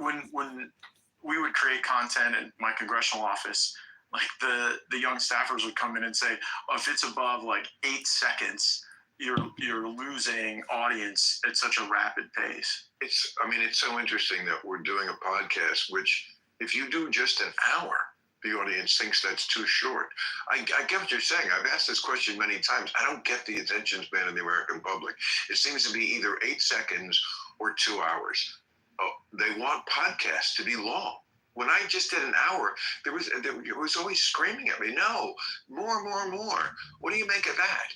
Like when we would create content in my congressional office, like the young staffers would come in and say, oh, if it's above like 8 seconds, you're losing audience at such a rapid pace. It's so interesting that we're doing a podcast, which if you do just an hour, the audience thinks that's too short. I get what you're saying. I've asked this question many times. I don't get the attention span of the American public. It seems to be either 8 seconds or 2 hours. Oh, they want podcasts to be long. When I just did an hour, there was always screaming at me, no, more. What do you make of that?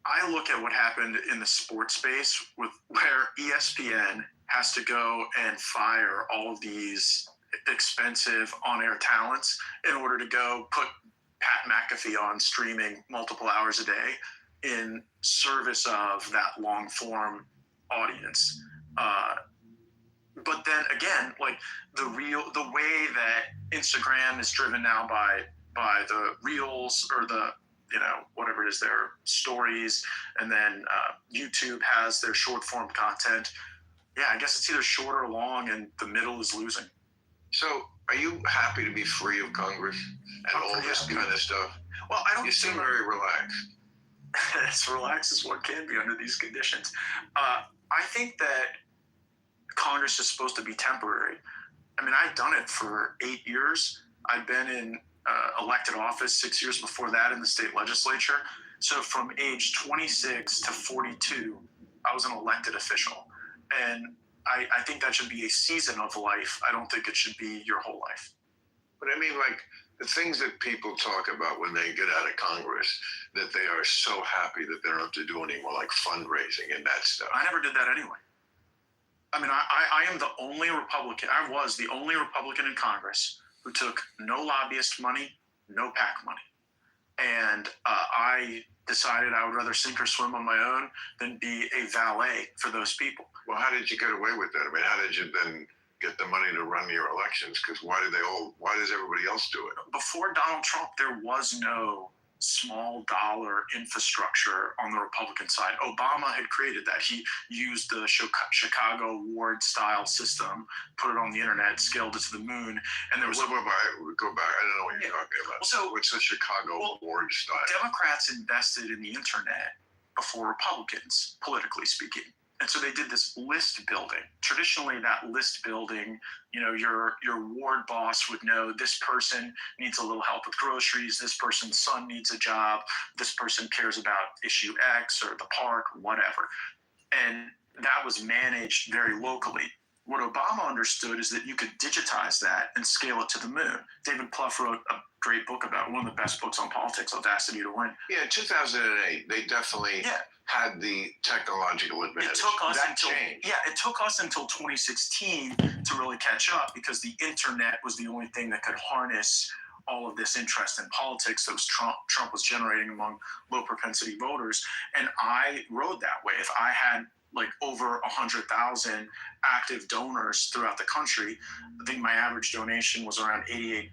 I look at what happened in the sports space where ESPN has to go and fire all of these expensive on-air talents in order to go put Pat McAfee on streaming multiple hours a day in service of that long-form audience. But then again, like the way that Instagram is driven now by the reels or the, whatever it is, their stories, and then YouTube has their short form content. Yeah, I guess it's either short or long, and the middle is losing. So are you happy to be free of Congress and all this kind of stuff? Well, you seem very relaxed. As relaxed as one can be under these conditions. I think that Congress is supposed to be temporary. I mean, I've done it for 8 years. I've been in elected office 6 years before that in the state legislature. So from age 26 to 42, I was an elected official. And I think that should be a season of life. I don't think it should be your whole life. But I mean, like the things that people talk about when they get out of Congress, that they are so happy that they don't have to do anymore, like fundraising and that stuff. I never did that anyway. I mean, I am the only Republican. I was the only Republican in Congress who took no lobbyist money, no PAC money. And I decided I would rather sink or swim on my own than be a valet for those people. Well, how did you get away with that? I mean, how did you then get the money to run your elections? Because why does everybody else do it? Before Donald Trump, there was no small dollar infrastructure on the Republican side. Obama had created that. He used the Chicago ward style system, put it on the internet, scaled it to the moon, and there was go back. I don't know what you're talking about. So what's the Chicago ward style? Democrats invested in the internet before Republicans, politically speaking. And so they did this list building. Traditionally, that list building, your ward boss would know this person needs a little help with groceries, this person's son needs a job, this person cares about issue X or the park, whatever. And that was managed very locally. What Obama understood is that you could digitize that and scale it to the moon. David Plouffe wrote a great book about one of the best books on politics, Audacity to Win. Yeah, in 2008, they definitely had the technological advantage. It took us until 2016 to really catch up because the internet was the only thing that could harness all of this interest in politics that was Trump was generating among low propensity voters. And I rode that wave. I had like over 100,000 active donors throughout the country. I think my average donation was around $88.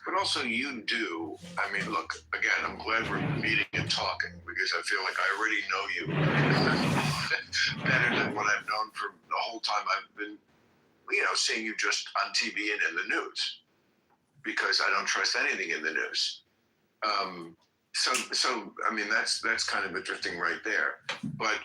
But also you do, I mean, look, again, I'm glad we're meeting and talking because I feel like I already know you better than what I've known for the whole time I've been, seeing you just on TV and in the news because I don't trust anything in the news. So I mean, that's kind of interesting right there. But,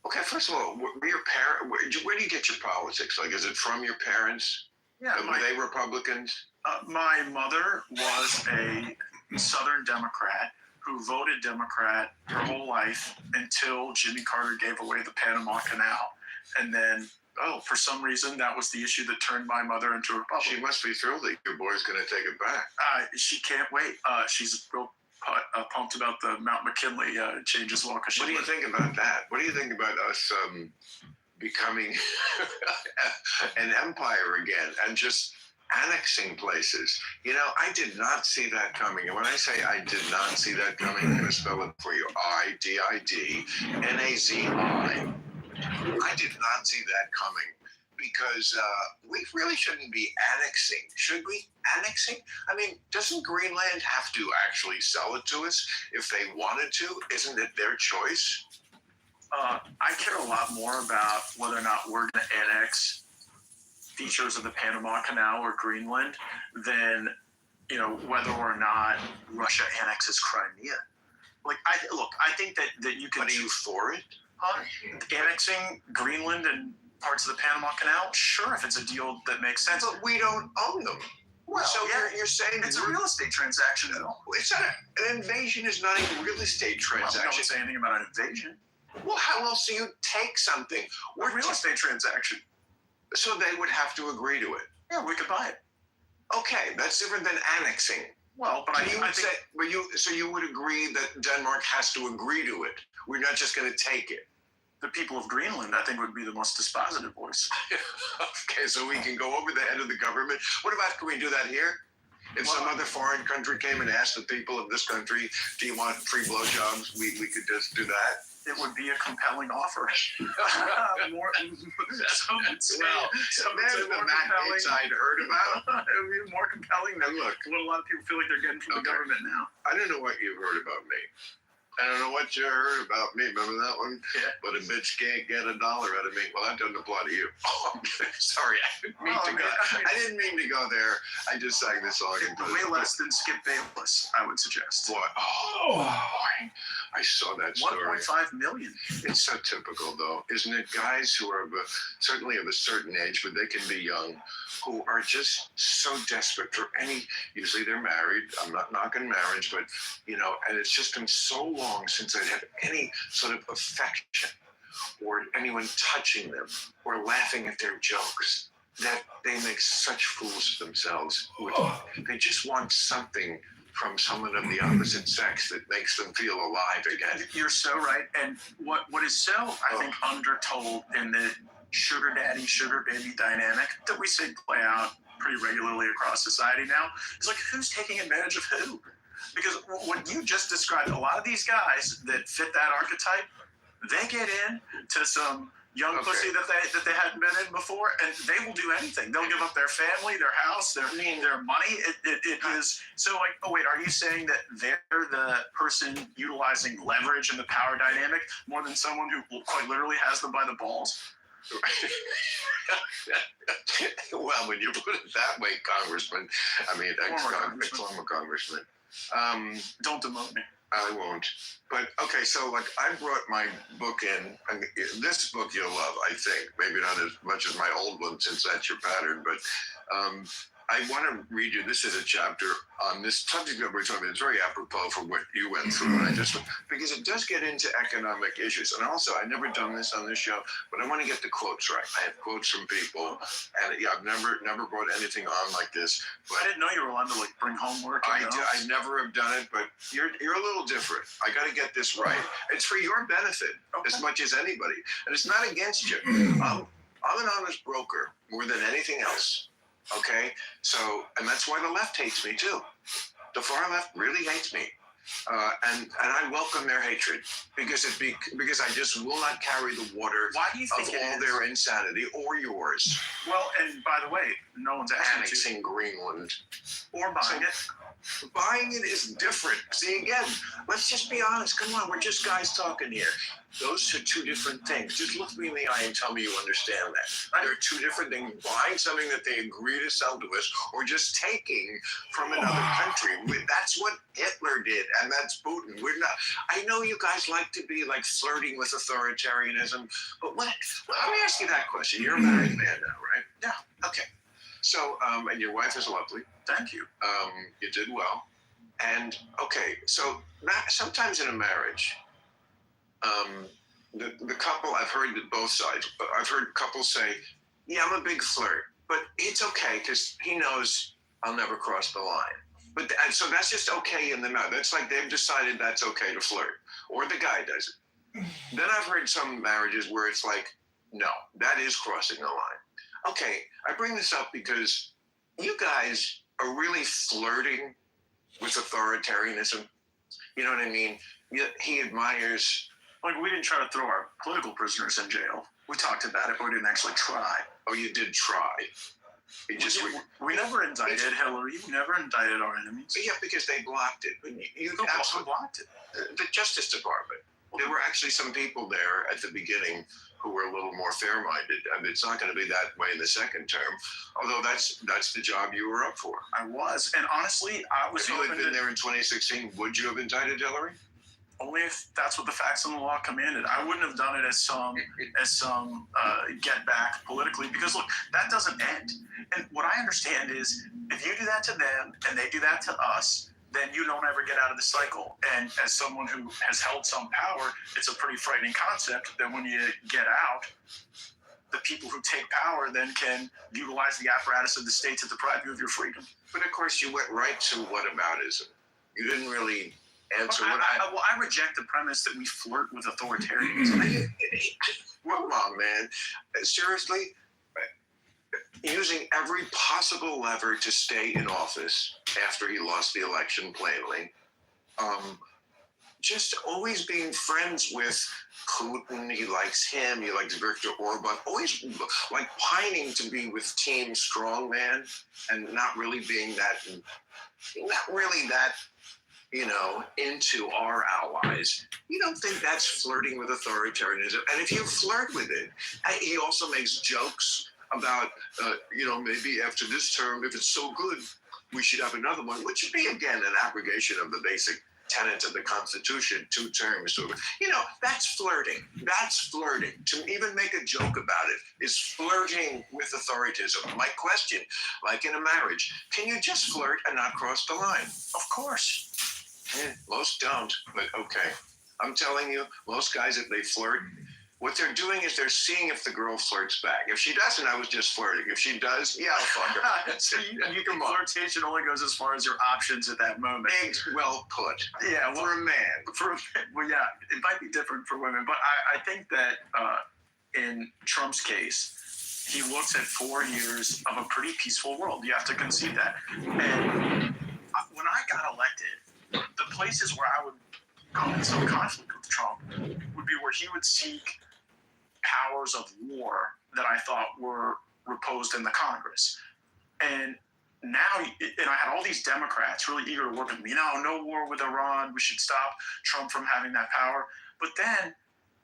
okay, first of all, were your parents? Where do you get your politics? Like, is it from your parents? Yeah. Were they Republicans? My mother was a Southern Democrat who voted Democrat her whole life until Jimmy Carter gave away the Panama Canal. And then, for some reason, that was the issue that turned my mother into a Republican. She must be thrilled that your boy's going to take it back. She can't wait. She's real pumped about the Mount McKinley changes law. What do you think about that? What do you think about us becoming an empire again and just annexing places? I did not see that coming. And when I say I did not see that coming, I'm going to spell it for you. IDIDNAZI. I did not see that coming. Because we really shouldn't be annexing, should we? Annexing? I mean, doesn't Greenland have to actually sell it to us if they wanted to? Isn't it their choice? I care a lot more about whether or not we're going to annex features of the Panama Canal or Greenland than, whether or not Russia annexes Crimea. I think that you can. But are you for it? Annexing Greenland and parts of the Panama Canal? Sure, if it's a deal that makes sense. But we don't own them. Well, so yeah, you're saying it's a real estate transaction, though. It's not an invasion is not a real estate Well, we transaction. don't say anything about an invasion. Well, how else do you take something? A real estate transaction. So they would have to agree to it. Yeah, we could buy it. Okay, that's different than annexing. Well, but I think so you would agree that Denmark has to agree to it. We're not just going to take it. the people of Greenland, I think, would be the most dispositive voice. Okay, so we can go over the head of the government. What about, can we do that here? If some other foreign country came and asked the people of this country, do you want free blowjobs? We could just do that. It would be a compelling offer. Some would say, There's the mandates I'd heard about. It would be more compelling than Look, what a lot of people feel like they're getting from the government now. I don't know what you've heard about me. I don't know what you heard about me. Remember that one? Yeah. But a bitch can't get $1 out of me. Well, that doesn't apply to you. Oh, sorry. I didn't mean to go there. I just sang this song. Way less than Skip Bayless, I would suggest. What? Oh, boy. I saw that story. 1.5 million. It's so typical, though, isn't it? Guys who are certainly of a certain age, but they can be young, who are just so desperate for any. Usually they're married. I'm not knocking marriage, but and it's just been so long since they've had any sort of affection or anyone touching them or laughing at their jokes that they make such fools of themselves. They just want something from someone of the opposite sex that makes them feel alive again. You're so right. And what is so, I think, undertold in the sugar daddy, sugar baby dynamic that we see play out pretty regularly across society now is like, who's taking advantage of who? Because what you just described, a lot of these guys that fit that archetype, they get in to some young pussy that they hadn't been in before, and they will do anything. They'll give up their family, their house, their money. It is so like, oh wait, are you saying that they're the person utilizing leverage and the power dynamic more than someone who quite literally has them by the balls? Well, when you put it that way, Congressman, I mean, former Congressman. Don't demote me. I won't. But okay, so like I brought my book in, and this book you'll love, I think. Maybe not as much as my old one, since that's your pattern, but I want to read you. This is a chapter on this subject that we're talking about. It's very apropos for what you went through, and because it does get into economic issues. And also, I've never done this on this show, but I want to get the quotes right. I have quotes from people, and I've never brought anything on like this. But I didn't know you were allowed to bring homework. I never have done it, but you're a little different. I got to get this right. It's for your benefit as much as anybody, and it's not against you. I'm an honest broker more than anything else. Okay, so, and that's why the left hates me too. The far left really hates me, and I welcome their hatred because I just will not carry the water of all their insanity or yours. Well, and by the way, no one's annexing Greenland or buying it. Buying it is different. See, again, let's just be honest. Come on, we're just guys talking here. Those are two different things. Just look me in the eye and tell me you understand that. There are two different things. Buying something that they agree to sell to us or just taking from another country. That's what Hitler did, and that's Putin. We're not. I know you guys like to be like flirting with authoritarianism, but let me ask you that question. You're a married man now, right? Yeah. Okay. So, and your wife is lovely. Thank you. You did well. And okay, so sometimes in a marriage, the couple, I've heard both sides. I've heard couples say, yeah, I'm a big flirt, but it's okay because he knows I'll never cross the line. But so that's just okay in the marriage. That's like they've decided that's okay to flirt, or the guy does it. Then I've heard some marriages where it's like, no, that is crossing the line. Okay, I bring this up because you guys are really flirting with authoritarianism. You know what I mean? He admires. Like, we didn't try to throw our political prisoners in jail. We talked about it, but we didn't actually try. Oh, you did try. We never indicted Hillary. We never indicted our enemies. Yeah, because they blocked it. You also blocked it. The Justice Department. There were actually some people there at the beginning who were a little more fair-minded. I mean, it's not going to be that way in the second term, although that's the job you were up for. I was, and honestly, I was If you had hoping been there in 2016, would you have indicted Hillary? only if that's what the facts and the law commanded. I wouldn't have done it as some get back politically, because look, that doesn't end. And what I understand is, if you do that to them and they do that to us, then you don't ever get out of the cycle. And as someone who has held some power, it's a pretty frightening concept that when you get out, the people who take power then can utilize the apparatus of the state to deprive you of your freedom. But of course, you went right to whataboutism. You didn't really answer I reject the premise that we flirt with authoritarianism. What's wrong, man? Seriously? Using every possible lever to stay in office after he lost the election, plainly. Just always being friends with Putin. He likes him. He likes Viktor Orban. Always like pining to be with Team Strongman and not really that, into our allies. You don't think that's flirting with authoritarianism? And if you flirt with it, he also makes jokes about, maybe after this term, if it's so good, we should have another one, which would be, again, an abrogation of the basic tenets of the Constitution, 2 terms. That's flirting. That's flirting. To even make a joke about it is flirting with authoritarianism. My question, like in a marriage, can you just flirt and not cross the line? Of course. Most don't, but okay. I'm telling you, most guys, if they flirt, what they're doing is they're seeing if the girl flirts back. If she doesn't, I was just flirting. If she does, yeah, I'll fuck her. So you can flirtation only goes as far as your options at that moment. Well put. Yeah, for a man. Well, yeah, it might be different for women, but I think that in Trump's case, he looks at 4 years of a pretty peaceful world. You have to concede that. And when I got elected, the places where I would come in some conflict with Trump would be where he would seek powers of war that I thought were reposed in the Congress. And now, and I had all these Democrats really eager to work with me. No war with Iran. We should stop Trump from having that power. But then,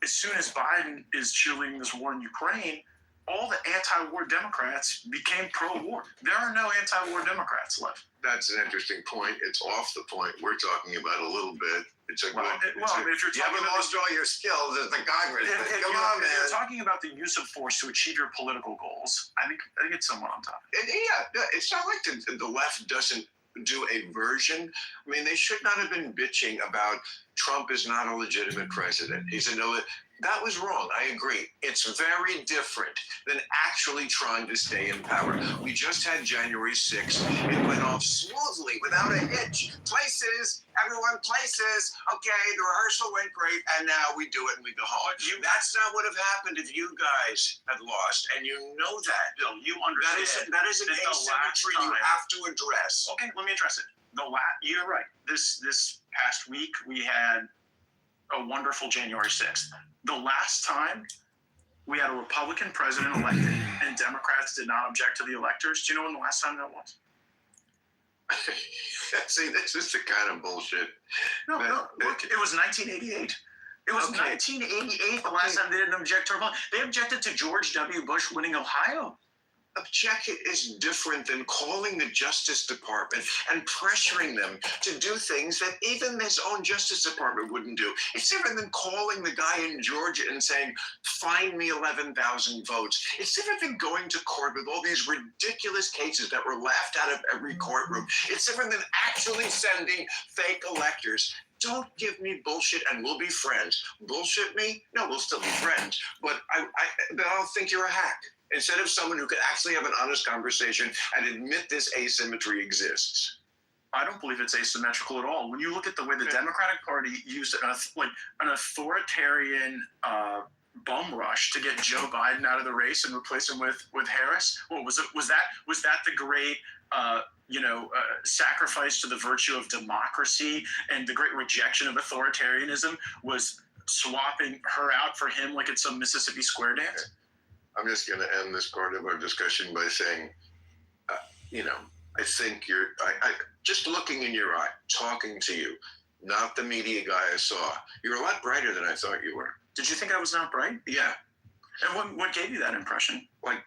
as soon as Biden is cheerleading this war in Ukraine, all the anti-war Democrats became pro-war. There are no anti-war Democrats left. That's an interesting point. It's off the point we're talking about a little bit. It's a well, good. if you're you talking haven't about lost all your skills as the Congress. Come on, man. If you're talking about the use of force to achieve your political goals, I think it's somewhat on top. Yeah, it's not like the left doesn't do a version. I mean, they should not have been bitching about Trump is not a legitimate president. He's a no. That was wrong. I agree. It's very different than actually trying to stay in power. We just had January 6th. It went off smoothly without a hitch. Everyone places. Okay, the rehearsal went great, and now we do it and we go home. That's not what would have happened if you guys had lost, and you know that. Bill, you understand. That is an asymmetry you have to address. Okay, let me address it. You're right. This past week, we had a wonderful January 6th. The last time we had a Republican president elected and Democrats did not object to the electors, do you know when the last time that was? See, this is the kind of bullshit. No, look, it was 1988. It was 1988 the last time they didn't object to Republicans. They objected to George W. Bush winning Ohio. Objecting is different than calling the Justice Department and pressuring them to do things that even his own Justice Department wouldn't do. It's different than calling the guy in Georgia and saying, find me 11,000 votes. It's different than going to court with all these ridiculous cases that were laughed out of every courtroom. It's different than actually sending fake electors. Don't give me bullshit and we'll be friends. Bullshit me? No, we'll still be friends. But I'll think you're a hack. Instead of someone who could actually have an honest conversation and admit this asymmetry exists. I don't believe it's asymmetrical at all. When you look at the way the Democratic Party used an authoritarian bum rush to get Joe Biden out of the race and replace him with Harris, was that the great sacrifice to the virtue of democracy and the great rejection of authoritarianism was swapping her out for him like it's some Mississippi Square dance? I'm just going to end this part of our discussion by saying, I think just looking in your eye, talking to you, not the media guy I saw. You're a lot brighter than I thought you were. Did you think I was not bright? Yeah. And what gave you that impression? Like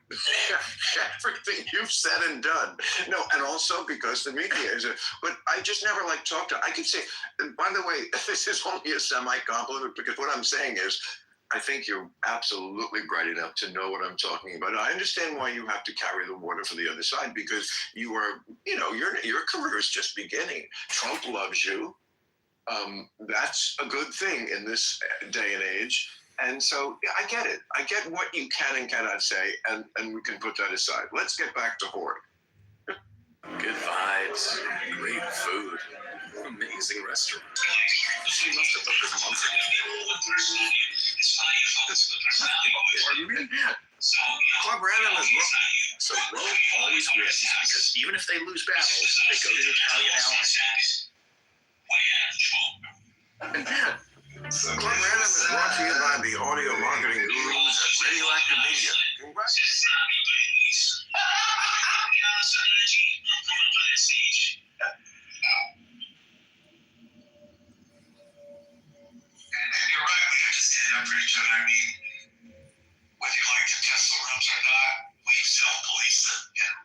everything you've said and done. No, and also because the media is but I just never like talked to, I could say, and by the way, this is only a semi-compliment because what I'm saying is, I think you're absolutely bright enough to know what I'm talking about. I understand why you have to carry the water for the other side because you are, your career is just beginning. Trump loves you. That's a good thing in this day and age. And so I get it. I get what you can and cannot say, and we can put that aside. Let's get back to Horde. Good vibes, great food, amazing restaurant. She must have booked this months ago. Pardon me? Club Random is So Rome always wins because even if they lose battles, they go to the Italian ally. Club Random is brought to you by the audio marketing gurus at Radioactive Media. Congrats. And you're right, we have to stand up for each other. I mean, whether you like to test the rooms or not, we self-police them.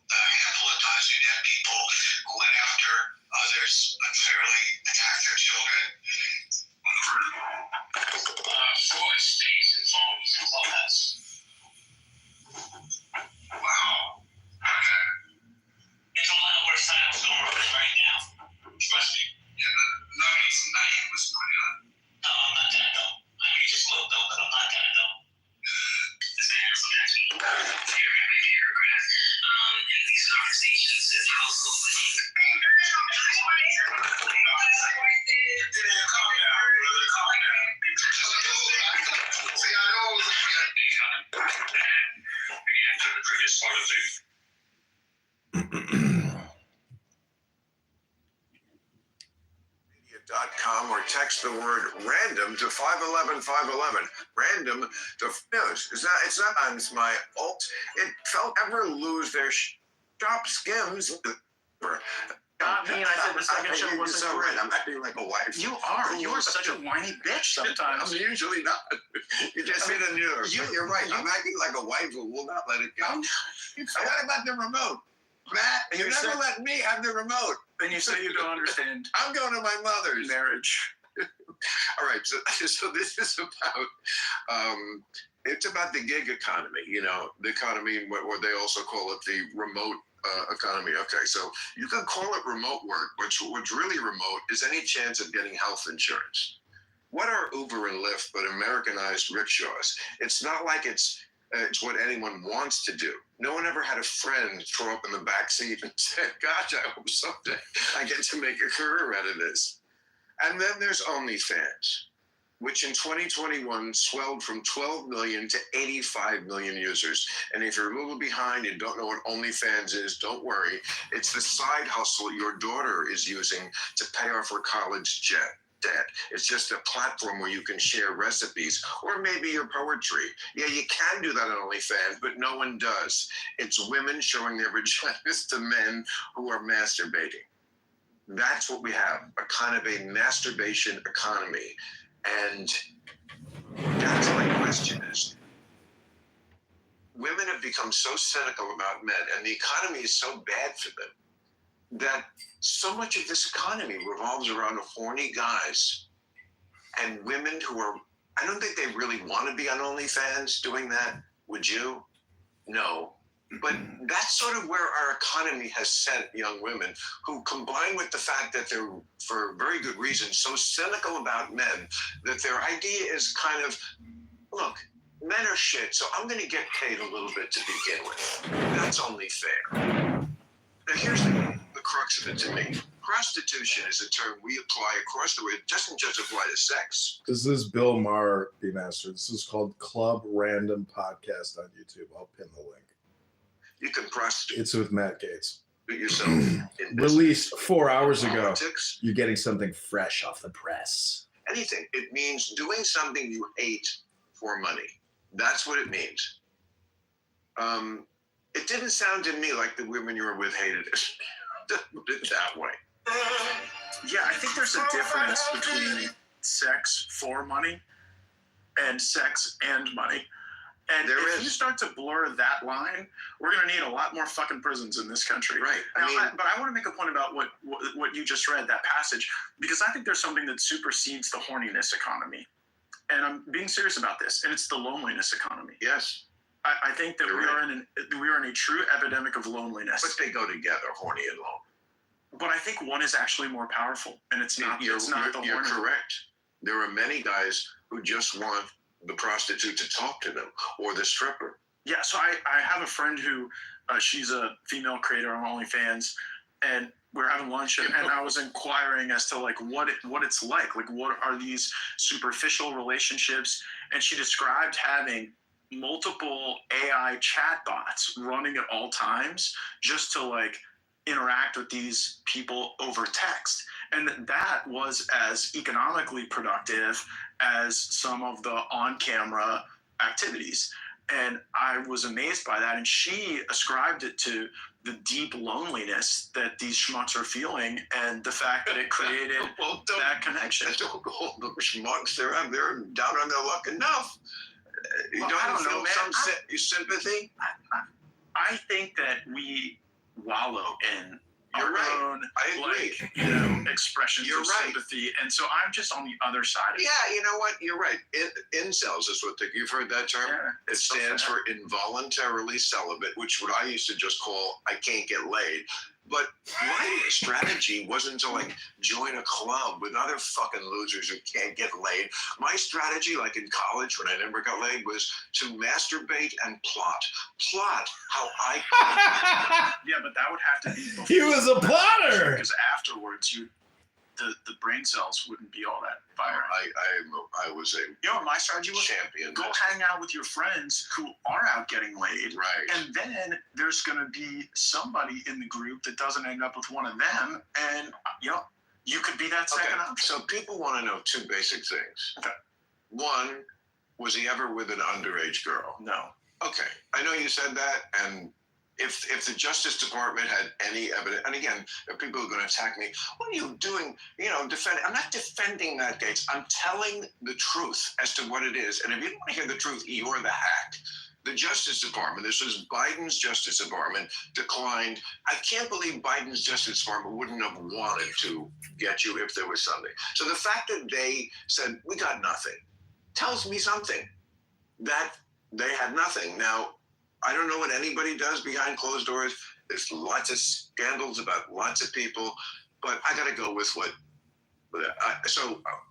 The handful of times we've had people who went after others unfairly, attacked their children. Freud stays in phones and phones. Wow. Okay. There's a lot of worse times going on right now. Trust me. Yeah, nobody's name was put on. No, I'm not gonna know. I may just look though, but I'm not gonna know. This man is looking at me. Paragraph. In these conversations, this household was See, I know it was to the previous part of Media.com or text the word random to 511-511. Random to news. It's not on my alt. It felt ever lose their shop skims. Got me, and I said the second show You're wasn't so great. right. I'm acting like a wife. You are. You are such a whiny bitch sometimes. I'm usually not. You just hit a nerve. You're right. I'm acting like a wife who will not let it go. What about the remote? Matt, you You're never so- let me have the remote. And you say you don't understand I'm going to my mother's. marriage. All right, so this is about it's about the gig economy. The economy, what they also call it, the remote economy. Okay, so you can call it remote work, but what's really remote is any chance of getting health insurance. What are Uber and Lyft but Americanized rickshaws? It's not like it's what anyone wants to do. No one ever had a friend throw up in the back seat and said, "Gosh, I hope someday I get to make a career out of this." And then there's OnlyFans, which in 2021 swelled from 12 million to 85 million users. And if you're a little behind and don't know what OnlyFans is, don't worry. It's the side hustle your daughter is using to pay off her college debt. It's just a platform where you can share recipes or maybe your poetry. Yeah, you can do that on OnlyFans, but no one does. It's women showing their vaginas to men who are masturbating. That's what we have, a kind of a masturbation economy. And that's my question is, women have become so cynical about men and the economy is so bad for them that so much of this economy revolves around horny guys and women who are, I don't think they really want to be on OnlyFans doing that. Would you? No. But that's sort of where our economy has sent young women who, combined with the fact that they're, for very good reason, so cynical about men that their idea is kind of, look, men are shit, so I'm going to get paid a little bit to begin with. That's only fair. Now, here's the crux of it to me. Prostitution is a term we apply across the way. It doesn't just apply to sex. This is Bill Maher, the master. This is called Club Random Podcast on YouTube. I'll pin the link. You can prostitute It's with Matt Gates. yourself in Released 4 hours ago. politics, You're getting something fresh off the press. anything. It means doing something you hate for money. That's what it means. It didn't sound to me like the women you were with hated it. Put it that way. Yeah, I think there's a difference between sex for money and sex and money. And There if is. you start to blur that line, we're going to need a lot more fucking prisons in this country. Right. But I want to make a point about what you just read, that passage, because I think there's something that supersedes the horniness economy. And I'm being serious about this, and it's the loneliness economy. yes, I think that You're we right. are in a true epidemic of loneliness. but they go together, horny and lonely. But I think one is actually more powerful, and it's not. You're the horny. correct. There are many guys who just want the prostitute to talk to them or the stripper. Yeah, so I have a friend who she's a female creator on OnlyFans, and we're having lunch, and I was inquiring as to like what it's like what are these superficial relationships, and she described having multiple AI chatbots running at all times just to like interact with these people over text, and that was as economically productive as some of the on-camera activities. And I was amazed by that. And she ascribed it to the deep loneliness that these schmucks are feeling and the fact that it created Well, that connection. don't call them schmucks. They're down on their luck enough. You Well, don't I don't feel know, man. some sympathy? I think that we wallow in You're our right. own I agree. expressions You're of right. sympathy. And so I'm just on the other side of it. Yeah, you know what? You're right. Incels is what you've heard that term. Yeah, It it's so stands sad. for involuntarily celibate, which what I used to just call I can't get laid. But my strategy wasn't to like join a club with other fucking losers who can't get laid. My strategy, like in college when I never got laid, was to masturbate and plot how I Yeah, but that would have to be before. He was a plotter. Because afterwards, the brain cells wouldn't be all that vibrant. I was a You know what my strategy was? champion. Go hang out with your friends who are out getting laid. Right. And then there's going to be somebody in the group that doesn't end up with one of them. And, you could be that second option. So people want to know two basic things. Okay. One, was he ever with an underage girl? No. Okay, I know you said that, and if the Justice Department had any evidence, and again, if people are going to attack me, what are you doing? Defend. I'm not defending that, Gates. I'm telling the truth as to what it is. And if you don't want to hear the truth, you're the hack. The Justice Department, this was Biden's Justice Department, declined. I can't believe Biden's Justice Department wouldn't have wanted to get you if there was something. So the fact that they said, we got nothing, tells me something, that they had nothing. Now, I don't know what anybody does behind closed doors. There's lots of scandals about lots of people, but I got to go with what.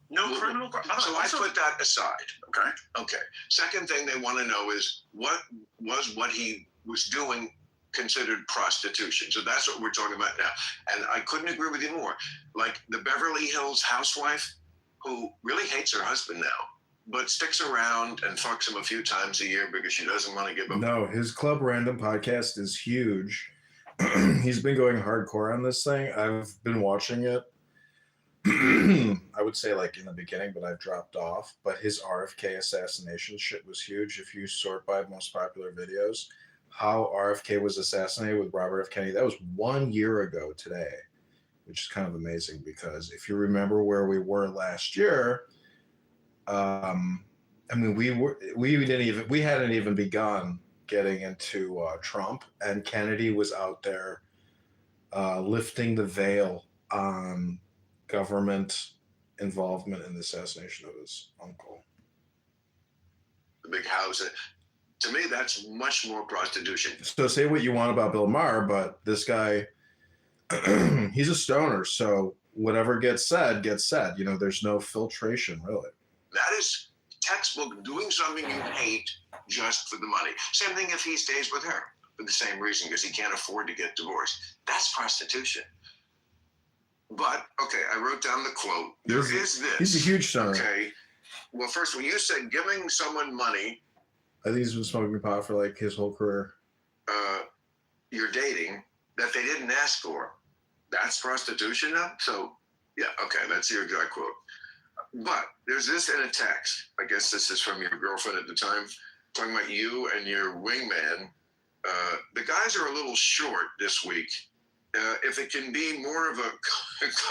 No criminal. So I put that aside. Okay. Okay. Second thing they want to know is what he was doing considered prostitution. So that's what we're talking about now. And I couldn't agree with you more. Like the Beverly Hills housewife who really hates her husband now, but sticks around and fucks him a few times a year because she doesn't want to give him. No, his Club Random podcast is huge. He's been going hardcore on this thing. I've been watching it. I would say like in the beginning, but I've dropped off. But his RFK assassination shit was huge. If you sort by most popular videos, how RFK was assassinated with Robert F. Kennedy, that was 1 year ago today, which is kind of amazing because if you remember where we were last year, we hadn't even begun getting into Trump, and Kennedy was out there lifting the veil on government involvement in the assassination of his uncle. The big house. To me, that's much more prostitution. So say what you want about Bill Maher, but this guy, he's a stoner. So whatever gets said, gets said. There's no filtration, really. That is textbook doing something you hate just for the money. Same thing if he stays with her for the same reason because he can't afford to get divorced. That's prostitution. But, okay, I wrote down the quote. There is this. He's a huge stoner. Okay. Well, first of all, you said giving someone money. I think he's been smoking pot for like his whole career. You're dating that they didn't ask for. That's prostitution now? So, yeah, okay, that's your exact quote. But there's this in a text. I guess this is from your girlfriend at the time, talking about you and your wingman. The guys are a little short this week. if it can be more of a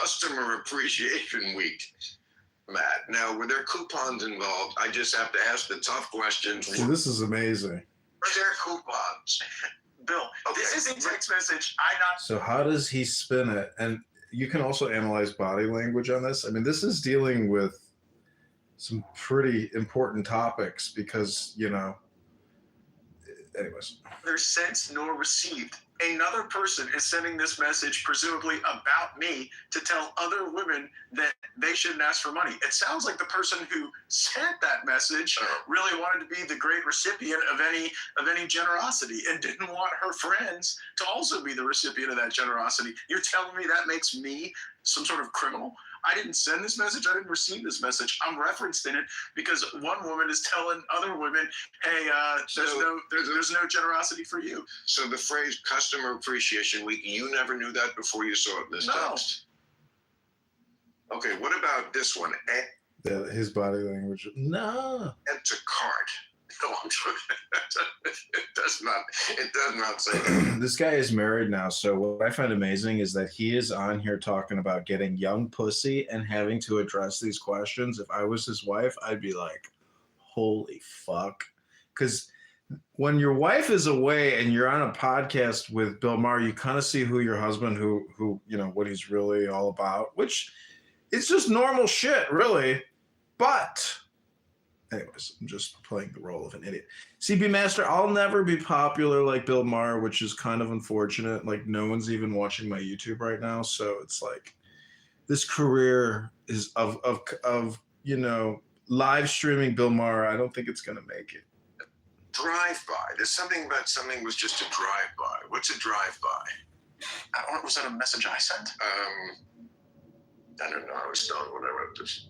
customer appreciation week, Matt. Now, were there coupons involved? I just have to ask the tough questions. See, this is amazing. Were there coupons? Bill, this is a text message. I not. So how does he spin it? And you can also analyze body language on this. I mean, this is dealing with some pretty important topics because, you know, anyways. Neither sent nor received. Another person is sending this message, presumably about me, to tell other women that they shouldn't ask for money. It sounds like the person who sent that message really wanted to be the great recipient of any generosity and didn't want her friends to also be the recipient of that generosity. You're telling me that makes me some sort of criminal? I didn't send this message. I didn't receive this message. I'm referenced in it because one woman is telling other women, "Hey, there's no generosity for you." So the phrase "Customer Appreciation Week," you never knew that before you saw it in this No. text. Okay, what about this one? Yeah, his body language. No. Add to cart. No, I'm joking. It does not say that. This guy is married now, so what I find amazing is that he is on here talking about getting young pussy and having to address these questions. If I was his wife, I'd be like, holy fuck. Because when your wife is away and you're on a podcast with Bill Maher, you kind of see who your husband, who you know, what he's really all about, which it's just normal shit, really. But anyways, I'm just playing the role of an idiot. CB Master, I'll never be popular like Bill Maher, which is kind of unfortunate. Like, no one's even watching my YouTube right now. So it's like this career is of you know, live streaming Bill Maher. I don't think it's going to make it. Drive-by. There's something about something was just a drive-by. What's a drive-by? Was that a message I sent? I don't know. I was stoned when I wrote this.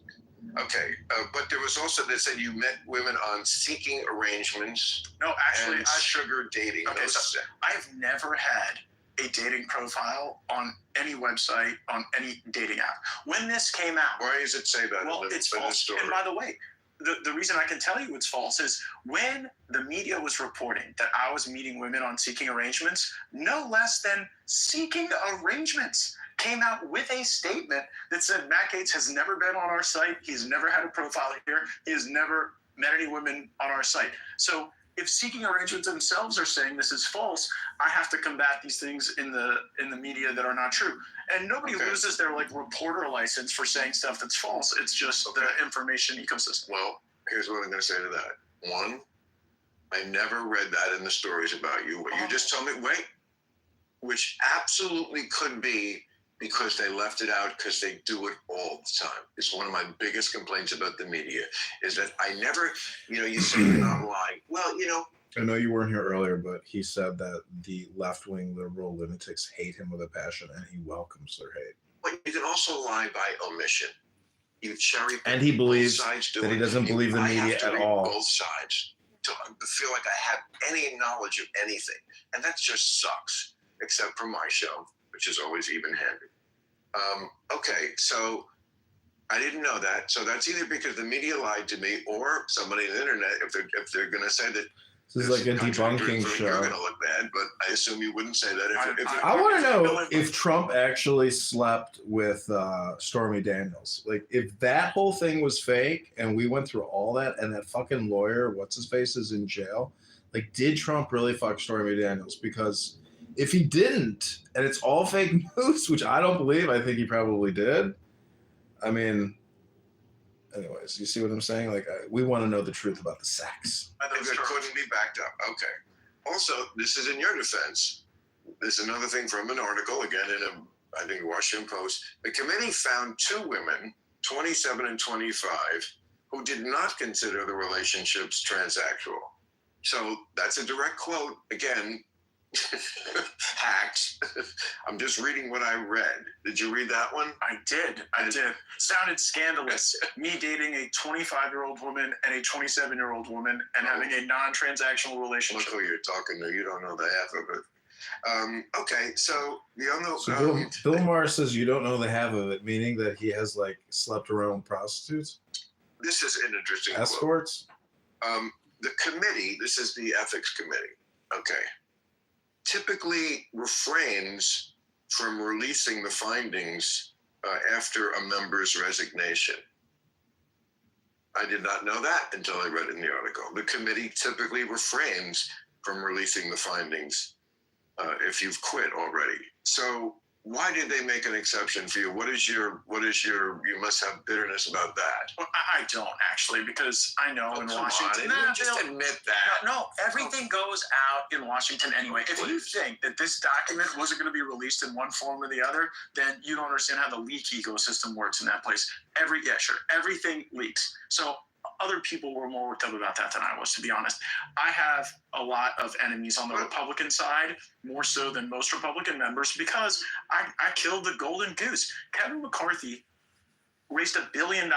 Okay, but there was also that said you met women on Seeking Arrangements No, actually, and sugar dating. Okay, so I have never had a dating profile on any website, on any dating app. When this came out, Why does it say that? well, in the, it's in the false. story? And by the way, the reason I can tell you it's false is when the media was reporting that I was meeting women on Seeking Arrangements, no less than Seeking Arrangements came out with a statement that said Matt Gaetz has never been on our site. He's never had a profile here. He has never met any women on our site. So if Seeking Arrangements themselves are saying this is false, I have to combat these things in the media that are not true. And nobody loses their like reporter license for saying stuff that's false. It's just the information ecosystem. Well, here's what I'm going to say to that. One, I never read that in the stories about you. What you just told me, which absolutely could be because they left it out because they do it all the time. It's one of my biggest complaints about the media is that I never, you say you're not lying. Well, I know you weren't here earlier, but he said that the left-wing liberal lunatics hate him with a passion, and he welcomes their hate. but you can also lie by omission. You cherry pick. And he believes both sides do that he it. doesn't believe the I have media to at read all. Both sides to feel like I have any knowledge of anything, and that just sucks. Except for my show, which is always even-handed. Okay, so I didn't know that. So that's either because the media lied to me, or somebody on the internet. If they're going to say that This is like a contradictory debunking info, show. You're going to look bad, but I assume you wouldn't say that. I want to know if Trump actually slept with Stormy Daniels. Like, if that whole thing was fake and we went through all that and that fucking lawyer, what's his face, is in jail, like, did Trump really fuck Stormy Daniels? Because if he didn't, and it's all fake news, which I don't believe, I think he probably did. I mean, anyways, you see what I'm saying? Like, we want to know the truth about the sex. If it couldn't be backed up. Okay. Also, this is in your defense. This is another thing from an article, again, in I think, Washington Post. The committee found two women, 27 and 25, who did not consider the relationships transactional. So that's a direct quote. Again, hacked. I'm just reading what I read. Did you read that one? I did. Sounded scandalous. Me dating a 25-year-old woman and a 27-year-old woman and having a non-transactional Look relationship. who you're talking to. You don't know the half of it. Okay, so the other. So Bill Maher says you don't know the half of it, meaning that he has, like, slept around with prostitutes? This is an interesting quote. Escorts? The committee, this is the ethics committee, okay, typically refrains from releasing the findings after a member's resignation. I did not know that until I read it in the article. The committee typically refrains from releasing the findings if you've quit already. So why did they make an exception for you? What is your, you must have bitterness about that. Well, I don't actually, because I know in Come Washington, on, just admit that. no, everything goes out in Washington anyway. If you think that this document wasn't going to be released in one form or the other, then you don't understand how the leak ecosystem works in that place. Everything leaks. So other people were more worked up about that than I was, to be honest. I have a lot of enemies on the Republican side, more so than most Republican members, because I killed the golden goose. Kevin McCarthy raised $1 billion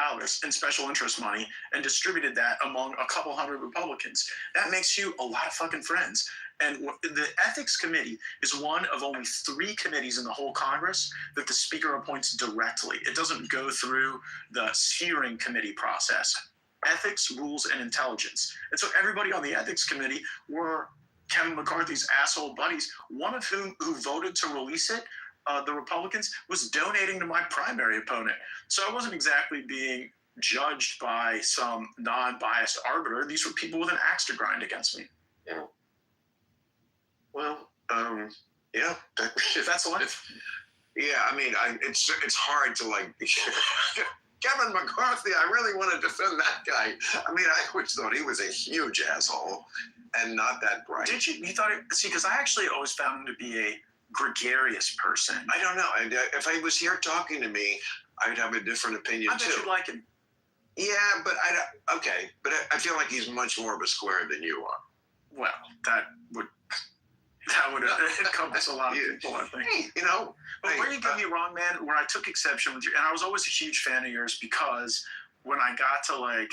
in special interest money and distributed that among a couple hundred Republicans. That makes you a lot of fucking friends. And the Ethics Committee is one of only 3 committees in the whole Congress that the Speaker appoints directly. It doesn't go through the steering committee process. Ethics, Rules, and Intelligence. And so everybody on the Ethics Committee were Kevin McCarthy's asshole buddies, one of whom who voted to release it, the Republicans, was donating to my primary opponent. So I wasn't exactly being judged by some non-biased arbiter. These were people with an axe to grind against me. Yeah. Well, yeah. That's life. Yeah, I mean, it's hard to like... Kevin McCarthy, I really want to defend that guy. I mean, I always thought he was a huge asshole and not that bright. Did you? You thought it? See, because I actually always found him to be a gregarious person. I don't know. And if he was here talking to me, I'd have a different opinion I bet too. you'd like him. Yeah, but I feel like he's much more of a square than you are. Well, that would encompass a lot of people, I think. Hey, you know. But where you get me wrong, man, where I took exception with you, and I was always a huge fan of yours, because when I got to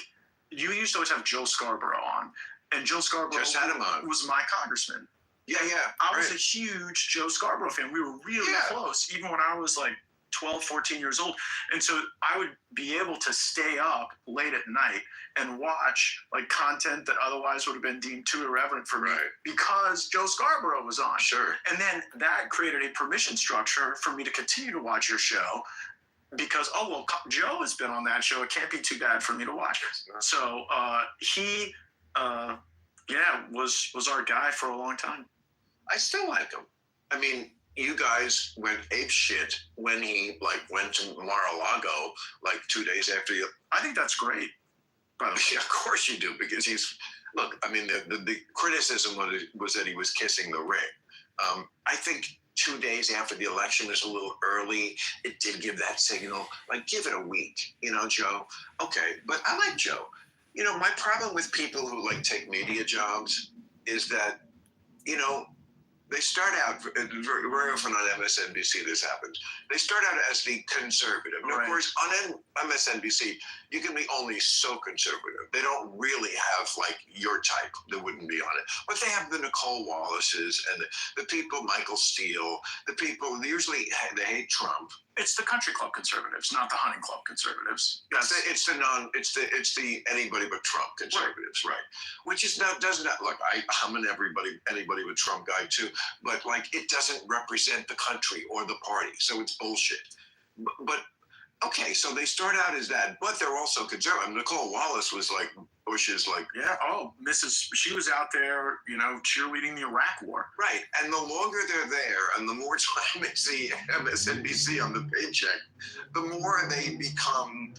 you used to always have Joe Scarborough on, and Joe Scarborough Just had him on. was my congressman. Yeah. I was a huge Joe Scarborough fan. We were really close, even when I was 12, 14 years old. And so I would be able to stay up late at night and watch content that otherwise would have been deemed too irreverent for me, because Joe Scarborough was on. Sure. And then that created a permission structure for me to continue to watch your show, because, Joe has been on that show. It can't be too bad for me to watch. So he was our guy for a long time. I still like him. I mean, you guys went ape shit when he went to Mar-a-Lago 2 days after you. I think that's great. By the way. Yeah, of course you do, because I mean, the criticism was that he was kissing the ring. I think 2 days after the election is a little early. It did give that signal. Give it a week, Joe. Okay, but I like Joe. My problem with people who take media jobs is that, they start out, very often on MSNBC this happens, they start out as the conservative. And of course, on MSNBC, you can be only so conservative. They don't really have your type that wouldn't be on it. But they have the Nicole Wallaces and the people, Michael Steele, the people, usually they hate Trump. It's the country club conservatives, not the hunting club conservatives. It's the anybody but Trump conservatives, right? Which is doesn't look. I'm an anybody but Trump guy too, but it doesn't represent the country or the party, so it's bullshit. But okay, so they start out as that, but they're also conservative. Nicole Wallace was Bush's she was out there, cheerleading the Iraq War. Right, and the longer they're there, and the more time they see MSNBC on the paycheck, the more they become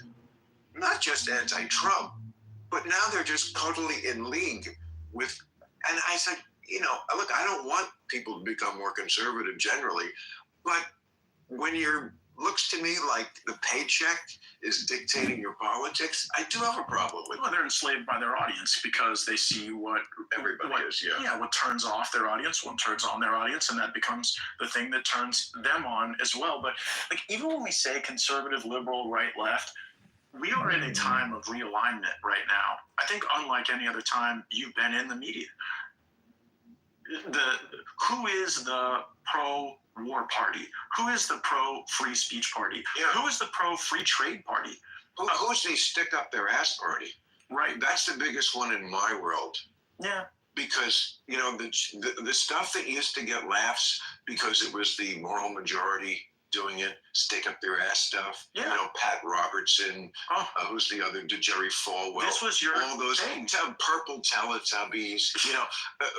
not just anti-Trump, but now they're just totally in league with. And I said, look, I don't want people to become more conservative generally, but when looks to me like the paycheck is dictating your politics, I do have a problem with it. Well, they're enslaved by their audience, because they see what turns off their audience, what turns on their audience, and that becomes the thing that turns them on as well. But even when we say conservative, liberal, right, left, we are in a time of realignment right now. I think unlike any other time you've been in the media. Who is the pro-war party? Who is the pro-free speech party? Yeah. Who is the pro-free trade party? Who's the stick up their ass party? Right. That's the biggest one in my world. Yeah. because the stuff that used to get laughs because it was the moral majority doing it, stick up their ass stuff. Yeah. Pat Robertson, Oh, who's the other, Jerry Falwell. this was your all those thing. purple Teletubbies,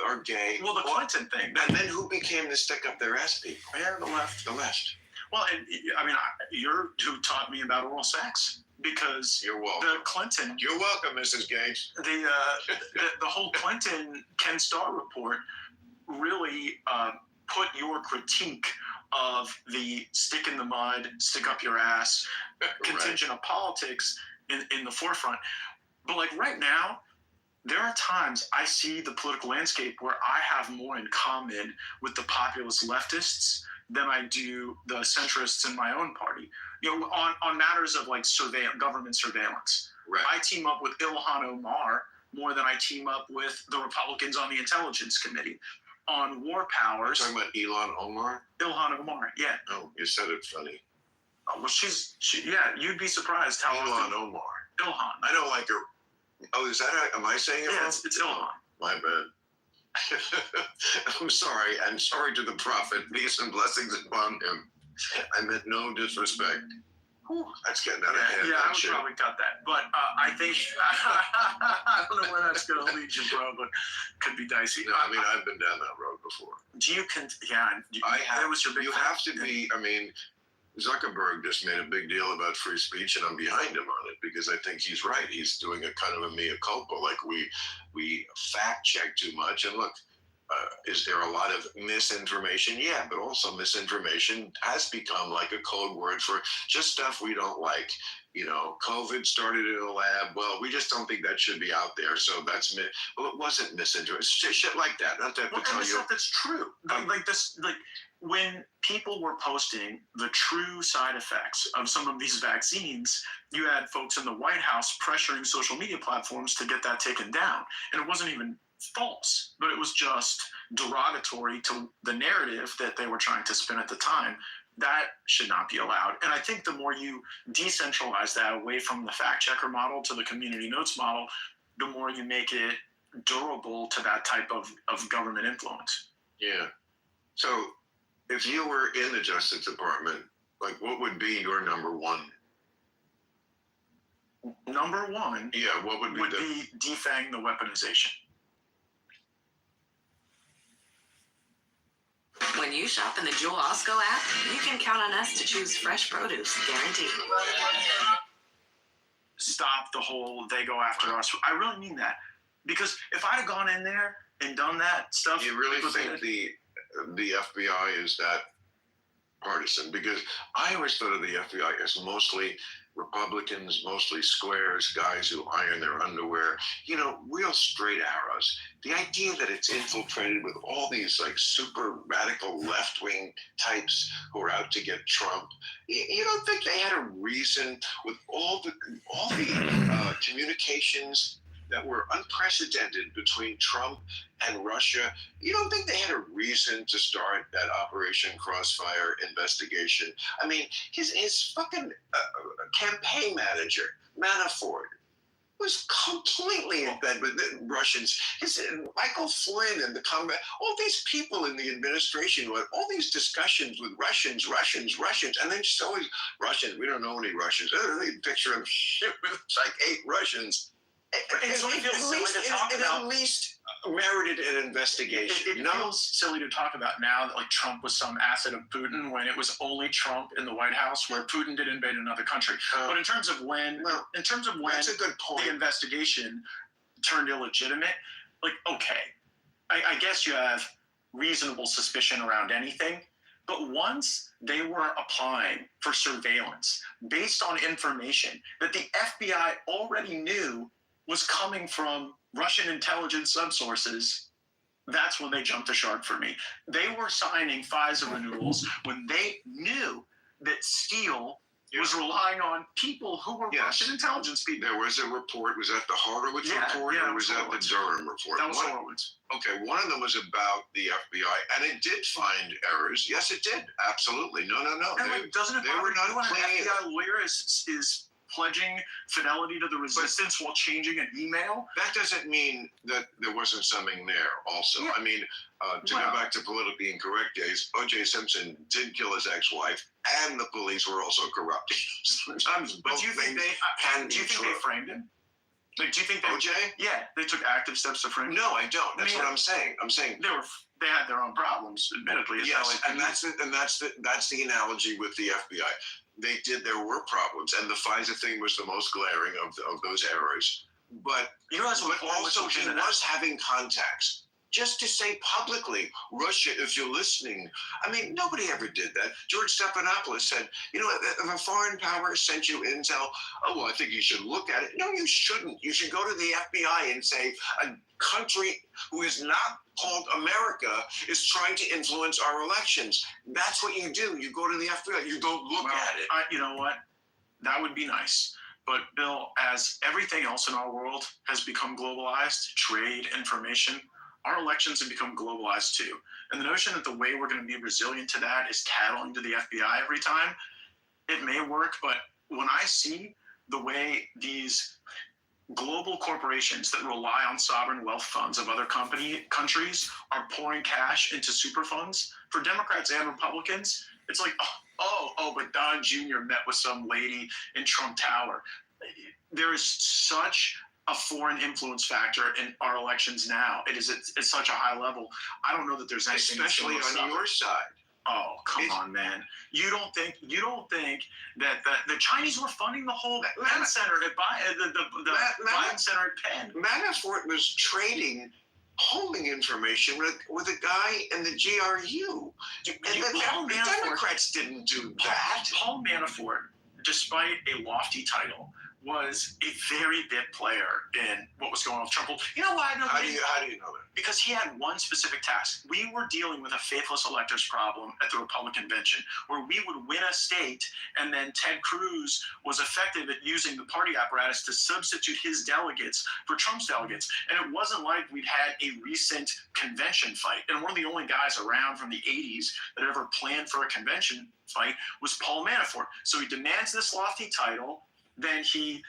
are gay. Well, the Clinton thing. And then who became the stick up their ass people? Yeah, the left. The left. Well, and I mean, you're who taught me about oral sex because You're welcome. the Clinton, You're welcome, Mrs. Gates. the whole Clinton Ken Starr report really put your critique of the stick in the mud, stick up your ass, contingent of politics in the forefront. But like right now, there are times I see the political landscape where I have more in common with the populist leftists than I do the centrists in my own party. On matters of like government surveillance. Right. I team up with Ilhan Omar more than I team up with the Republicans on the Intelligence Committee. On war powers, Talking about Elon Omar? Ilhan Omar, yeah. Oh, you said it funny. Oh, well, you'd be surprised how Elon often Omar. Ilhan. I don't like her. Oh, is that am I saying it Yeah, wrong? it's Ilhan. My bad. I'm sorry. I'm sorry to the prophet. Peace and blessings upon him. I meant no disrespect. Whew. That's getting out of hand. Yeah, I that would shit. probably cut that. But I think I don't know where that's going to lead you, bro. But could be dicey. No, I mean, I've been down that road before. Do you that was your big. You have to be. I mean, Zuckerberg just made a big deal about free speech, and I'm behind him on it because I think he's right. He's doing a kind of a mea culpa, like we fact check too much. And look, is there a lot of misinformation? Yeah, but also misinformation has become like a code word for just stuff we don't like. COVID started in a lab. Well, we just don't think that should be out there. So well, it wasn't misinformation. Shit like that. Not that Well, and the stuff that's true. When people were posting the true side effects of some of these vaccines, you had folks in the White House pressuring social media platforms to get that taken down. And it wasn't even false, but it was just derogatory to the narrative that they were trying to spin at the time. That should not be allowed. And I think the more you decentralize that away from the fact checker model to the community notes model, the more you make it durable to that type of government influence. Yeah. So if you were in the Justice Department, like what would be your number one? Number one Yeah, what would be would be defang the weaponization. When you shop in the Jewel Osco app, you can count on us to choose fresh produce, guaranteed. Stop the whole they go after us. I really mean that. Because if I'd have gone in there and done that stuff. You really think the FBI is that partisan? Because I always thought of the FBI as mostly Republicans, mostly squares, guys who iron their underwear, real straight arrows. The idea that it's infiltrated with all these like super radical left-wing types who are out to get Trump, you don't think they had a reason with all the communications that were unprecedented between Trump and Russia? You don't think they had a reason to start that Operation Crossfire investigation? I mean, his fucking campaign manager, Manafort, was completely in bed with the Russians. Michael Flynn and the combat, all these people in the administration who had all these discussions with Russians, and then so is Russians. We don't know any Russians. They picture him with like 8 Russians. It At least merited an investigation. It feels silly to talk about now that like Trump was some asset of Putin when it was only Trump in the White House where Putin did invade another country. But in terms of when That's a good point. the investigation turned illegitimate, like, okay, I guess you have reasonable suspicion around anything. But once they were applying for surveillance based on information that the FBI already knew was coming from Russian intelligence subsources, that's when they jumped the shark for me. They were signing FISA renewals when they knew that Steele was relying on people who were Russian intelligence people. There was a report. Was that the Horowitz report, or was that the Durham report? That was Horowitz. Okay, one of them was about the FBI, and it did find errors. Yes, it did. Absolutely. No. And like, doesn't it they bother were not you when an clean. FBI lawyer is pledging fidelity to the resistance while changing an email. That doesn't mean that there wasn't something there also. Yeah. I mean, to Well- go back to politically incorrect days, O.J. Simpson did kill his ex-wife, and the police were also corrupt. Sometimes But both do you think things can do you be think true. they framed him? Like, do you think they? O.J.? Yeah, they took active steps to frame him. No, I don't. That's Man. what I'm saying. I'm saying They had their own problems, admittedly. It's not yes, like and that's the analogy with the FBI. There were problems, and the FISA thing was the most glaring of those errors. But you realize what also was he in was having contacts. Just to say publicly, Russia, if you're listening, I mean, nobody ever did that. George Stephanopoulos said, you know, if a foreign power sent you intel, oh, well, I think you should look at it. No, you shouldn't. You should go to the FBI and say, a country who is not called America is trying to influence our elections. That's what you do. You go to the FBI. You don't look at it. You know what? That would be nice. But Bill, as everything else in our world has become globalized, trade, information, our elections have become globalized too. And the notion that the way we're going to be resilient to that is tattling to the FBI every time, it may work, but when I see the way these global corporations that rely on sovereign wealth funds of other countries are pouring cash into super funds, for Democrats and Republicans, it's like, but Don Jr. met with some lady in Trump Tower. There is such a foreign influence factor in our elections now. It's such a high level. I don't know that there's anything, Especially on your side. Oh, come on, man! You don't think that the Chinese were funding the whole Penn Center at the Biden Center at Penn? Manafort was trading polling information with a guy in the GRU. And the Democrats didn't do that. Paul Manafort, despite a lofty title, was a very big player in what was going on with Trump. You know why I know How that? do you know that? Because he had one specific task. We were dealing with a faithless electors problem at the Republican convention, where we would win a state, and then Ted Cruz was effective at using the party apparatus to substitute his delegates for Trump's delegates. And it wasn't like we'd had a recent convention fight. And one of the only guys around from the 80s that ever planned for a convention fight was Paul Manafort. So he demands this lofty title, then he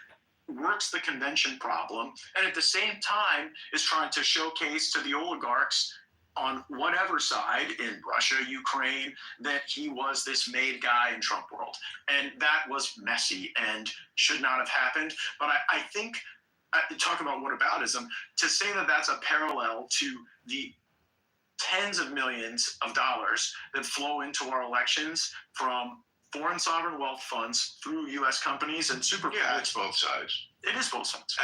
works the convention problem, and at the same time is trying to showcase to the oligarchs on whatever side in Russia, Ukraine, that he was this made guy in Trump world. And that was messy and should not have happened. But I think, talk about whataboutism, to say that that's a parallel to the tens of millions of dollars that flow into our elections from foreign sovereign wealth funds through U.S. companies and super Yeah, PACs. it's both sides. It is both sides.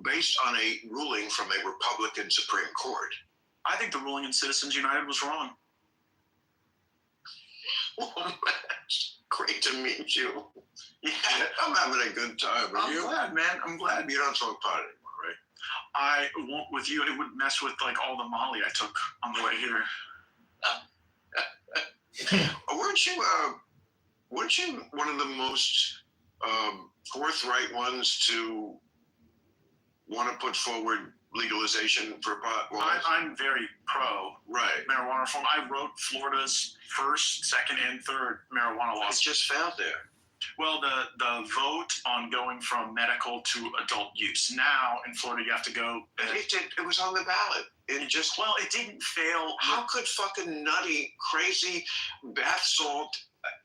Based on a ruling from a Republican Supreme Court. I think the ruling in Citizens United was wrong. Well, it's great to meet you. Yeah, I'm having a good time. Are I'm you? glad, man. I'm glad. You don't smoke pot anymore, right? I won't with you. It would mess with like all the Molly I took on the way here. Weren't you one of the most forthright ones to want to put forward legalization for pot laws? I'm very pro Right. marijuana reform. I wrote Florida's first, second, and third marijuana It's laws. just found there. Well, the vote on going from medical to adult use. Now in Florida, you have to go. It was on the ballot. It just, Well, it didn't fail. how could fucking nutty, crazy, bath salt,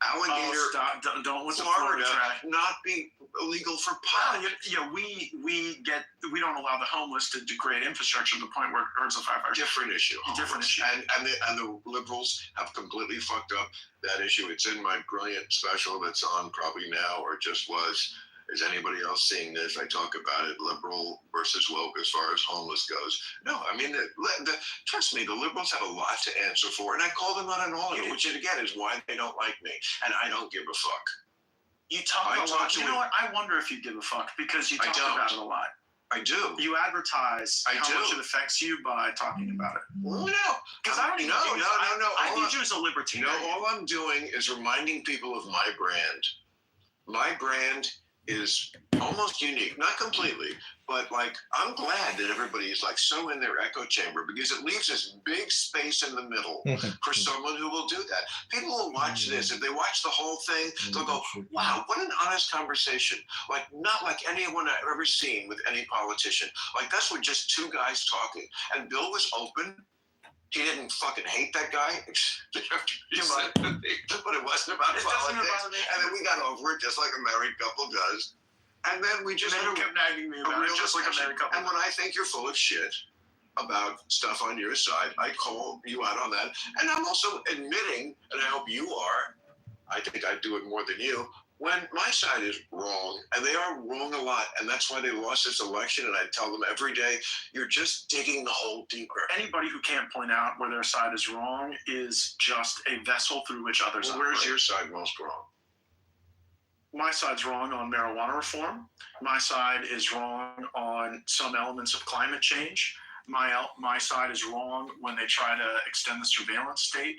alligator, Oh, stop! Don't with the Florida Florida trash. not be illegal for Well, pot? we don't allow the homeless to degrade infrastructure to the point where it hurts the firefighters. Different issue. Different issue. And the liberals have completely fucked up that issue. It's in my brilliant special that's on probably now or just was. Is anybody else seeing this? I talk about it, liberal versus woke as far as homeless goes. No, I mean, trust me, the liberals have a lot to answer for, and I call them out on all of it, which again is why they don't like me, and I don't give a fuck. You talk I a lot. talk You to know it- what? I wonder if you give a fuck because you I talk don't. about it a lot. I do. You advertise I how do. much it affects you by talking about it. No, Because I don't even no, view you- no. I All view I- you as a libertarian. all I'm doing is reminding people of my brand. My brand is almost unique, not completely, but like I'm glad that everybody is like so in their echo chamber because it leaves this big space in the middle for someone who will do that. People will watch this. If they watch the whole thing, they'll go, wow, what an honest conversation. Like not like anyone I've ever seen with any politician. Like that's with just two guys talking. And Bill was open. He didn't fucking hate that guy. But it wasn't about politics. And then we got over it just like a married couple does. And then we just And then he kept nagging me about it, just like a married couple. And when I think you're full of shit about stuff on your side, I call you out on that. And I'm also admitting, and I hope you are, I think I do it more than you, when my side is wrong, and they are wrong a lot, and that's why they lost this election, and I tell them every day, you're just digging the hole deeper. Anybody who can't point out where their side is wrong is just a vessel through which others Well, where's operate. your side most wrong? My side's wrong on marijuana reform. My side is wrong on some elements of climate change. My side is wrong when they try to extend the surveillance state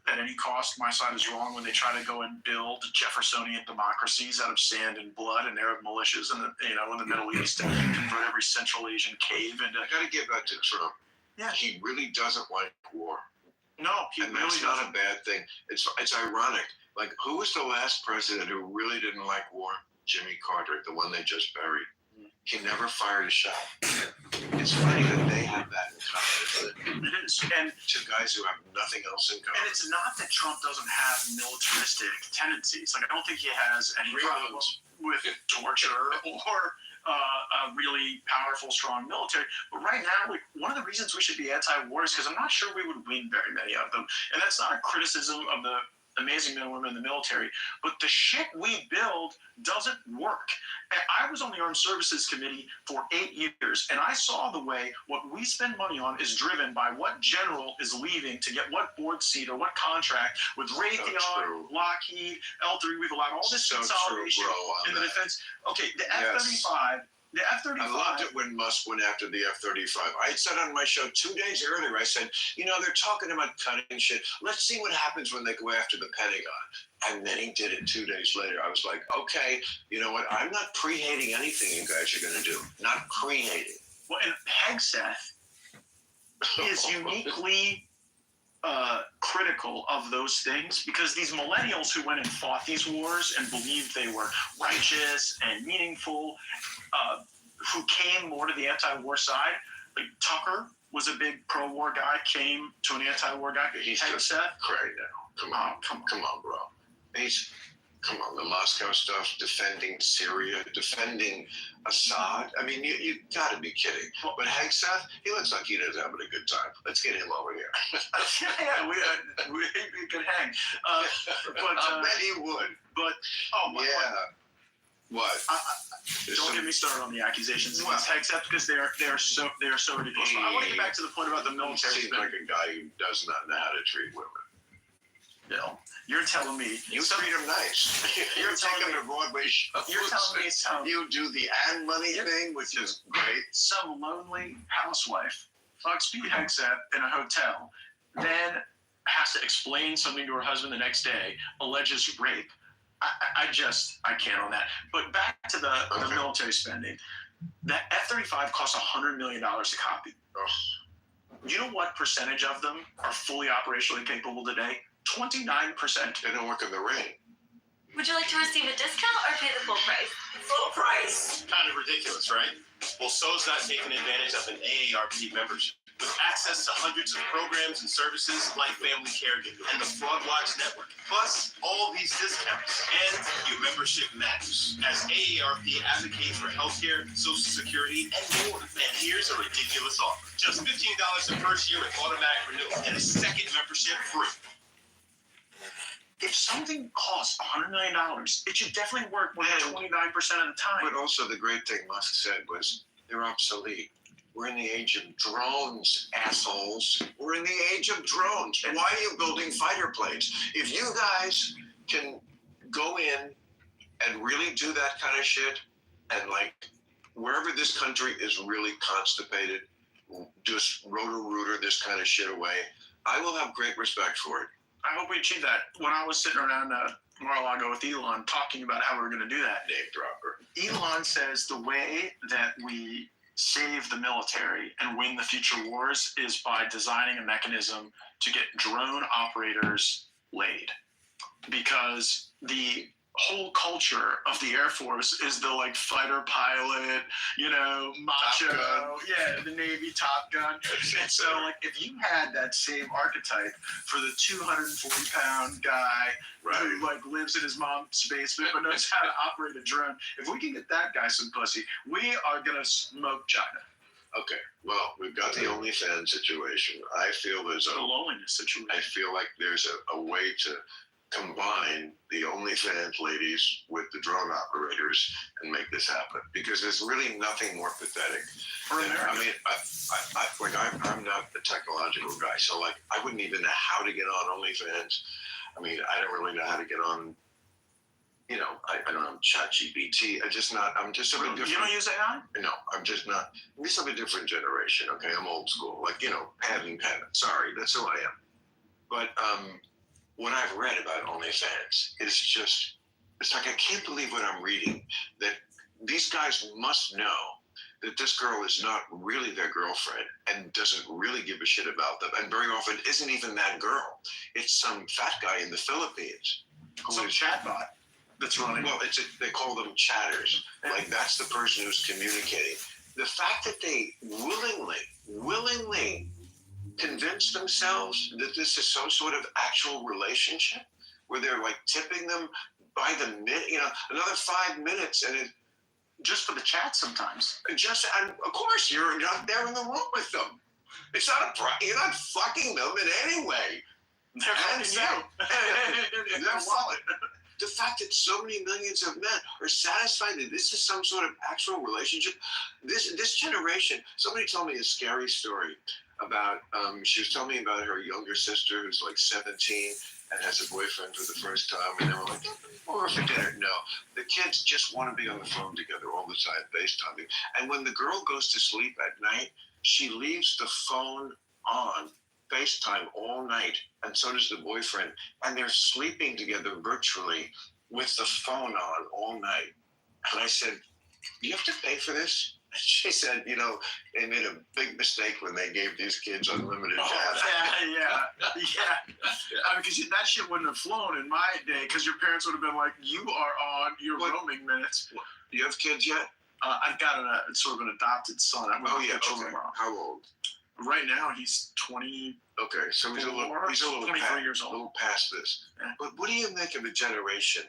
at any cost. My side is wrong when they try to go and build Jeffersonian democracies out of sand and blood and Arab militias in the Middle East and convert every Central Asian cave into. I got to give that to Trump. Yeah. He really doesn't like war. No, he And really that's doesn't. not a bad thing. It's ironic. Like, who was the last president who really didn't like war? Jimmy Carter, the one they just buried. He never fired a shot. It's funny that they have that in common. It is, and Two guys who have nothing else in common. it's not that Trump doesn't have militaristic tendencies. Like I don't think he has any problem with torture or a really powerful, strong military. But right now, one of the reasons we should be anti-war is because I'm not sure we would win very many of them. And that's not a criticism of the amazing men and women in the military, but the shit we build doesn't work. And I was on the Armed Services Committee for 8 years, and I saw the way what we spend money on is driven by what general is leaving to get what board seat or what contract with Raytheon, true. Lockheed, L3. We've allowed all this So true, consolidation bro, on in the that. defense. Okay, the Yes. F-35. The F-35. I loved it when Musk went after the F-35. I had said on my show 2 days earlier, I said, they're talking about cutting shit. Let's see what happens when they go after the Pentagon. And then he did it 2 days later. I was like, okay, you know what? I'm not pre-hating anything you guys are going to do. Not pre-hating. Well, and Hegseth is uniquely critical of those things because these millennials who went and fought these wars and believed they were righteous and meaningful, who came more to the anti-war side, like Tucker was a big pro-war guy, came to an anti-war guy. He's just Hegseth. cray now. Come on, bro. Come on, the Moscow stuff, defending Syria, defending Assad. I mean, you got to be kidding. But Hegseth, he looks like he is having a good time. Let's get him over here. Yeah, we could hang. I bet he would. But oh my Yeah. God. What? Don't get me started on the accusations against Hegseth because they are so ridiculous. I want to get back to the point about the He military. seems like a guy who does not know how to treat women. Bill, you're telling me You treat him nice. You're telling taking me- a Broadway show. you're telling me some You do the ad money thing, which is great. some lonely housewife fucks Pete Hegseth in a hotel, then has to explain something to her husband the next day, alleges rape. I can't on that. But back to the Okay. military spending. The F-35 costs $100 million to copy. You know what percentage of them are fully operationally capable today? 29%. They don't work in the rain. Would you like to receive a discount or pay the full price? Full price. Kind of ridiculous, right? Well, so's not taking advantage of an AARP membership. With access to hundreds of programs and services like Family Caregiving and the Fraud Watch Network. Plus, all these discounts. And your membership matters. As AARP advocates for healthcare, Social Security, and more. And here's a ridiculous offer. Just $15 the first year with automatic renewal and a second membership free. If something costs $100 million, it should definitely work more than 29% of the time. But also the great thing Musk said was they're obsolete. We're in the age of drones, assholes. We're in the age of drones. Why are you building fighter planes? If you guys can go in and really do that kind of shit, and like wherever this country is really constipated, just rotor-rooter this kind of shit away, I will have great respect for it. I hope we achieve that. When I was sitting around Mar-a-Lago with Elon talking about how we're going to do that. Name dropper. Elon says the way that we save the military and win the future wars is by designing a mechanism to get drone operators laid. Because the whole culture of the Air Force is the like fighter pilot, you know, macho, the Navy Top Gun. And so like if you had that same archetype for the 240-pound guy who like lives in his mom's basement but knows how to operate a drone, if we can get that guy some pussy, we are gonna smoke China. Okay, well, we've got the OnlyFans situation. I feel there's The a loneliness situation. I feel like there's a way to combine the OnlyFans ladies with the drone operators and make this happen, because there's really nothing more pathetic. For America. I mean, I'm not a technological guy, so like I wouldn't even know how to get on OnlyFans. I mean, I don't really know how to get on. You know, I don't know ChatGPT. I'm just of a different. You don't use AI? No, I'm just not. I'm just of a different generation. Okay, I'm old school. Like, you know, pad and pen. Sorry, that's who I am. But what I've read about OnlyFans is just, it's like I can't believe what I'm reading. That these guys must know that this girl is not really their girlfriend and doesn't really give a shit about them, and very often isn't even that girl. It's some fat guy in the Philippines. Some chatbot that's running. Well, they call them chatters. Like that's the person who's communicating. The fact that they willingly convince themselves that this is some sort of actual relationship, where they're like tipping them by the minute, you know, another 5 minutes, and it Just for the chat sometimes. and of course you're not there in the room with them. It's not you're not fucking them in any way. They're And fucking you. They're solid. The fact that so many millions of men are satisfied that this is some sort of actual relationship, this generation. Somebody told me a scary story about. She was telling me about her younger sister who's like 17 and has a boyfriend for the first time, and they were like, "Or for dinner." No, the kids just want to be on the phone together all the time, FaceTiming. And when the girl goes to sleep at night, she leaves the phone on FaceTime all night, and so does the boyfriend, and they're sleeping together virtually with the phone on all night. And I said, "Do you have to pay for this?" And she said, "You know, they made a big mistake when they gave these kids unlimited data." Yeah. I mean, because that shit wouldn't have flown in my day, because your parents would have been like, "You are on your roaming minutes." Do you have kids yet? I've got sort of an adopted son. Okay. How old? Right now, he's 20. Okay, so he's a little 23 past, years old. a little past this. Yeah. But what do you make of a generation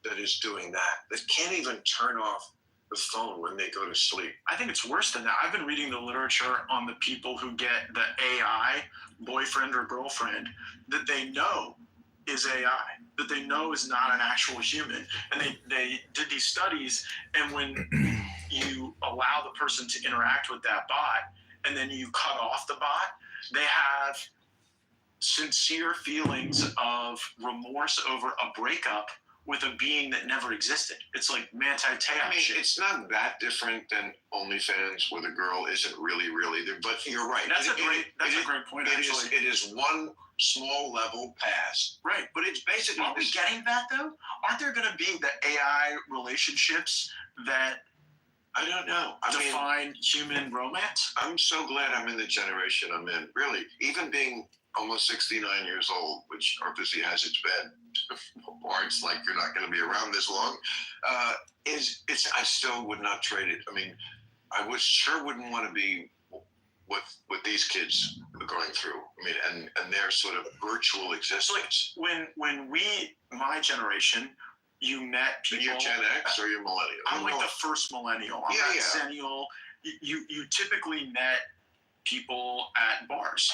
that is doing that can't even turn off the phone when they go to sleep? I think it's worse than that. I've been reading the literature on the people who get the AI boyfriend or girlfriend that they know is AI, that they know is not an actual human. And they did these studies, and when you allow the person to interact with that bot and then you cut off the bot, they have sincere feelings of remorse over a breakup with a being that never existed. It's like Manti Te'o I mean, shit. it's not that different than OnlyFans, where the girl isn't really there. But you're right. That's a great point, actually. It is one small level past. Right. But it's basically. Are we getting that, though? Aren't there going to be the AI relationships that I don't know. define human romance? I'm so glad I'm in the generation I'm in. Really, even being almost 69 years old, which obviously has its bad parts, like you're not going to be around this long, I still would not trade it. I mean, I wouldn't want to be what these kids are going through. I mean, and their sort of virtual existence. When my generation, you met So people. you're Gen X or you're millennial? I'm like the first millennial. I'm not Xennial. You typically met people at bars.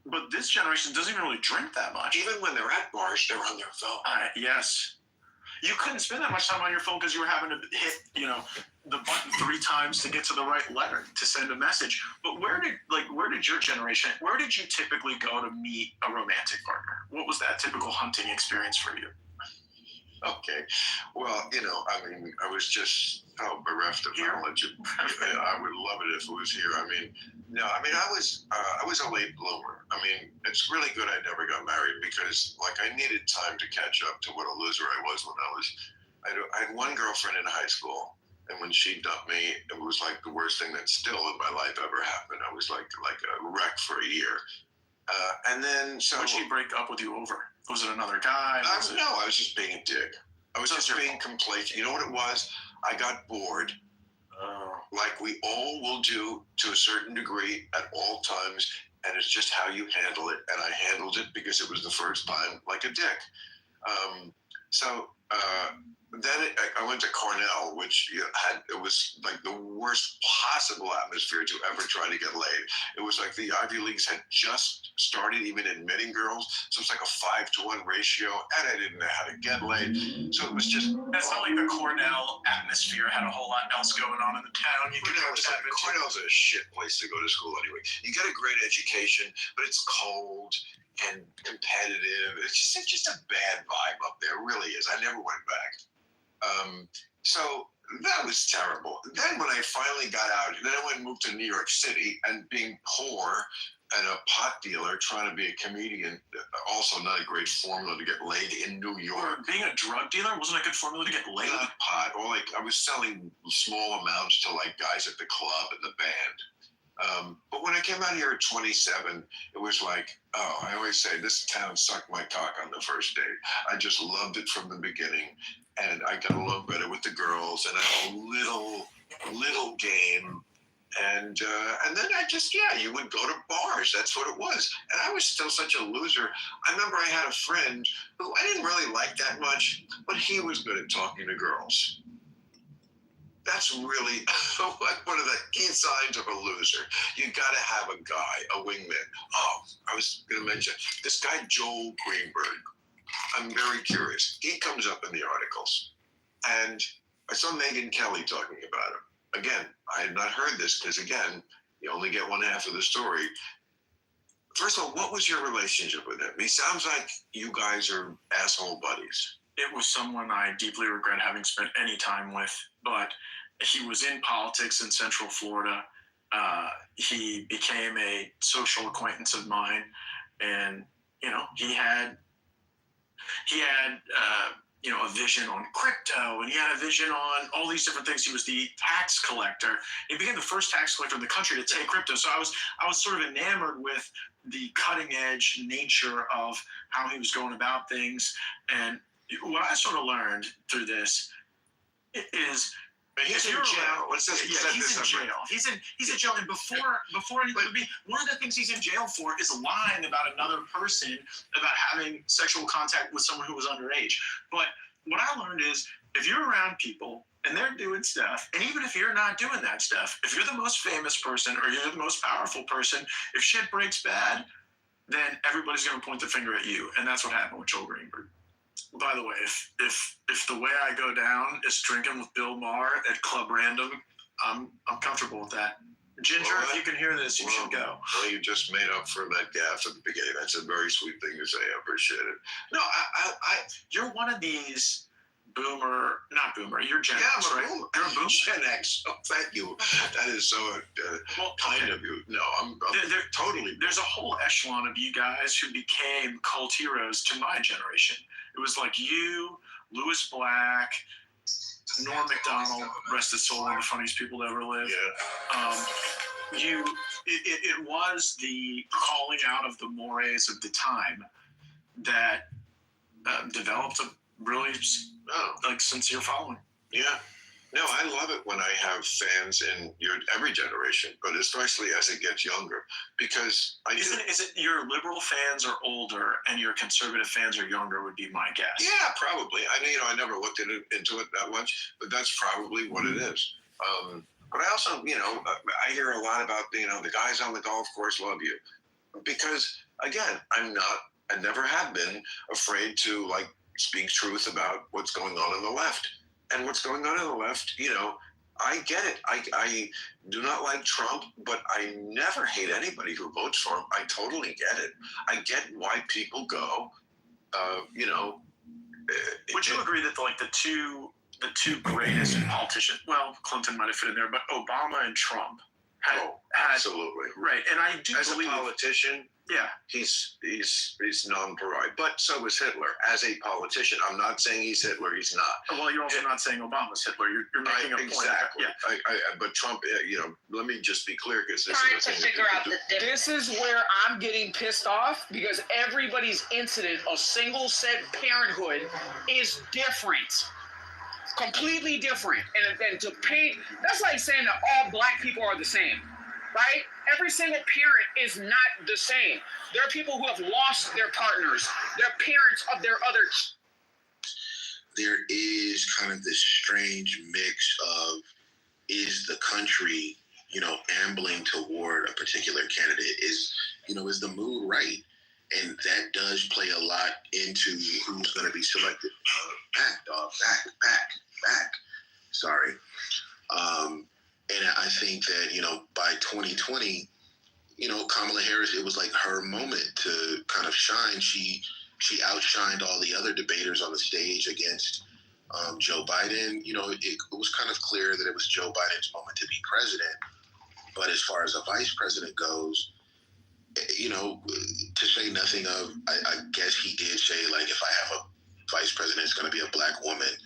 But this generation doesn't even really drink that much. Even when they're at bars, they're on their phone. Yes. You couldn't spend that much time on your phone because you were having to hit, the button 3 times to get to the right letter to send a message. But where did your generation, where did you typically go to meet a romantic partner? What was that typical hunting experience for you? Okay. Well, I was just bereft of knowledge. I would love it if it was here. I was a late bloomer. I mean, it's really good I never got married because, like, I needed time to catch up to what a loser I was when I had one girlfriend in high school, and when she dumped me, it was like the worst thing that still in my life ever happened. I was like a wreck for a year. And then, so. What'd she break up with you over? Was it another guy? No, I was just being a dick. I was just being complacent. You know what it was? I got bored, like we all will do to a certain degree at all times, and it's just how you handle it. And I handled it because it was the first time like a dick. Then I went to Cornell, which it was like the worst possible atmosphere to ever try to get laid. It was like the Ivy Leagues had just started even admitting girls, so it's like a 5-to-1 ratio, and I didn't know how to get laid. So it was just. That's not like the Cornell atmosphere had a whole lot else going on in the town. Cornell's a shit place to go to school anyway. You get a great education, but it's cold and competitive. It's just a bad vibe up there. It really is. I never went back. So that was terrible. Then when I finally got out, then I went and moved to New York City, and being poor and a pot dealer trying to be a comedian, also not a great formula to get laid in New York. Being a drug dealer wasn't a good formula to get laid. Not pot, or like I was selling small amounts to like guys at the club and the band. But when I came out here at 27, it was like, I always say this town sucked my cock on the first date. I just loved it from the beginning. And I got along better with the girls, and I had a little game, and then you would go to bars. That's what it was, and I was still such a loser. I remember I had a friend who I didn't really like that much, but he was good at talking to girls. That's really one of the key signs of a loser. You got to have a guy, a wingman. Oh, I was going to mention this guy, Joel Greenberg. I'm very curious. He comes up in the articles, and I saw Megyn Kelly talking about him. Again, I had not heard this because, again, you only get one half of the story. First of all, what was your relationship with him? He sounds like you guys are asshole buddies. It was someone I deeply regret having spent any time with, but he was in politics in Central Florida. He became a social acquaintance of mine, and he had a vision on crypto, and he had a vision on all these different things. He was the tax collector. He became the first tax collector in the country to take crypto. So I was sort of enamored with the cutting edge nature of how he was going about things. And what I sort of learned through this is he's in jail. He's in jail. He's in jail, and before anything would be, one of the things he's in jail for is lying about another person about having sexual contact with someone who was underage. But what I learned is, if you're around people and they're doing stuff, and even if you're not doing that stuff, if you're the most famous person or you're the most powerful person, if shit breaks bad, then everybody's going to point the finger at you, and that's what happened with Joel Greenberg. By the way, if the way I go down is drinking with Bill Maher at Club Random, I'm comfortable with that. Ginger, if you can hear this, you should go. Well, you just made up for that gaffe at the beginning. That's a very sweet thing to say. I appreciate it. No, you're one of these not boomer. You're Gen X, right? Boomer. You're a boomer. Gen X. Oh, thank you. That is so kind of you. No, I'm totally. There's a whole echelon of you guys who became cult heroes to my generation. It was like you, Lewis Black, Norm Macdonald, rest his soul, one of the funniest people to ever live. Yeah. It was the calling out of the mores of the time that developed a really sincere following. Yeah. No, I love it when I have fans in every generation, but especially as it gets younger, because Is it your liberal fans are older and your conservative fans are younger would be my guess. Yeah, probably. I never looked into it that much, but that's probably what it is. But I also, I hear a lot about, the guys on the golf course love you, because again, I never have been afraid to speak truth about what's going on the left. And what's going on the left, I get it. I do not like Trump, but I never hate anybody who votes for him. I totally get it. I get why people go, Would you agree that the two greatest politicians, well, Clinton might have fit in there, but Obama and Trump had absolutely. right. And I do As believe, a politician, Yeah. He's non-pariah, but so is Hitler. As a politician, I'm not saying he's Hitler. He's not. Well, you're also not saying Obama's Hitler. You're making a point. Exactly. Yeah. But Trump, let me just be clear because this Trying is to the thing. figure out the difference. This is where I'm getting pissed off because everybody's incident of single set parenthood is different. Completely different. And then to paint, that's like saying that all black people are the same, right? Every single parent is not the same. There are people who have lost their partners, their parents of their other. There is kind of this strange mix of, is the country, ambling toward a particular candidate? Is the mood right? And that does play a lot into who's going to be selected. Back. Sorry. And I think that, by 2020, Kamala Harris, it was like her moment to kind of shine. She outshined all the other debaters on the stage against Joe Biden. It was kind of clear that it was Joe Biden's moment to be president. But as far as a vice president goes, to say nothing of, I guess he did say, like, if I have a vice president, it's going to be a black woman.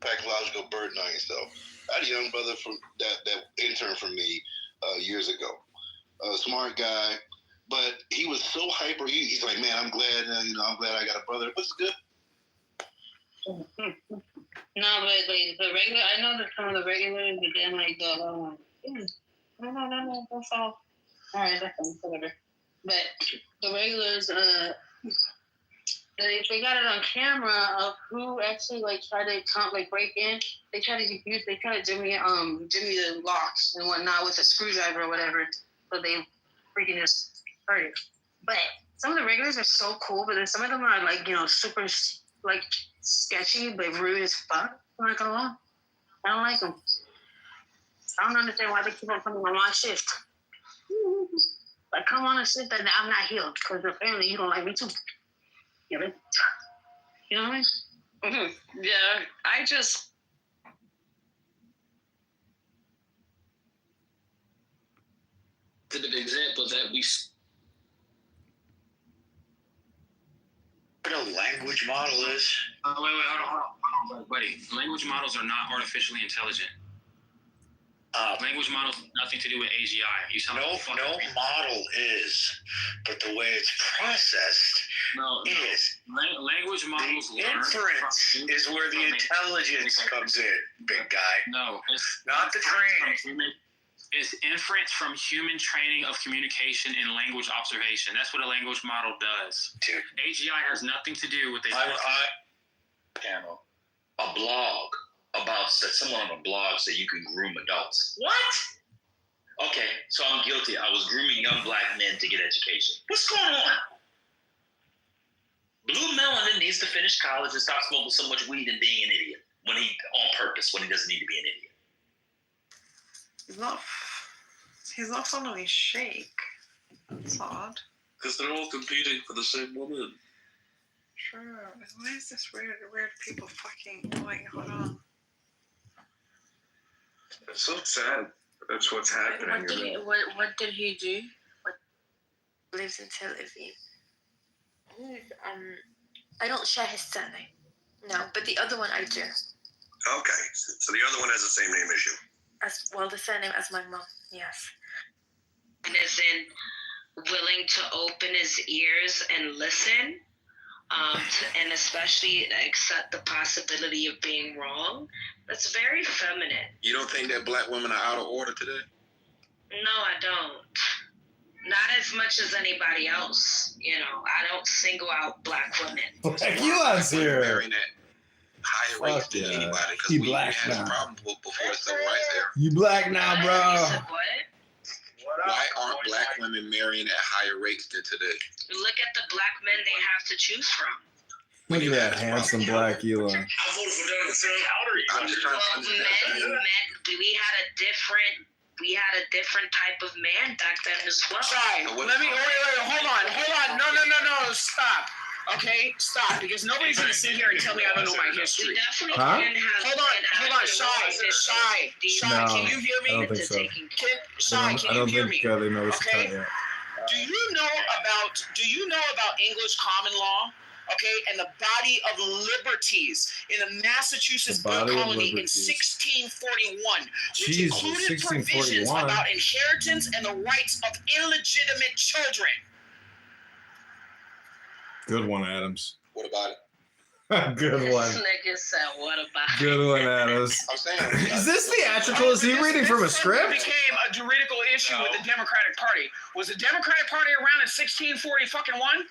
Psychological burden on yourself. I had a young brother from that interned for me years ago. A smart guy, but he was so hyper. He's like, man, I'm glad, I'm glad I got a brother. What's good? No, but like the regular, I know that some of the regulars, but then like no, that's all. All right, that's fine, whatever. But the regulars, they got it on camera of who actually tried to break in. They try to jimmy the locks and whatnot with a screwdriver or whatever. So they freaking just hurt it. But some of the regulars are so cool, but then some of them are super sketchy but rude as fuck. I'm not gonna lie. I don't like them. I don't understand why they keep on coming on my shift. Come on a shift that I'm not here because apparently you don't like me too. You know what I mean? Mm-hmm. Yeah, I just. The example that we. What a language model is. Wait, hold on. Buddy, language models are not artificially intelligent. Language models have nothing to do with AGI. No model is, but the way it's processed is. Language models the inference is where the intelligence comes in, big guy. No, it's not the training. It's inference from human training of communication and language observation. That's what a language model does. Dude. AGI has nothing to do with a blog about someone on a blog said you can groom adults. What? Okay, so I'm guilty. I was grooming young black men to get education. What's going on? Blue Melanin needs to finish college and stop smoking so much weed and being an idiot on purpose when he doesn't need to be an idiot. He's not following Shake. That's odd. Because they're all competing for the same woman. True. Why is this weird people fucking... Wait, hold on. It's so sad. That's what's happening. What did he do? Lives in Tel Aviv. I don't share his surname. No, but the other one I do. Okay, so the other one has the same name as you. The surname as my mom. Yes. And isn't willing to open his ears and listen, and especially accept the possibility of being wrong. That's very feminine. You don't think that black women are out of order today? No, I don't. Not as much as anybody else. I don't single out black women. Black Elon's here. Marrying at higher rates than anybody because we black had now. a problem before the civil rights era. You black now, bro. Why aren't black women marrying at higher rates than today? Look at the black men they have to choose from. Look at that handsome black Elon. I'm just trying to understand. We had a different type of man back then as well. Sorry, wait, hold on. No, stop. Okay, stop, because nobody's gonna sit here and tell me I don't know my history. Huh? Hold on, Shy, No, can you hear me? I don't think so. Shy, can you hear me? They know it's Okay. not yet. Do you know about English common law? Okay, and the body of liberties in the Massachusetts The Bill body of Colony in liberties. 1641, which Jesus, included provisions 1641. about inheritance and the rights of illegitimate children. Good one, Adams. What about it? Good one. Nigga said, "What about?" Good one, Adams. I'm saying. Is this theatrical? Is he reading from a This script? became a juridical issue with the Democratic Party. Was the Democratic Party around in 1640-1?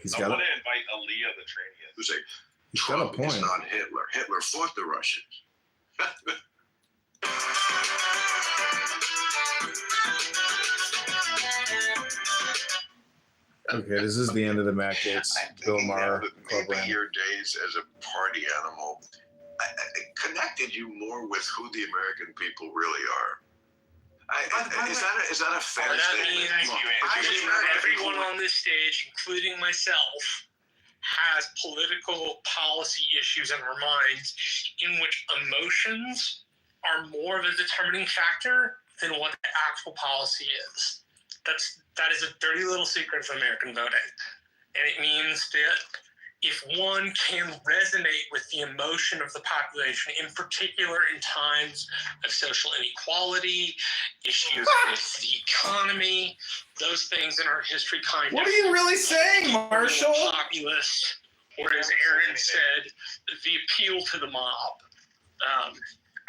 He's I got want a, to invite Aaliyah the Tranian. Who's like, he's got a Trump is point. not Hitler. Hitler fought the Russians. Okay, this is the end of the Matt Gates, I'm Bill thinking Maher now that club maybe run. your days as a party animal connected you more with who the American people really are. Is that a fair That statement? means everyone on this stage, including myself, has political policy issues in our minds in which emotions are more of a determining factor than what the actual policy is. That is a dirty little secret of American voting. And it means that if one can resonate with the emotion of the population, in particular in times of social inequality, issues with the economy, those things in our history kind What of are you really saying, Marshall? populist, or as Aaron said, the appeal to the mob.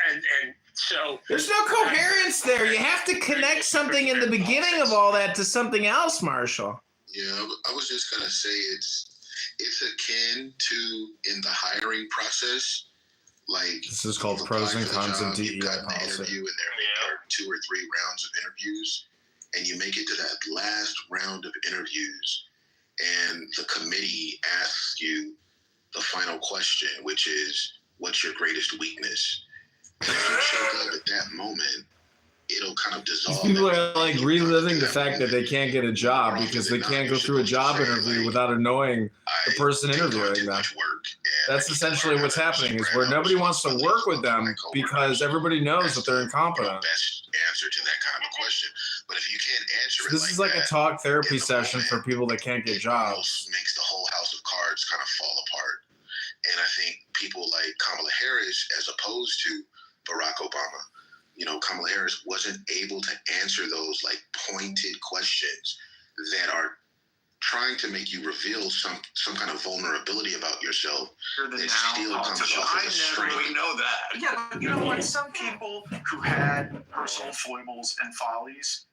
And so There's no coherence there. You have to connect something in the beginning of all that to something else, Marshall. Yeah, I was just gonna say it's akin to in the hiring process, like This is called you pros and apply for the cons of job, you've DEI gotten the policy. interview, and there are 2 or 3 rounds of interviews, and you make it to that last round of interviews, and the committee asks you the final question, which is, "What's your greatest weakness?" And if you choke up at that moment, it'll kind of dissolve. People are like reliving the fact that they can't get a job because they can't go through a job interview without annoying the person interviewing them. That's essentially what's happening, is where nobody wants to work with them because everybody knows that they're incompetent. Best answer to that kind of a question. But if you can't answer it, This is like a talk therapy session for people that can't get jobs. makes the whole house of cards kind of fall apart. And I think people like Kamala Harris, as opposed to Barack Obama, Kamala Harris wasn't able to answer those like pointed questions that are trying to make you reveal some kind of vulnerability about yourself that still comes off as a strength. We know that. Yeah, but you know what? Some people who had personal foibles and follies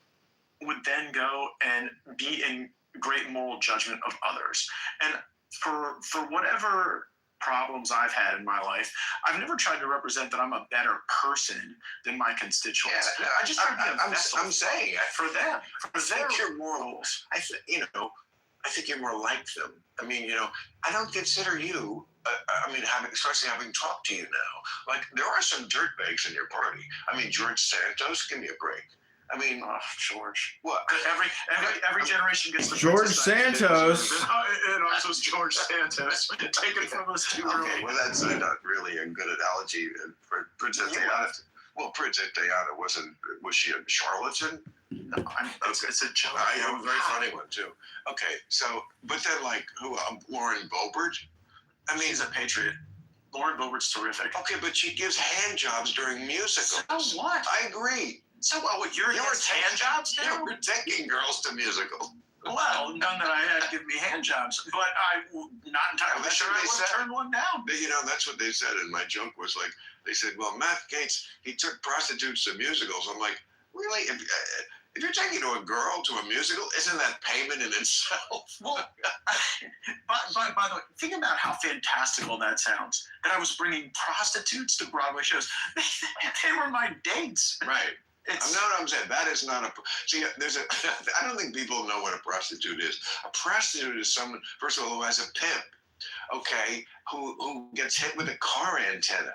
would then go and be in great moral judgment of others. And for whatever problems I've had in my life, I've never tried to represent that I'm a better person than my constituents. Yeah, I just try to be a vessel I'm saying for them. I think you're more. I think you're more like them. I mean, I don't consider you. Especially having talked to you now, like there are some dirtbags in your party. I mean, George Santos, give me a break. I mean, George. What? Every generation gets the George Santos. And also George Santos. Take it from us too early. Okay, well, that's not really a good analogy. Princess Diana. Well, Princess Diana was she a charlatan? No, it's a joke. I have a very funny one too. Okay, so, but then like who? Lauren Boebert. I mean, She's a patriot. Lauren Boebert's terrific. Okay, but she gives hand jobs during musicals. So what? I agree. So what? You're hand jobs now? You're taking girls to musicals. Well, none that I had give me hand jobs, but I not entirely sure I would turn one down. That's what they said, and my joke was like, they said, well, Matt Gaetz, he took prostitutes to musicals. I'm like, really? If you're taking a girl to a musical, isn't that payment in itself? Well, by the way, think about how fantastical that sounds. That I was bringing prostitutes to Broadway shows. They were my dates. Right. I'm saying that is not a. See, I don't think people know what a prostitute is. A prostitute is someone, first of all, who has a pimp, okay, who gets hit with a car antenna,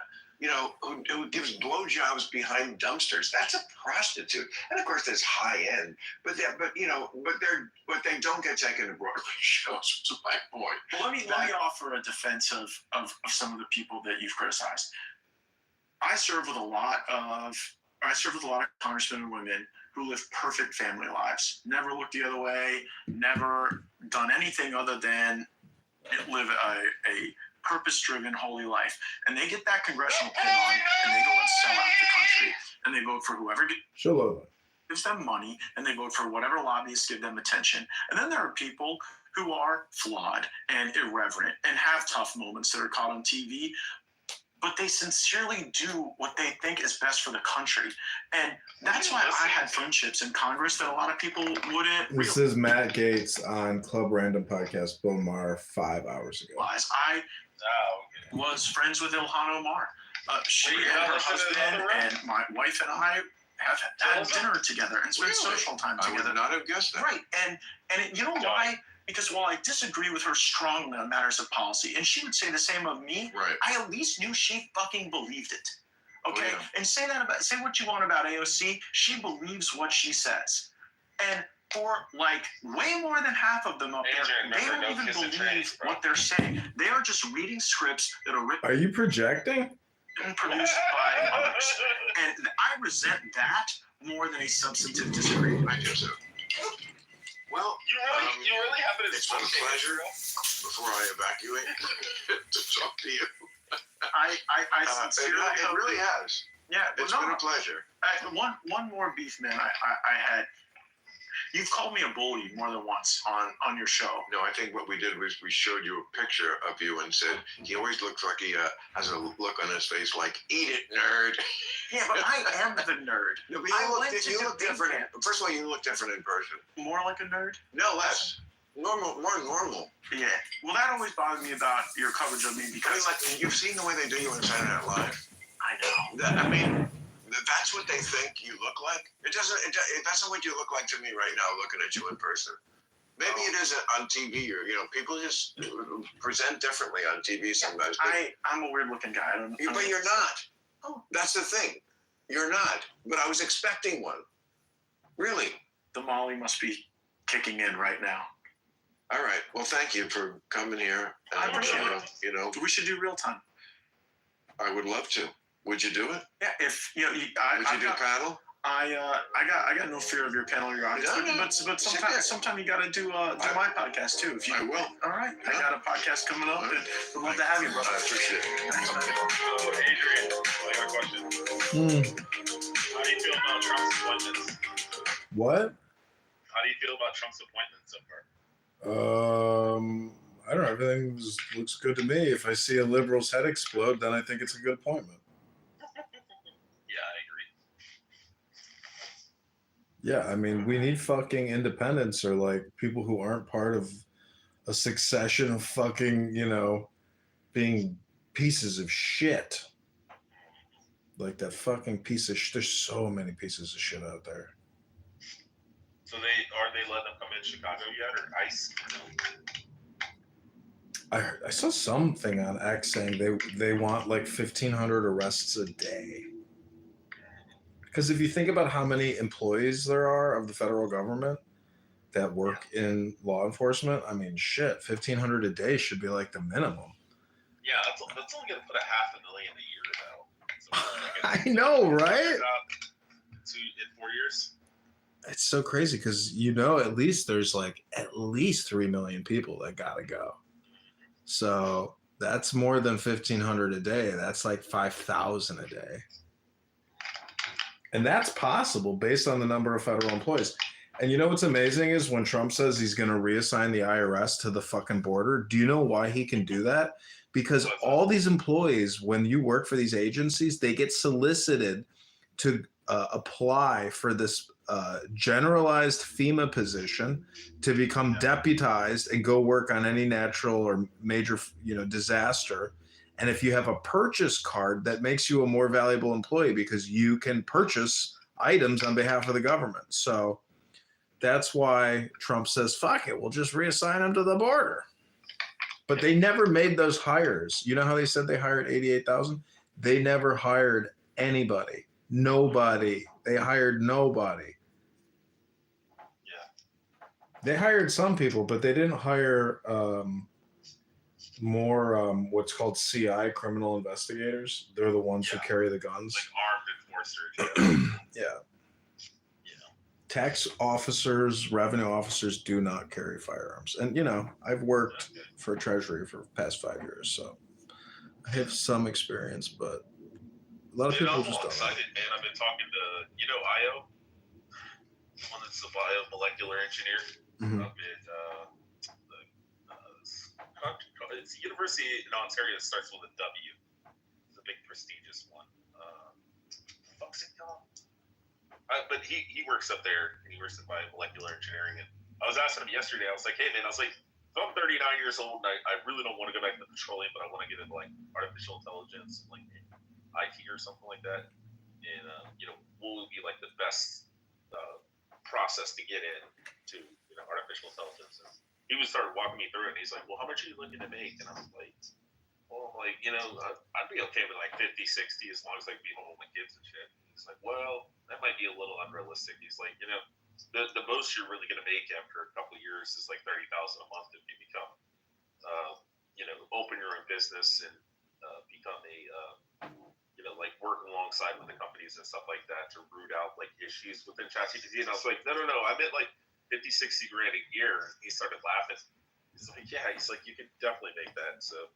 who gives blowjobs behind dumpsters. That's a prostitute. And of course, there's high end, but they don't get taken to Broadway shows. Is my point. Well, let me offer a defense of some of the people that you've criticized. I serve with a lot of congressmen and women who live perfect family lives, never looked the other way, never done anything other than live a purpose-driven, holy life. And they get that congressional pin on, and they go and sell out the country, and they vote for whoever gives them money, and they vote for whatever lobbyists give them attention. And then there are people who are flawed and irreverent and have tough moments that are caught on TV, but they sincerely do what they think is best for the country. And that's why I had friendships in Congress that a lot of people wouldn't This is Matt Gates on Club Random Podcast, Bill Maher, 5 hours ago. realize. I was friends with Ilhan Omar. She and her husband and my wife and I have had dinner together and spent social time I together. would not have guessed that. Right, and you know why? Because while I disagree with her strongly on matters of policy, and she would say the same of me, Right. I at least knew she fucking believed it. Okay, Oh, yeah. and say what you want about AOC, she believes what she says, and for like way more than half of them up there, they don't even believe what they're saying. They are just reading scripts that are written Are you projecting? and produced by others, and I resent that more than a substantive disagreement. I do so. Well, You really have it as it's been a pleasure before I evacuate to talk to you. I sincerely it hope really that- has. Yeah, It's well, been no, a pleasure. one more beef, man. I had. You've called me a bully more than once on your show. No, I think what we did was we showed you a picture of you and said he always looks like he has a look on his face like "eat it, nerd." Yeah, but I am the nerd. No, but I you went to look the different. camp. First of all, you look different in person. More like a nerd. No less. More normal. Yeah. Well, that always bothered me about your coverage of me I mean, because like you've seen the way they do you on Saturday Night Live. I know. I mean, that's what they think you look like. That's not what you look like to me right now, looking at you in person. Maybe it is on TV, or people just present differently on TV sometimes. But, I'm a weird looking guy. but you're not. Oh, that's the thing. You're not. But I was expecting one. Really. The Molly must be kicking in right now. All right. Well, thank you for coming here. I appreciate it. We should do real time. I would love to. Would you do it? Yeah. If Would you do paddle? I got no fear of your panel or your audience, but sometimes you gotta do my podcast too. If you, I will. All right, I got a podcast coming up, and we'd love to have you, brother. I appreciate it. Thanks, man. So, Adrian, I got a question. How do you feel about Trump's appointments? What? How do you feel about Trump's appointments so far? I don't know. Everything looks good to me. If I see a liberal's head explode, then I think it's a good appointment. Yeah, I agree. Yeah, I mean, we need fucking independents or like people who aren't part of a succession of fucking, being pieces of shit. Like that fucking piece of shit. There's so many pieces of shit out there. So are they letting them come in Chicago yet, or ICE? I saw something on X saying they want like 1,500 arrests a day. Because if you think about how many employees there are of the federal government that work in law enforcement, I mean, shit, 1,500 a day should be like the minimum. Yeah, that's only going to put $500,000 a year, though. So I know, right? In 4 years. It's so crazy because at least there's like at least 3 million people that gotta go. So that's more than 1,500 a day. That's like 5,000 a day. And that's possible based on the number of federal employees. And you know what's amazing is when Trump says he's going to reassign the IRS to the fucking border, do you know why he can do that? Because all these employees, when you work for these agencies, they get solicited to apply for this generalized FEMA position to become deputized and go work on any natural or major, disaster. And if you have a purchase card, that makes you a more valuable employee because you can purchase items on behalf of the government. So that's why Trump says, fuck it, we'll just reassign them to the border. But they never made those hires. You know how they said they hired 88,000? They never hired anybody. Nobody. They hired nobody. Yeah. They hired some people, but they didn't hire more what's called CI, criminal investigators. They're the ones who carry the guns. Like armed enforcers. Yeah. tax officers, revenue officers do not carry firearms. And, you know, I've worked for Treasury for the past 5 years, so I have some experience, but a lot of people I'm just all don't know. excited, man. I've been talking to, Io, the one that's a biomolecular engineer Mhm. up at it's a university in Ontario that starts with a W. It's a big prestigious one. Fuck's it called? But he works up there, and he works in biomolecular engineering. And I was asking him yesterday, I was like, hey, man, so I'm 39 years old, and I really don't want to go back to petroleum, but I want to get into, like, artificial intelligence, like IT or something like that. And, what would be, like, the best process to get in to, artificial intelligence? And he was started walking me through it, and he's like, well, how much are you looking to make? And I was like, well, like, I'd be okay with, like, 50, 60, as long as I could be home with my kids and shit. He's like, well, that might be a little unrealistic. He's like, the most you're really going to make after a couple of years is like $30,000 a month if you become, open your own business and become a, like work alongside with the companies and stuff like that to root out like issues within ChatGPT. And I was like, no, I meant like 50, 60 grand a year. And he started laughing. He's like, yeah, he's like, you could definitely make that. So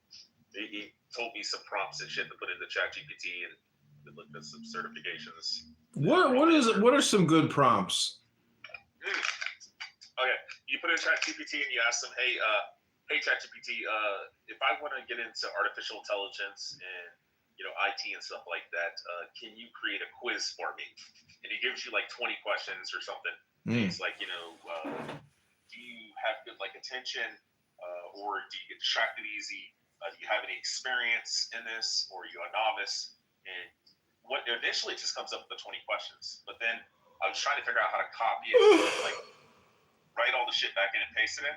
he told me some prompts and shit to put into ChatGPT and looked at some certifications. What are some good prompts? Okay, you put in ChatGPT and you ask them, hey ChatGPT, if I want to get into artificial intelligence and IT and stuff like that, can you create a quiz for me? And he gives you like 20 questions or something. He's like, do you have good like attention, or do you get distracted easy? Do you have any experience in this, or are you a novice? And what initially just comes up with the 20 questions, but then I was trying to figure out how to copy it, like write all the shit back in and paste it in.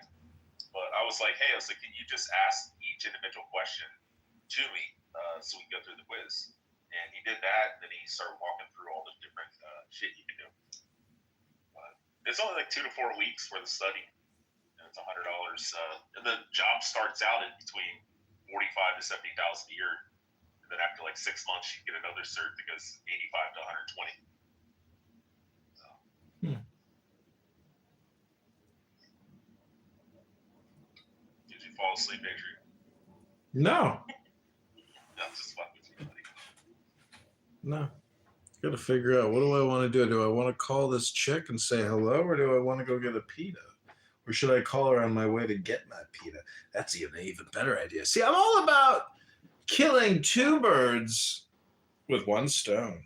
But I was like, hey, can you just ask each individual question to me so we can go through the quiz? And he did that, and then he started walking through all the different shit you can do. It's only like 2 to 4 weeks for the study, and it's $100. And the job starts out at between $45,000 to $70,000 a year. Then after like 6 months, you get another cert that goes 85 to 120. So. Did you fall asleep, Adrian? No. That's just fucking with you, buddy. No. Got to figure out, what do I want to do? Do I want to call this chick and say hello, or do I want to go get a pita? Or should I call her on my way to get my pita? That's an even better idea. See, I'm all about killing two birds with one stone.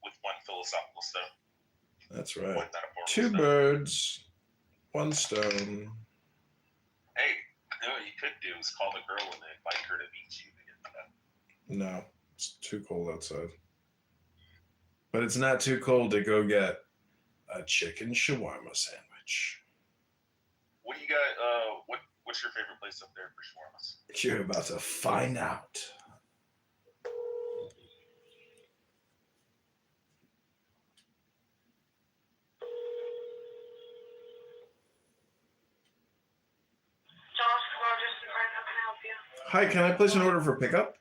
With one philosophical stone. That's right. One metaphorical Two stone. birds, one stone. Hey, what you could do is call the girl and then invite her to meet you to get that. No, it's too cold outside. But it's not too cold to go get a chicken shawarma sandwich. What do you got? What's your favorite place up there for shawarmas? You're about to find out. Hi, can I place an order for pickup?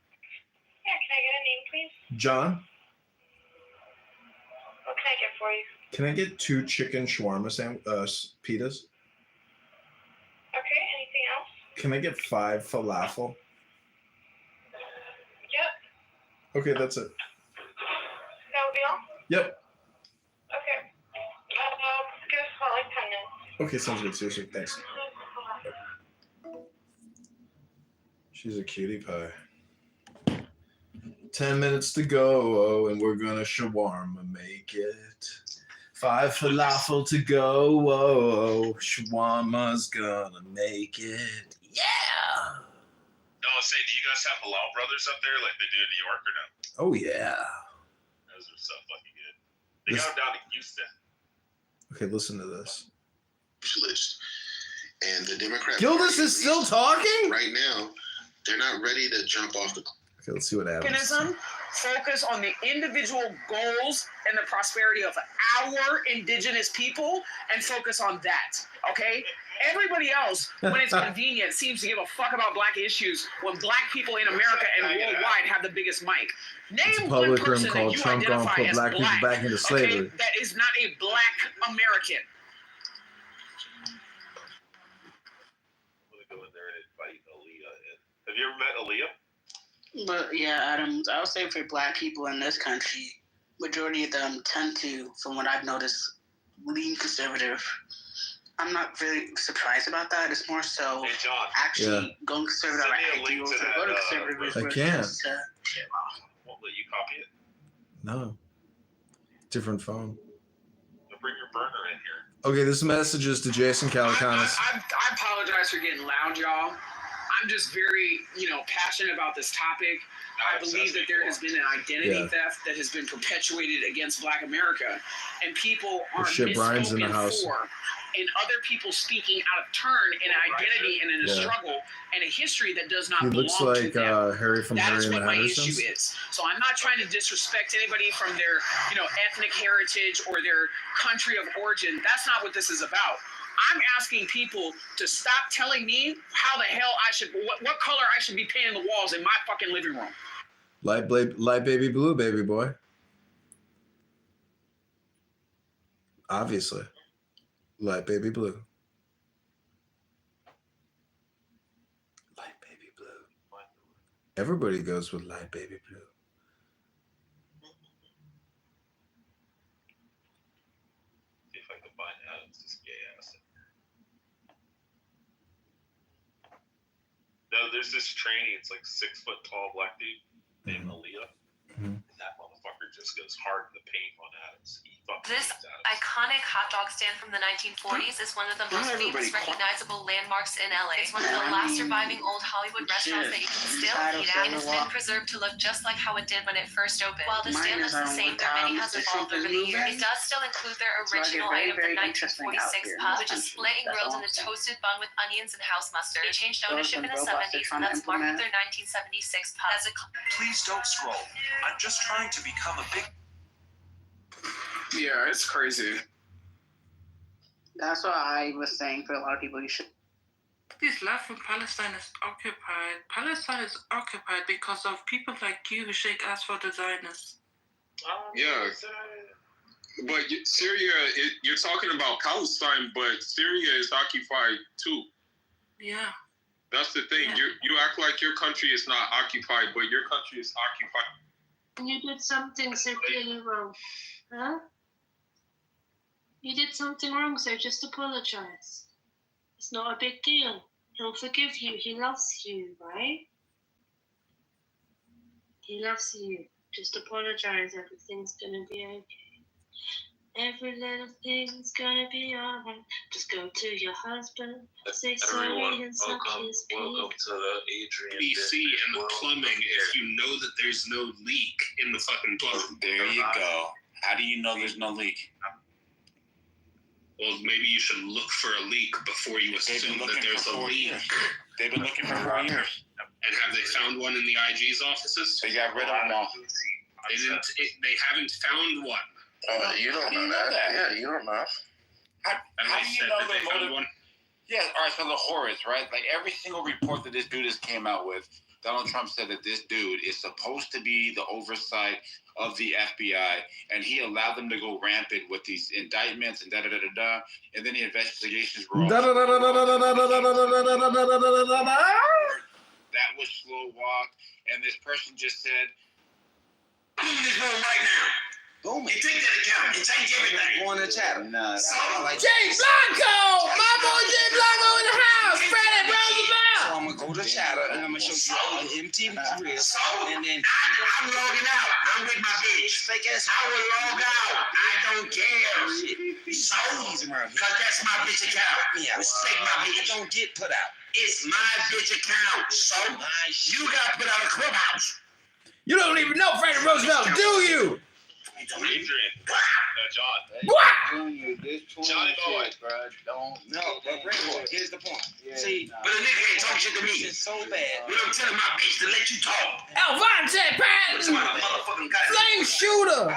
Yeah, can I get a name, please? John, What can I get for you? can I get 2 chicken shawarma pitas? Okay, anything else? Can I get 5 falafel? Yep. Okay, that's it. That would be all? Yep. Okay. Give us about like 10 minutes. Okay, sounds good. Seriously, thanks. She's a cutie pie. 10 minutes to go, and we're gonna shawarma make it. 5 falafel to go, whoa, shawarma's gonna make it. Yeah! No, say, do you guys have halal brothers up there like they do in New York or no? Oh, yeah. Those are so fucking good. They got them down in Houston. Okay, listen to this. List. And the Democrat Gildas Party, is still talking? right now, they're not ready to jump off the Okay, let's see what happens. Mechanism, focus on the individual goals and the prosperity of our indigenous people and focus on that, okay? Everybody else, when it's convenient, seems to give a fuck about black issues when black people in America and worldwide have the biggest mic. It's a Name one public room person called that you Trump gonna identify put as black people black, back into slavery. okay, that is not a black American. I'm gonna go in there and invite Aaliyah in. Have you ever met Aaliyah? But yeah, Adam, I would say for black people in this country, majority of them tend to, from what I've noticed, lean conservative. I'm not really surprised about that. It's more so Hey, John. actually going conservative. Send me a I link do to that, go to conservative. I versus can't. just, Won't let you copy it. No. Different phone. So bring your burner in here. Okay, this message is to Jason Calacanis. I apologize for getting loud, y'all. I'm just very, passionate about this topic. I believe that there has been an identity theft that has been perpetuated against Black America, and people are shit, Brian's in the misspoken house. for, and other people speaking out of turn in an identity and in a Yeah. struggle and a history that does not He belong looks to like them. Harry from That Harry is and what the my Hendersons. issue is. So I'm not trying to disrespect anybody from their, ethnic heritage or their country of origin. That's not what this is about. I'm asking people to stop telling me how the hell I should, what color I should be painting the walls in my fucking living room. Light baby blue, baby boy. Obviously. Light baby blue. Light baby blue. Everybody goes with light baby blue. See if I can find Adam's this gay ass. No, there's this trainee. It's like 6 foot tall black dude named Aaliyah. Mhm. And that motherfucker just goes hard in the paint on Adams. He fucking This hates Adams. iconic hot dog stand from the 1940s is one of the Not most everybody famous, recognizable landmarks in LA. It's one of the I last mean, surviving old Hollywood restaurants that you can still Title eat at, and says it's a been lot. preserved to look just like how it did when it first opened. While the Mine stand is looks the on same, what there many time has the evolved ship is over the years. moving. It does still include their So I get original very, item, the very interesting out 1946 here in pub, this which is country. split and That's grilled all in a I'm saying. toasted bun with onions and house mustard. They changed Those ownership are in the robots they're 70s, trying and to that's marked with implement. their 1976 pub. As a Please don't scroll. I'm just trying to become a big. Yeah, it's crazy. That's why I was saying for a lot of people, you should. This life from Palestine is occupied. Palestine is occupied because of people like you who shake ass for the Zionists. Yeah. But Syria, you're talking about Palestine, but Syria is occupied too. Yeah. That's the thing. You act like your country is not occupied, but your country is occupied. You did something so clearly wrong. Huh? You did something wrong, so just apologize. It's not a big deal. He'll forgive you. He loves you, right? He loves you. Just apologize. Everything's gonna be okay. Every little thing's gonna be alright. Just go to your husband, say sorry and suck his pee. Welcome to the Adrian. PC and the plumbing if you know that there's no leak in the fucking plumbing. There you go. How do you know there's no leak? Well, maybe you should look for a leak before you assume that there's a leak. They've been looking for 4 years. And have they found one in the IG's offices? They got rid of them all. They haven't found one. You don't know that. Yeah, you don't know. How do you know they the found motive? one? Yeah, all right, so the horrors, right? Like every single report that this dude has came out with, Donald Trump said that this dude is supposed to be the oversight of the FBI, and he allowed them to go rampant with these indictments and da-da-da-da-da, and then the investigations were all... That was slow walk, and this person just said... Boom this room right now. Boom. You take that account. It change everything. Going to chat. Nah, like Jay Blanco! My boy Jay Blanco in the house! Freddie Roosevelt! So I'm gonna go to chatter and I'm gonna show you the MTV career. And then I'm logging out. I'm with my bitch. Fake ass. I will log out. I don't care. So, because that's my bitch account. Respect my bitch. Don't get put out. It's my bitch account. So, you got put out of Clubhouse. You don't even know Freddie Roosevelt, do you? Adrian. John. Johnny Boy. No, but Rainbow, here's the point. See, but a nigga ain't talk shit to me. It's so bad. But I'm telling my bitch to let you talk. Alvante Patton! Flame Shooter!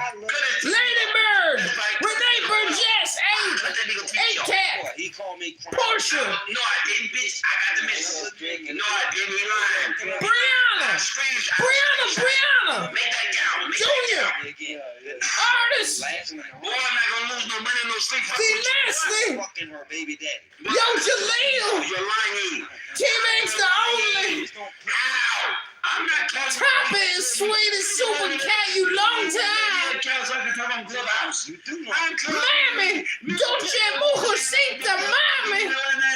Lady Bird! Renee Burgess! cut that nigga TV Hey, off. Cat. He called me crying. Portia. No, I didn't, bitch. I got the message. No, I didn't. You lying. Brianna. Brianna. Make that count. Make Junior. that count. Artist. Boy, I'm not gonna lose no money, no sleep. D-Nasty. Fucking her baby daddy. Yo, Jaleel. You're lying. T-Max the only. How? I'm not calling. Top is sweet as super cat, you long time. You do know. Mami, Dolce Mujosita, mami.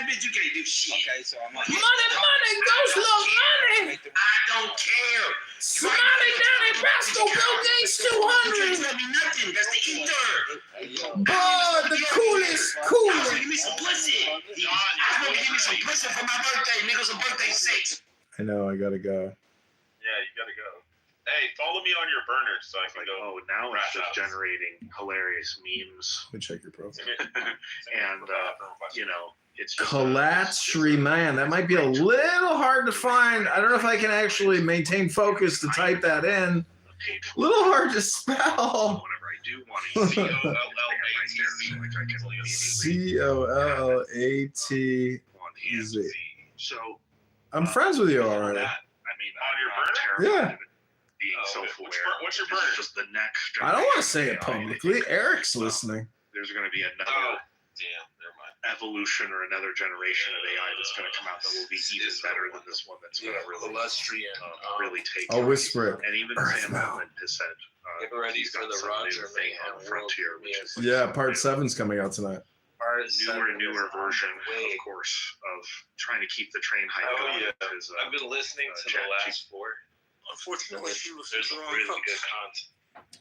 Bitch, you can't do shit. Okay, so I'm like, Money, ghost love money. I don't care. Smiley Danny Brasco, Bill Gates You 200. can't tell me nothing. That's the ether. Oh, the coolest. Give me some pussy. I'm gonna give me some pussy for my birthday. Niggas, a birthday sex. I know, I gotta go. Yeah, you gotta go. Hey, follow me on your burner so I can go. Oh, now it's just generating hilarious memes. Let me check your profile. And, you know, it's just. Kalatri, man, that might be a little hard to find. I don't know if I can actually maintain focus to type that in. A little hard to spell. Whenever I do want to COLLATZ. So, I'm friends with you already. that, I mean, On your burner? Yeah. being Oh, self-aware. what's your This is burner? Just the next. I don't want to say it generation. publicly. Eric's listening. There's going to be another Damn, never mind. evolution or another generation of AI that's going to come out that will be even better than this one. That's going to really, really take. I'll off. whisper it. And even Sam Altman has said, Get ready he's for got the some Roger new thing on Mayhem Frontier, which is like Yeah, some part new- 7's coming out tonight. newer version, of course, of trying to keep the train hype Oh, going. yeah. Is, I've been listening to the last 4. Unfortunately, she was There's some really good content.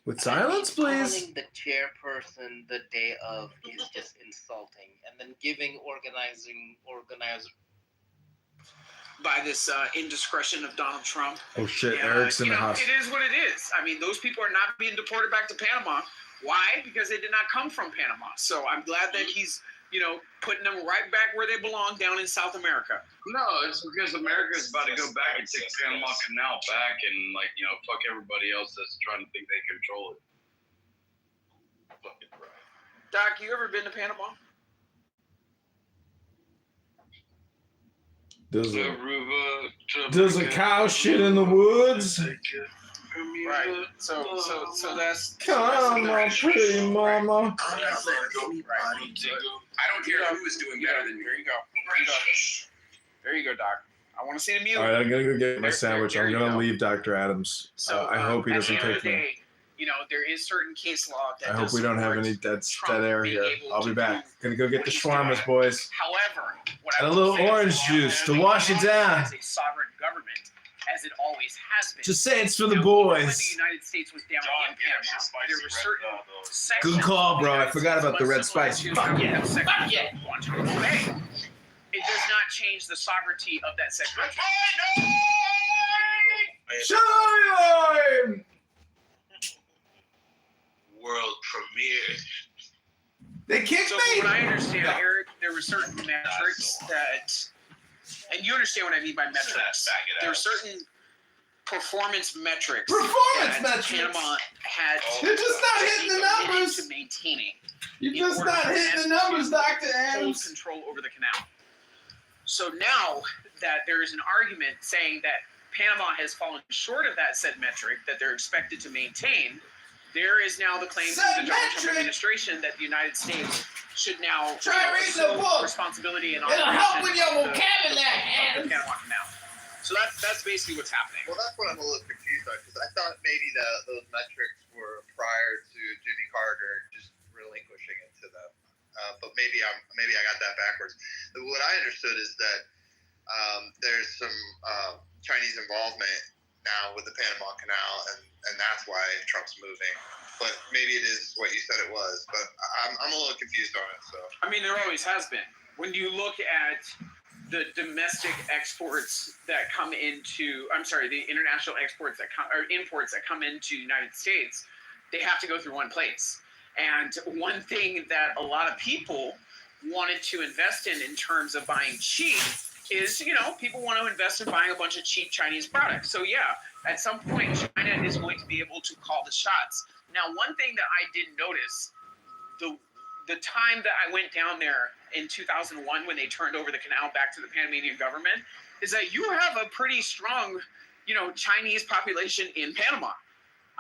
With silence, please. Calling the chairperson the day of is just insulting, and then giving organizer By this indiscretion of Donald Trump. Oh shit, Yeah, Eric's in you the know, house. it is what it is. I mean, those people are not being deported back to Panama. Why? Because they did not come from Panama. So I'm glad that he's, putting them right back where they belong, down in South America. No, it's because America's about to go back and take Panama Canal back and, fuck everybody else that's trying to think they control it. Doc, you ever been to Panama? Does a cow shit in the woods? Right. So that's. Come on, pretty mama. I don't hear who is doing better than you. There you go. There you go, Doc. I want to see the mute. All right, I'm gonna go get my sandwich. there I'm you gonna go. leave Dr. Adams. I hope he at doesn't the end take of the me. day, there is certain case law that I hope does we don't have support any dead Trump air being here. able I'll to be back. do Gonna go get the what he's shawarmas, doing. boys. However, what I And a will little say is orange juice to wash it down. As a sovereign government, as it always has been. Just say it's for the Now, even when boys. the United States was down in Panama, there were certain sections Good call, of the bro. I United forgot States about the red similar spice. to Fuck how we yeah. have sections Fuck yeah. of Guantanamo Bay. It does not change the sovereignty of that said country. Shine! World premiere. They kicked So me. from what I understand, Eric, there were certain metrics that, and you understand what I mean by metrics. There were certain performance metrics Performance that metrics. Panama had. You're just not hitting the numbers. To maintaining. You're in just order not for hitting the them numbers, to Dr. hold Adams. control over the canal. So now that there is an argument saying that Panama has fallen short of that said metric that they're expected to maintain, there is now the claim Said from the Donald Trump metric? administration that the United States should now Try reading the assume book. responsibility and It'll help with your operation of vocabulary, the Adams. Panama Canal. So that's basically what's happening. Well, that's what I'm a little confused on, because I thought maybe those metrics were prior to Jimmy Carter just relinquishing it to them. But maybe I got that backwards. What I understood is that there's some Chinese involvement now with the Panama Canal, and that's why Trump's moving. But maybe it is what you said it was. But I'm a little confused on it. So I mean, there always has been. When you look at the domestic exports that come into, the international exports that come, or imports that come into the United States, they have to go through one place. And one thing that a lot of people wanted to invest in terms of buying cheap is, people want to invest in buying a bunch of cheap Chinese products. So yeah, at some point, China is going to be able to call the shots. Now, one thing that I did notice, the time that I went down there in 2001 when they turned over the canal back to the Panamanian government is that you have a pretty strong, Chinese population in Panama.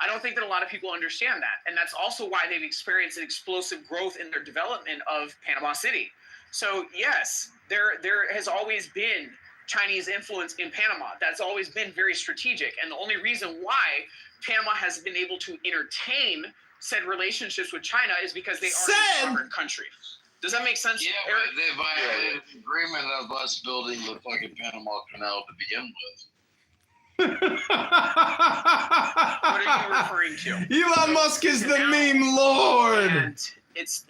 I don't think that a lot of people understand that. And that's also why they've experienced an explosive growth in their development of Panama City. So yes, there has always been Chinese influence in Panama. That's always been very strategic. And the only reason why Panama has been able to entertain said relationships with China is because they are a sovereign country. Does that make sense? Yeah, Eric? but they violated the agreement of us building the fucking Panama Canal to begin with. What are you referring to? Elon Musk is the meme lord. And it's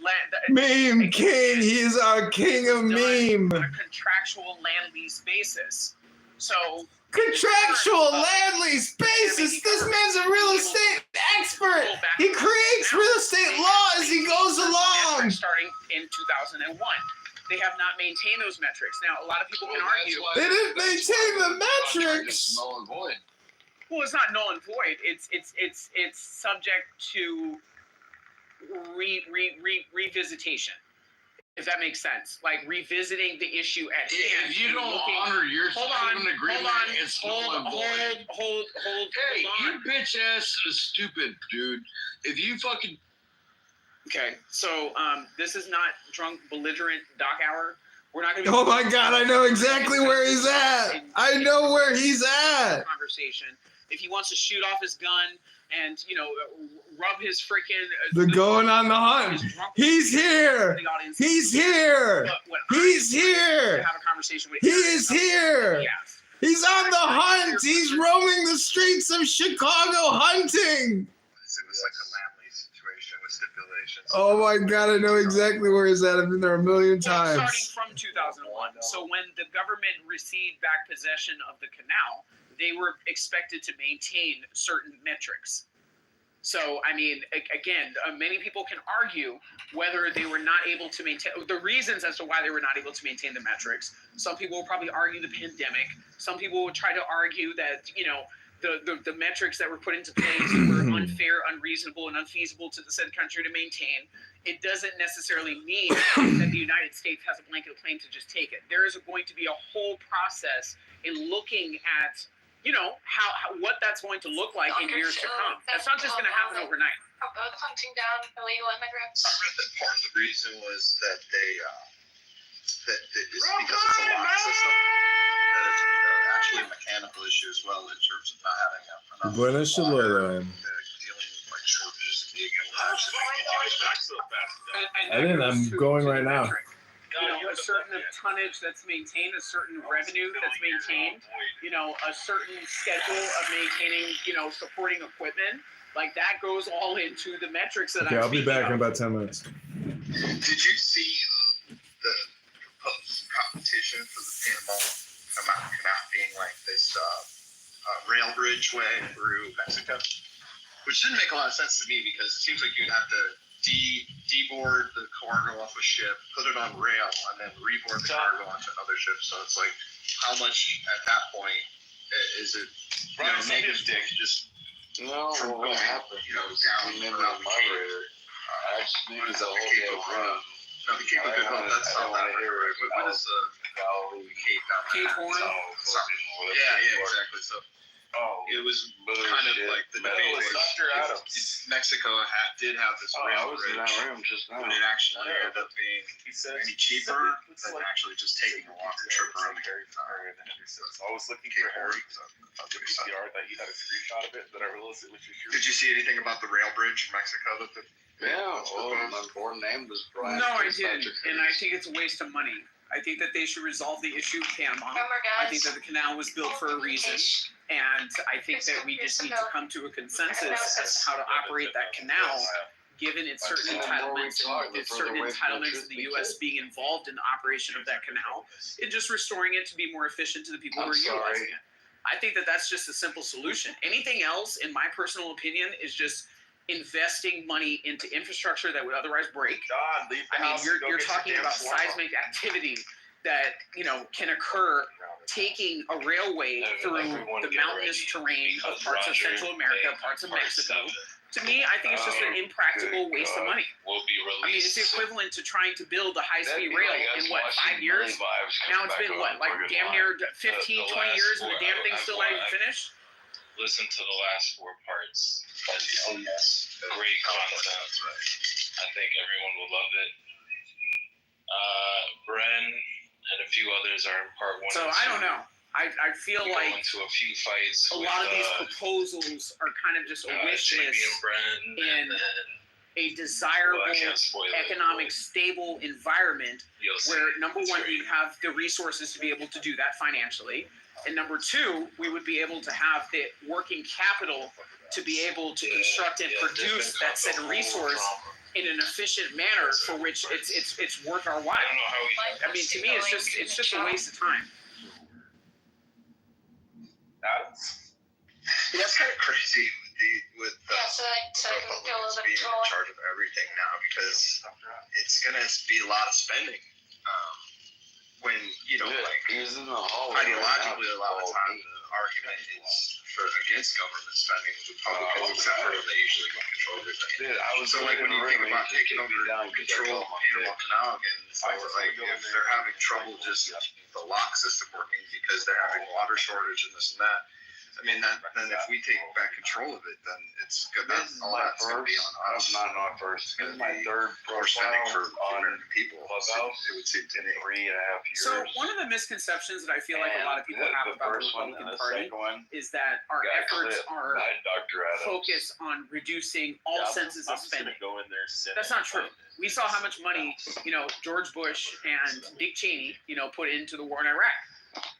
Meme king. He is our king of meme. on a contractual land lease basis. So Contractual land lease basis. This man's a real estate expert. He creates real estate law as he goes along. starting in 2001. They have not maintained those metrics. Now, a lot of people can argue. They didn't maintain the metrics. Null and void. Well, it's not null and void. It's subject to revisitation. If that makes sense, like revisiting the issue at hand. If you don't honor your side of an agreement, it's null and void. Hold Hey, on. you bitch ass is stupid, dude. If you fucking Okay, so this is not drunk belligerent doc hour. We're not gonna. Oh my God, I know exactly where he's at. I know where he's at. Conversation. If he wants to shoot off his gun and rub his freaking. They're going on the hunt. He's here. He's here. He's here. Have a conversation with. He is here. He's on the hunt. He's roaming the streets of Chicago hunting. It was like a land lease situation with stipulations. Oh my God, I know exactly where he's at. I've been there a million Starting times. from 2001. So when the government received back possession of the canal, they were expected to maintain certain metrics. So, I mean, again, many people can argue whether they were not able to maintain the reasons as to why they were not able to maintain the metrics. Some people will probably argue the pandemic. Some people will try to argue that, the metrics that were put into place were unfair, unreasonable, and unfeasible to the said country to maintain. It doesn't necessarily mean that the United States has a blanket claim to just take it. There is going to be a whole process in looking at how what that's going to look like in years to come. That's not just going to happen overnight. Hunting down illegal immigrants. I read that part of the reason was that they that it's because it's a lock system. That it's actually a mechanical issue as well in terms of not having enough Buenas water, Shalom. dealing with like shortages and being able to actually make it back so fast. I didn't. I'm going right now. A certain tonnage that's maintained, a certain revenue that's maintained, a certain schedule of maintaining, supporting equipment, like that goes all into the metrics that Okay, I'm I'll be speaking back in of. about 10 minutes. Did you see the proposed competition for the Panama Canal being like this rail bridge way through Mexico? Which didn't make a lot of sense to me because it seems like you'd have to deboard the cargo off a ship, put it on rail, and then reboard the cargo onto another ship. So it's like, how much at that point is it? Negative dick just from going, down around the Cape. I just knew What is the that, whole the Cape damn of room. No, the Cape of Good Hope. That's not that right. What is the Cape down there? Cape Horn? Yeah, exactly. So. It was kind of like the debate was Mexico did have this rail bridge, but it actually ended up being any cheaper than actually just taking a longer trip around the area. I was looking for Harry on the PCR that you had a screenshot of it that I realized it was your Did you see anything about the rail bridge in Mexico? My born name was Brian. No, I didn't, and I think it's a waste of money. I think that they should resolve the issue of Panama. I think that the canal was built for a reason, and I think that we just need to come to a consensus as to how to operate that canal, given its certain entitlements and its certain entitlements of the U.S. being involved in the operation of that canal, and just restoring it to be more efficient to the people who are utilizing it. I think that that's just a simple solution. Anything else, in my personal opinion, is just investing money into infrastructure that would otherwise break. You're talking about seismic activity that can occur taking a railway through the mountainous terrain of parts of Central America, parts of Mexico, To me, I think it's just an impractical waste of money. Will be I mean, it's the equivalent to trying to build a high-speed rail in what, 5 years? Now it's been what, like damn near 15, 20 years, and the damn thing's still not even finished? Listen to the last 4 parts. It's great content. I think everyone will love it. Bren and a few others are in part 1. So and I 2. don't know. I feel We go like into a few fights a with, lot of these proposals are kind of just a wish JB list and Bren, in a desirable, Well, I can't spoil it, economic, stable environment You'll see. where, number It's one, great. we have the resources to be able to do that financially. And number two, we would be able to have the working capital to be able to construct and produce that said resource in an efficient manner for which it's worth our while. I mean, to me, it's just a waste of time. That's kind of crazy with So I can go a little bit being in taller. charge of everything now because it's gonna be a lot of spending. When ideologically, a lot of times the argument is against government spending. Republicans, except for they usually control everything. So like when you think about taking over control of Panama Canal again, so like if they're having trouble just the lock system working because they're having water shortage and this and that. I mean, then if we take back control of it, then it's good. That's all that's going to be on us. Not first. This is my third spending for American people. It would seem to me. 3.5 years. So one of the misconceptions that I feel like a lot of people have about the Republican Party is that our efforts are focused on reducing all senses of spending. Go in there, That's not true. We saw how much money, George Bush and Dick Cheney, put into the war in Iraq.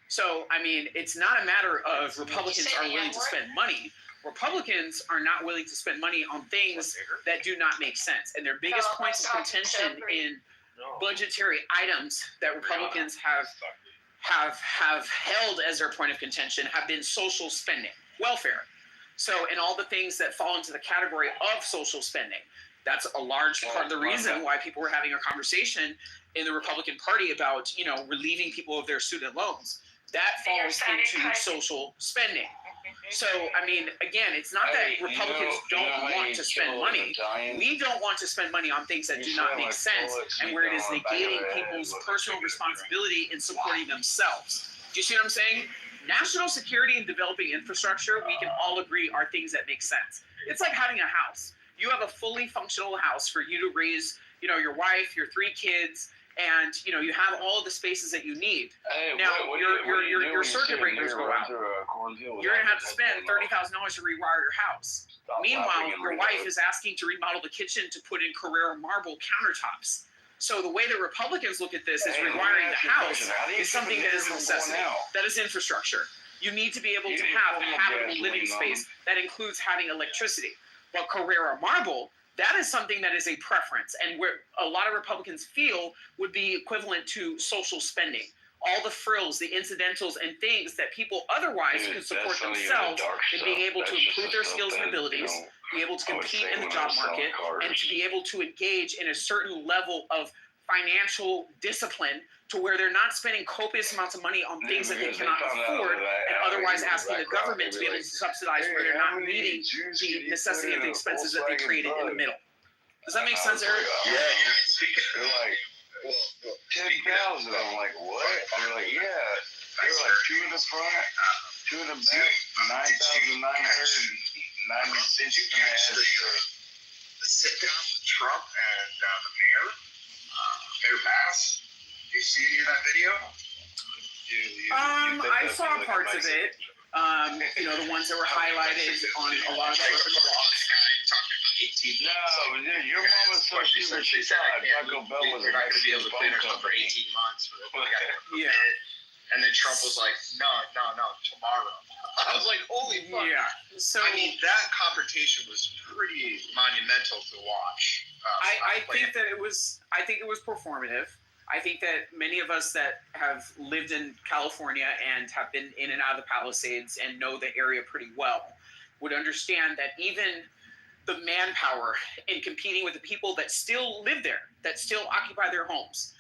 So, I mean, it's not a matter of Republicans are willing to spend money. Republicans are not willing to spend money on things that do not make sense. And their biggest points of contention in budgetary items that Republicans have held as their point of contention have been social spending, welfare. So, and all the things that fall into the category of social spending. That's a large part of the reason why people were having a conversation in the Republican Party about, relieving people of their student loans. That falls into social spending. So, I mean, again, it's not that Republicans don't want to spend money. We don't want to spend money on things that do not make sense and where it is negating people's personal responsibility in supporting themselves. Do you see what I'm saying? National security and developing infrastructure, we can all agree, are things that make sense. It's like having a house. You have a fully functional house for you to raise, your wife, your 3 kids, and you have all of the spaces that you need. Now your circuit breakers go out. You're gonna have to spend $30,000 to rewire your house. Meanwhile, your wife is asking to remodel the kitchen to put in Carrera marble countertops. So the way that Republicans look at this is rewiring the house is something that is a necessity. That is infrastructure. You need to be able to have a habitable living space that includes having electricity. But Carrera marble, that is something that is a preference, and where a lot of Republicans feel would be equivalent to social spending. All the frills, the incidentals, and things that people otherwise could support themselves in being able to improve their skills and abilities, be able to compete in the job market, and to be able to engage in a certain level of financial discipline to where they're not spending copious amounts of money on things that they cannot afford and otherwise asking the government to be able to subsidize where they're not meeting the necessity of the expenses that they created in the middle. Does that make sense, Eric? Yeah. They're like 10,000. I'm like, what? They're like, yeah. They're like 2 in the front, 2 in the back, 9,996. Did you catch the sit down with Trump and the mayor, Mayor Bass? Did you see any of that video? I saw parts of it. The ones that were highlighted on a lot of the blogs. No, but dude, your mama's so stupid. She thought Taco Bell was you're not going to be able to clean her for 18 months. Yeah. And then Trump was like, no, tomorrow. I was like, holy fuck. Yeah. So I mean, that confrontation was pretty monumental to watch. I think it was performative. I think that many of us that have lived in California and have been in and out of the Palisades and know the area pretty well would understand that even the manpower in competing with the people that still live there, that still occupy their homes,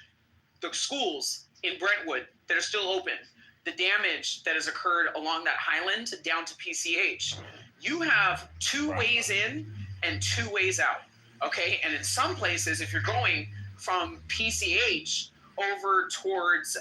the schools in Brentwood that are still open, the damage that has occurred along that highland down to PCH. You have 2 ways in and 2 ways out. Okay, and in some places, if you're going from PCH over towards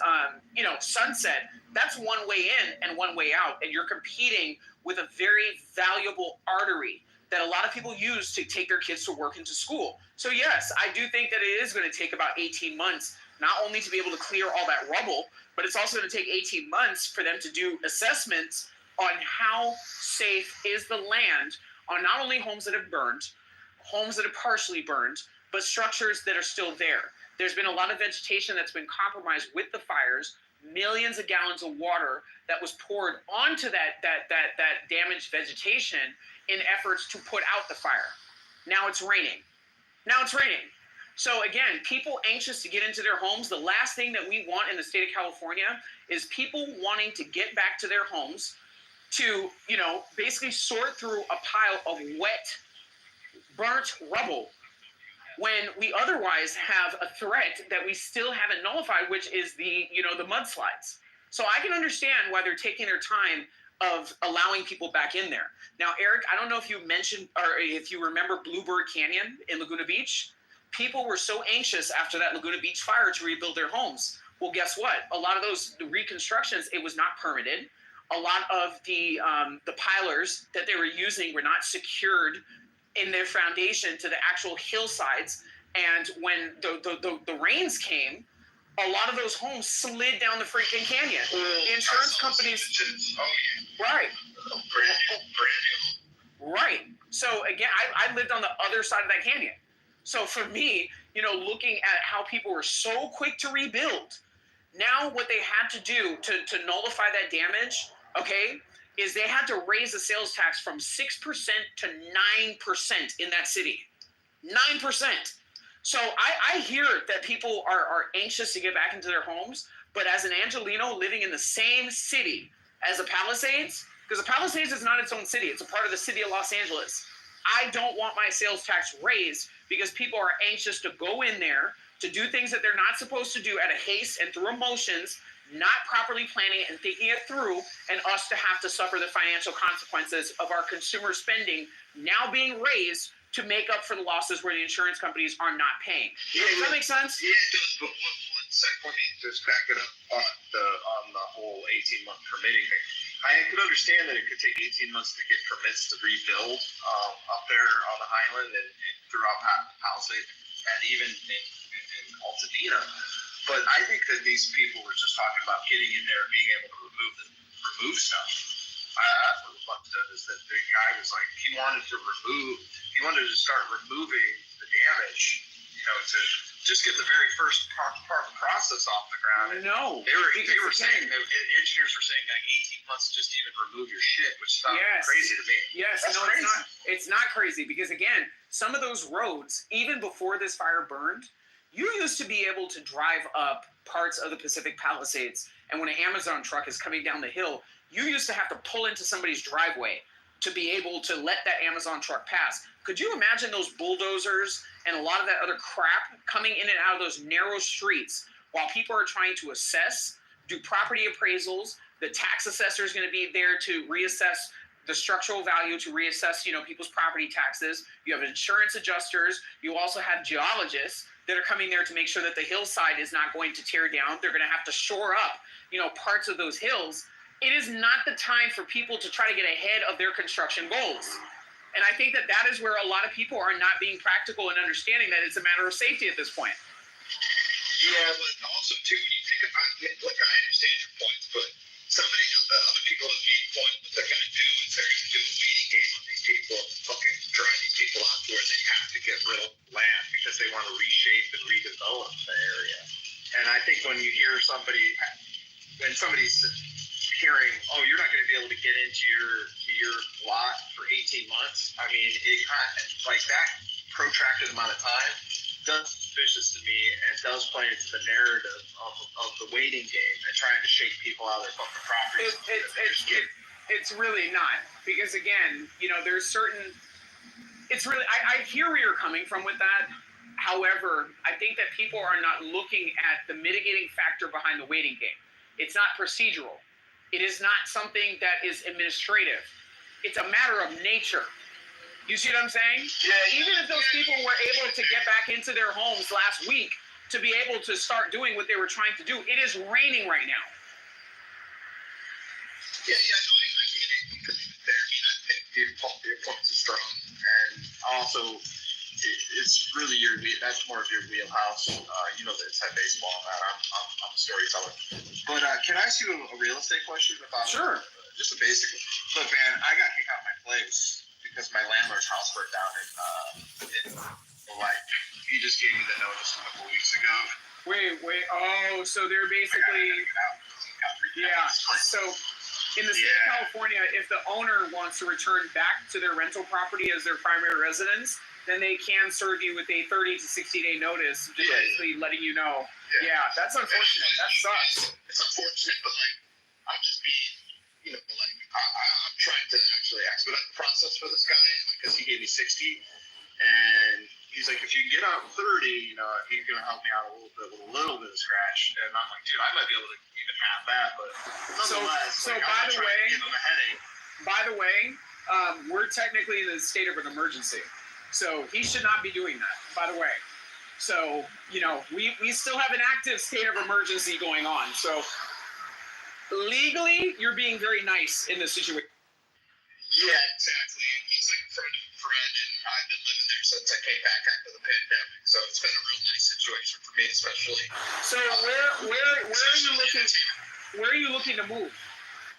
Sunset, that's 1 way in and 1 way out, and you're competing with a very valuable artery that a lot of people use to take their kids to work and to school. So yes, I do think that it is going to take about 18 months, not only to be able to clear all that rubble, but it's also going to take 18 months for them to do assessments on how safe is the land on not only homes that have burned, homes that have partially burned, but structures that are still there. There's been a lot of vegetation that's been compromised with the fires, millions of gallons of water that was poured onto that damaged vegetation in efforts to put out the fire. Now it's raining. So again, people anxious to get into their homes. The last thing that we want in the state of California is people wanting to get back to their homes to, basically sort through a pile of wet, burnt rubble when we otherwise have a threat that we still haven't nullified, which is the mudslides. So I can understand why they're taking their time of allowing people back in there. Now, Eric, I don't know if you mentioned or if you remember Bluebird Canyon in Laguna Beach. People were so anxious after that Laguna Beach fire to rebuild their homes. Well, guess what? A lot of those reconstructions, it was not permitted. A lot of the pilers that they were using were not secured in their foundation to the actual hillsides. And when the rains came, a lot of those homes slid down the freaking canyon. The insurance companies, right. So again, I lived on the other side of that canyon. So for me, looking at how people were so quick to rebuild, now what they had to do to nullify that damage, okay, is they had to raise the sales tax from 6% to 9% in that city. 9%. So I hear that people are anxious to get back into their homes, but as an Angelino living in the same city as the Palisades, because the Palisades is not its own city, it's a part of the city of Los Angeles. I don't want my sales tax raised because people are anxious to go in there to do things that they're not supposed to do at a haste and through emotions, not properly planning and thinking it through, and us to have to suffer the financial consequences of our consumer spending now being raised to make up for the losses where the insurance companies are not paying. Does that make sense? Yeah, it does. But one second, let me just back it up on the whole 18-month permitting thing. I could understand that it could take 18 months to get permits to rebuild up there on the island and throughout Palisades and even in Altadena. But I think that these people were just talking about getting in there and being able to remove stuff. That's what the fuck said, is that the guy was like, he wanted to start removing the damage, to just get the very first part of the process off the ground. No, they were saying, engineers were saying like 18 months to just even remove your shit, which sounds crazy to me. Yes, That's no, crazy. it's not crazy because again, some of those roads, even before this fire burned, you used to be able to drive up parts of the Pacific Palisades, and when an Amazon truck is coming down the hill, you used to have to pull into somebody's driveway to be able to let that Amazon truck pass. Could you imagine those bulldozers and a lot of that other crap coming in and out of those narrow streets while people are trying to assess, do property appraisals? The tax assessor is going to be there to reassess the structural value, to reassess, people's property taxes. You have insurance adjusters. You also have geologists that are coming there to make sure that the hillside is not going to tear down. They're going to have to shore up, parts of those hills. It is not the time for people to try to get ahead of their construction goals. And I think that is where a lot of people are not being practical and understanding that it's a matter of safety at this point. Yeah, but also too, when you think about it, look, I understand your points, but other people have made point what they're going to do is they're going to do a waiting game on these people, fucking drive these people out to where they have to get rid of land because they want to reshape and redevelop the area. And I think when you hear when somebody's hearing, oh, you're not going to be able to get into your lot for 18 months, I mean, it kind of, like that protracted amount of time does suspicious to me and does play into the narrative of the waiting game and trying to shake people out of their fucking properties. It's really not, because again, there's certain, it's really, I hear where you're coming from with that. However, I think that people are not looking at the mitigating factor behind the waiting game. It's not procedural. It is not something that is administrative. It's a matter of nature. You see what I'm saying? Yeah. Even if those people were able to get back into their homes last week to be able to start doing what they were trying to do, it is raining right now. Yeah, no, I get it. You could leave it there. I mean, I think your points are strong, and also it's really that's more of your wheelhouse. You know the inside baseball. I'm a storyteller. But can I ask you a real estate question about? Sure. Just a basic. Look, man, I got kicked out of my place because my landlord's house burnt down like he just gave me the notice a couple weeks ago. Wait. Oh, so they're basically. Yeah. So in the state of California, if the owner wants to return back to their rental property as their primary residence, then they can serve you with a 30 to 60 day notice, just basically letting you know. Yeah, that's unfortunate. That sucks. It's unfortunate, but like I'm just being, I'm trying to actually expedite the process for this guy because he gave me 60, and he's like, if you can get out 30, he's gonna help me out a little bit with a little bit of scratch. And I'm like, dude, I might be able to even have that, but nonetheless, so by the way, give him a headache. By the way, we're technically in the state of an emergency, so he should not be doing that. By the way, so we still have an active state of emergency going on. So legally, you're being very nice in this situation. Yeah, exactly. He's like a friend of a friend, and I've been living there since I came back after the pandemic. So it's been a real nice situation for me, especially. So where are you looking? Where are you looking to move?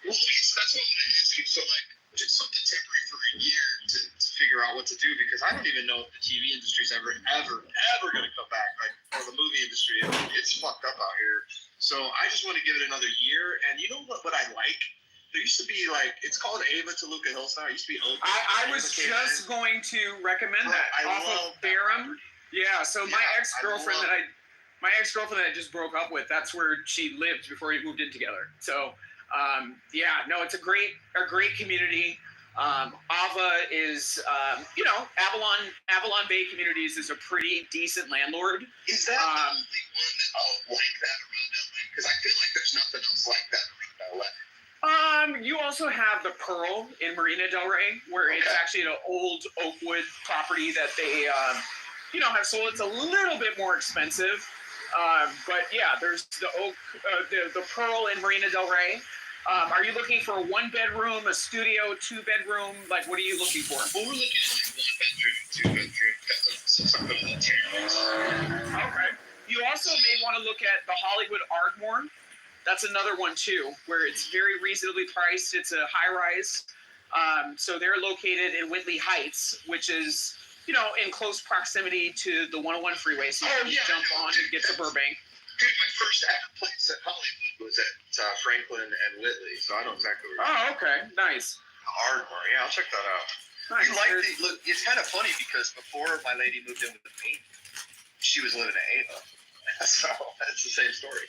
Well, that's what I want to ask you. So like, just something temporary for a year to figure out what to do, because I don't even know if the TV industry is ever going to come back, like, or the movie industry. It's fucked up out here. So I just want to give it another year. And you know what I like? There used to be it's called Ava Toluca Hills now. It used to be Oak. I was just going to recommend that off of Barham. Yeah. So my ex-girlfriend that I just broke up with, that's where she lived before we moved in together. So it's a great community. Ava is, Avalon Bay Communities is a pretty decent landlord. Is that the only one like that around LA? Because I feel like there's nothing else like that around LA. You also have the Pearl in Marina Del Rey, where it's actually an old Oakwood property that they, have sold. It's a little bit more expensive, but yeah, there's the Pearl in Marina Del Rey. Are you looking for a 1-bedroom, a studio, 2-bedroom? Like, what are you looking for? Well, we're looking at 1-bedroom, 2-bedroom. Okay. You also may want to look at the Hollywood Ardmore. That's another one too, where it's very reasonably priced. It's a high-rise. So they're located in Whitley Heights, which is, in close proximity to the 101 freeway. So you can jump on and get to Burbank. Dude, my first ever place at Hollywood was at Franklin and Whitley, so I know exactly where you're okay. Nice. Ardmore, yeah, I'll check that out. Nice. Look, it's kind of funny because before my lady moved in with me, she was living at Ava. So it's the same story.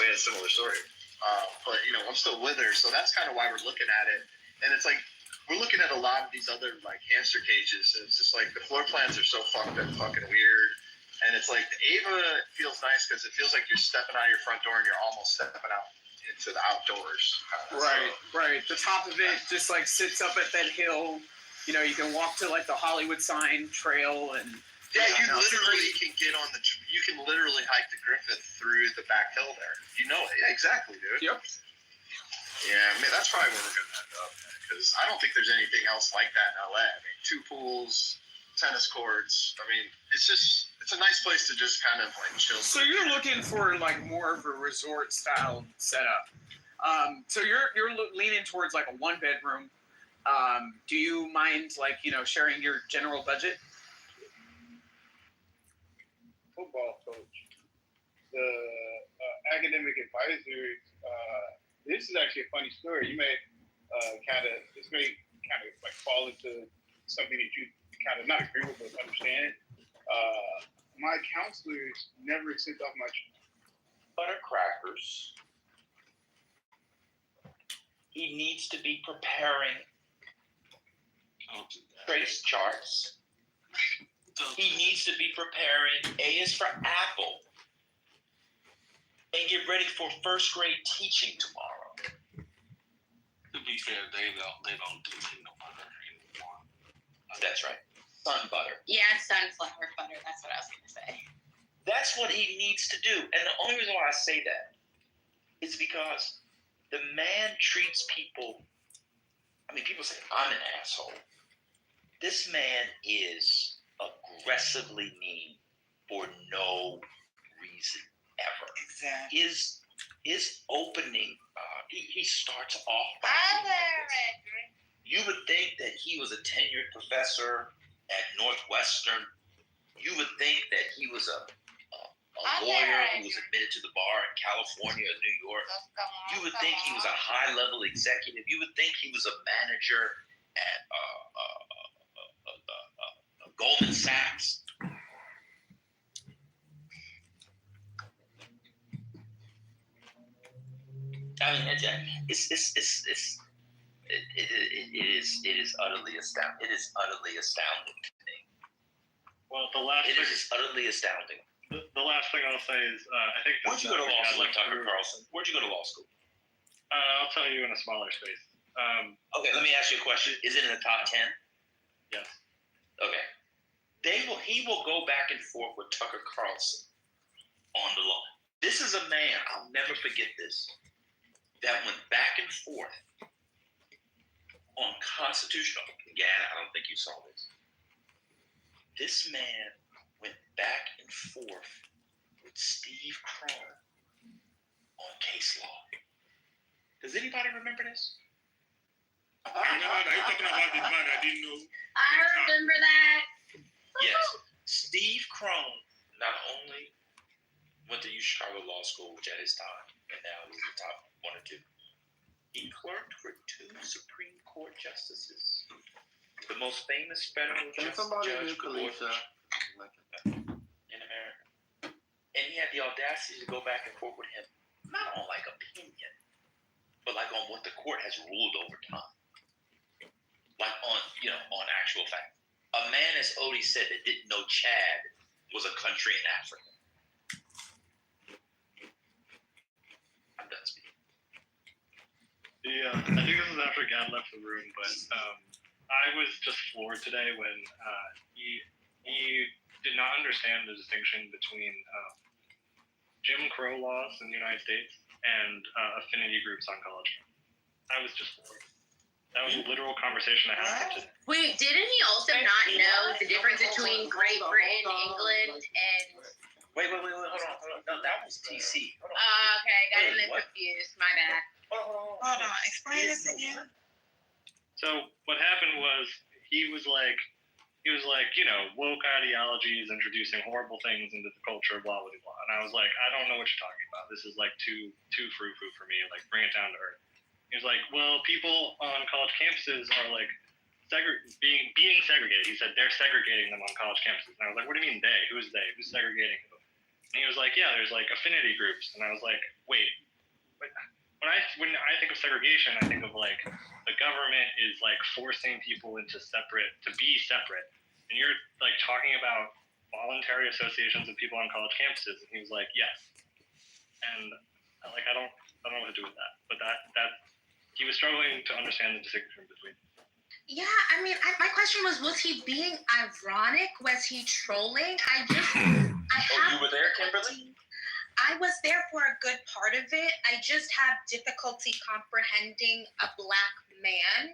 We had a similar story. But, I'm still with her, so that's kind of why we're looking at it. And it's like, we're looking at a lot of these other, hamster cages, and it's just like the floor plans are so fucked up, fucking weird. And it's like the Ava feels nice because it feels like you're stepping out of your front door and you're almost stepping out into the outdoors. Right. The top of it just sits up at that hill. You can walk to the Hollywood sign trail and. Yeah, you literally can get on you can literally hike the Griffith through the back hill there. You know it. Yeah, exactly, dude. Yep. Yeah, that's probably where we're going to end up, because I don't think there's anything else like that in LA. I mean, 2 pools, tennis courts. I mean, it's a nice place to just kind of chill. So you're looking for more of a resort style setup. So you're leaning towards a 1-bedroom. Do you mind sharing your general budget? Football coach, the academic advisors. This is actually a funny story. You may this may fall into something that you kind of not agree with but understand. My counselors never sent off much butter crackers. He needs to be preparing trace charts. He needs to be preparing. A is for apple. And get ready for first grade teaching tomorrow. To be fair, they don't do no butter anymore. That's sun butter. Yeah, sunflower butter. That's what I was gonna say. That's what he needs to do. And the only reason why I say that is because the man treats people. I mean, people say, I'm an asshole. This man is aggressively mean for no reason ever. Exactly. His opening, he starts off. You would think that he was a tenured professor at Northwestern. You would think that he was a lawyer who was admitted to the bar in California or New York. You would think he was a high-level executive. You would think he was a manager at Goldman Sachs. I mean, it is utterly astounding. It is utterly astounding to me. Well, the last It is utterly astounding. the last thing I'll say is I think. Where'd you go to law school, Tucker Carlson? Where'd you go to law school? I'll tell you in a smaller space. Okay, let me ask you a question. Is it in the top 10? Yes. Okay. He will go back and forth with Tucker Carlson on the law. This is a man, I'll never forget this, that went back and forth on constitutional. Yeah, I don't think you saw this. This man went back and forth with Steve Crone on case law. Does anybody remember this? I know. Are you talking about the man I didn't know? I remember that. Yes. Steve Crone not only went to Chicago Law School, which at his time, and now he's the top one or two. He clerked for 2 Supreme Court justices. The most famous federal judge in America. And he had the audacity to go back and forth with him, not on like opinion, but like on what the court has ruled over time. Like on actual fact. A man, as Odie said, that didn't know Chad was a country in Africa. I'm done speaking. I think this is after Gad left the room, but I was just floored today when he did not understand the distinction between Jim Crow laws in the United States and affinity groups on college. I was just floored. That was a literal conversation I had today. Wait, didn't he also not know the difference between Great Britain, England, and? Wait, hold on. No, that was TC. Hold on. Okay, got Wait, him what? confused. My bad. Hold on, explain this again. So what happened was he was like, woke ideologies introducing horrible things into the culture, blah blah blah. And I was like, I don't know what you're talking about. This is like too frou-frou for me. Like, bring it down to earth. He was like, well, people on college campuses are like being segregated. He said they're segregating them on college campuses. And I was like, what do you mean they? Who's they? Who's segregating them? And he was like, yeah, there's like affinity groups. And I was like, wait. When I think of segregation, I think of like the government is like forcing people to be separate. And you're like talking about voluntary associations of people on college campuses. And he was like, yes. And like, I don't know what to do with that. But that he was struggling to understand the distinction between. Yeah, I mean, my question was he being ironic? Was he trolling? you were there, Kimberly? I was there for a good part of it. I just have difficulty comprehending a Black man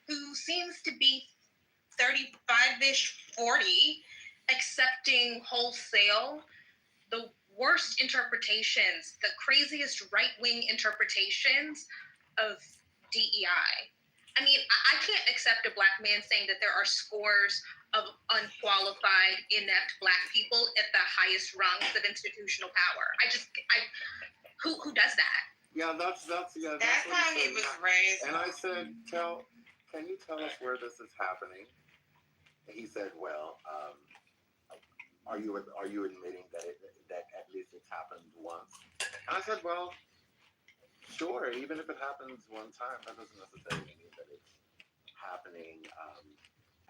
who seems to be 35-ish, 40, accepting wholesale the worst interpretations, the craziest right-wing interpretations of DEI. I mean, I can't accept a Black man saying that there are scores of unqualified, inept Black people at the highest rungs of institutional power. Who does that? Yeah, that's That's what how he he was said. raised. And I said, can you tell us where this is happening? And he said, well, are you admitting that at least it's happened once? And I said, well, sure. Even if it happens one time, that doesn't necessarily mean that it's happening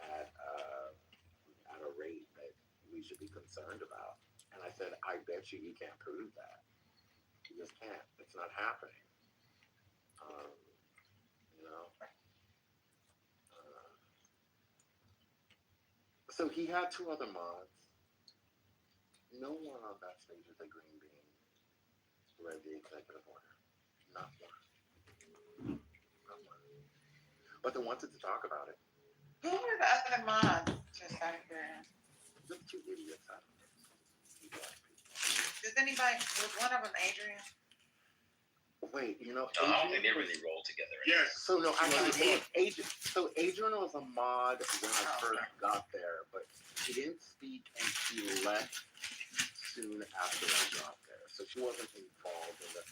at a rate that we should be concerned about. And I said, I bet you can't prove that. You just can't. It's not happening. So he had two other mods. No one on that stage with a green bean read the executive order. Not one. Not one. But they wanted to talk about it. Who were the other moms? Just out of curiosity. Just two idiots out of it. Does anybody, was one of them Adrian? Wait, you know, No, I don't think they Adrian really roll together. Yes. So no, actually, Adrian was a mod when I first got there, but she didn't speak and she left soon after I got there, so she wasn't involved in the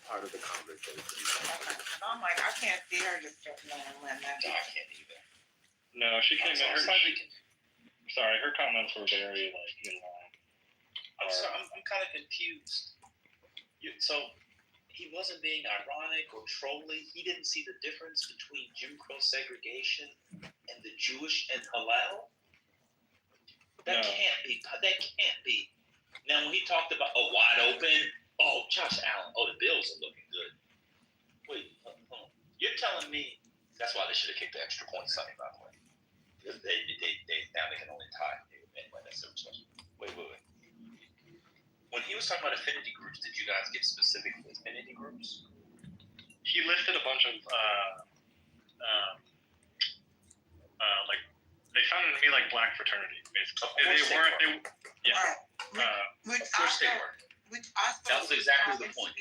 part of the conversation. Okay. And I'm like, I can't see her just jumping on and letting that. No, I can't either. No, she came in. Sorry, her comments were very like, I'm sorry, I'm kind of confused. So he wasn't being ironic or trolling. He didn't see the difference between Jim Crow segregation and the Jewish and halal. That can't be. That can't be. Now, when he talked about wide open, Josh Allen, the Bills are looking good. Wait, hold on. You're telling me that's why they should have kicked the extra point Sunday, by the way. Because they now they can only tie. Anyway, that's the result. Wait. When he was talking about affinity groups, did you guys give specific affinity groups? he listed a bunch of like they sounded to me like black fraternity basically. Which also that was exactly the point.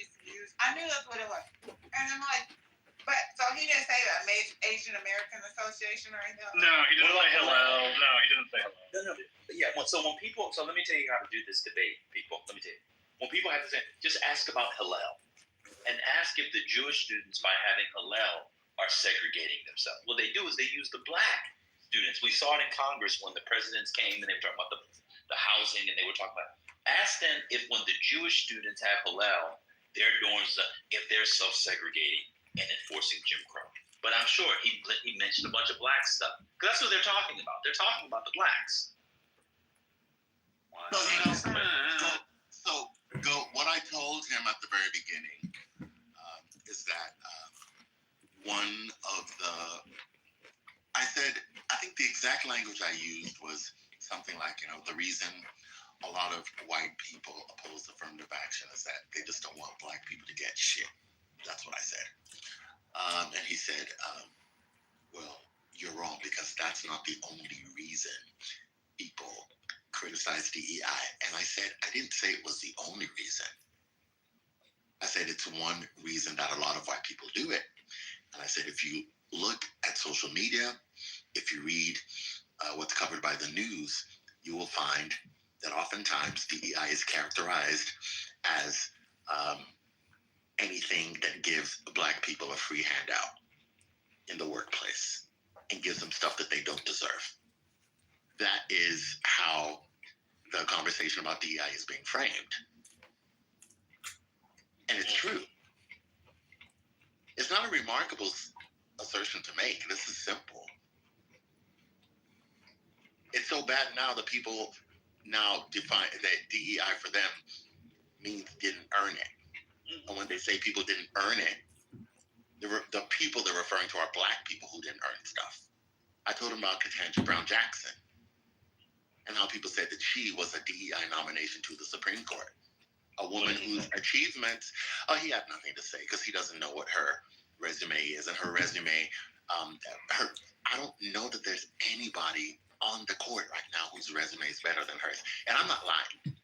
I knew that's what it was, and I'm like, but so he didn't say the Asian American Association or anything. No, he didn't say Hillel. No, he didn't say Hillel. No. Yeah. So when people, let me tell you how to do this debate, people. Let me tell you. When people have to say, just ask about Hillel, and ask if the Jewish students, by having Hillel, are segregating themselves. What they do is they use the black students. We saw it in Congress when the presidents came and they were talking about the housing, and they were talking about. Ask them if when the Jewish students have Hillel, their dorms, if they're self-segregating and enforcing Jim Crow. But I'm sure he mentioned a bunch of black stuff. Because that's what they're talking about. They're talking about the blacks. So what I told him at the very beginning is that I think the exact language I used was something like, the reason a lot of white people oppose affirmative action is that they just don't want black people to get shit. That's what I said. And he said, well, you're wrong, because that's not the only reason people criticize DEI. And I said, I didn't say it was the only reason. I said it's one reason that a lot of white people do it. And I said, if you look at social media, if you read what's covered by the news, you will find that oftentimes DEI is characterized as anything that gives black people a free handout in the workplace and gives them stuff that they don't deserve. That is how the conversation about DEI is being framed. And it's true. It's not a remarkable assertion to make. This is simple. It's so bad now that people now define that DEI for them means didn't earn it. And when they say people didn't earn it, the people they're referring to are black people who didn't earn stuff. I told them about Ketanji Brown Jackson and how people said that she was a DEI nomination to the Supreme Court. A woman whose achievements, he had nothing to say because he doesn't know what her resume is. And her resume, I don't know that there's anybody on the court right now whose resume is better than hers. And I'm not lying.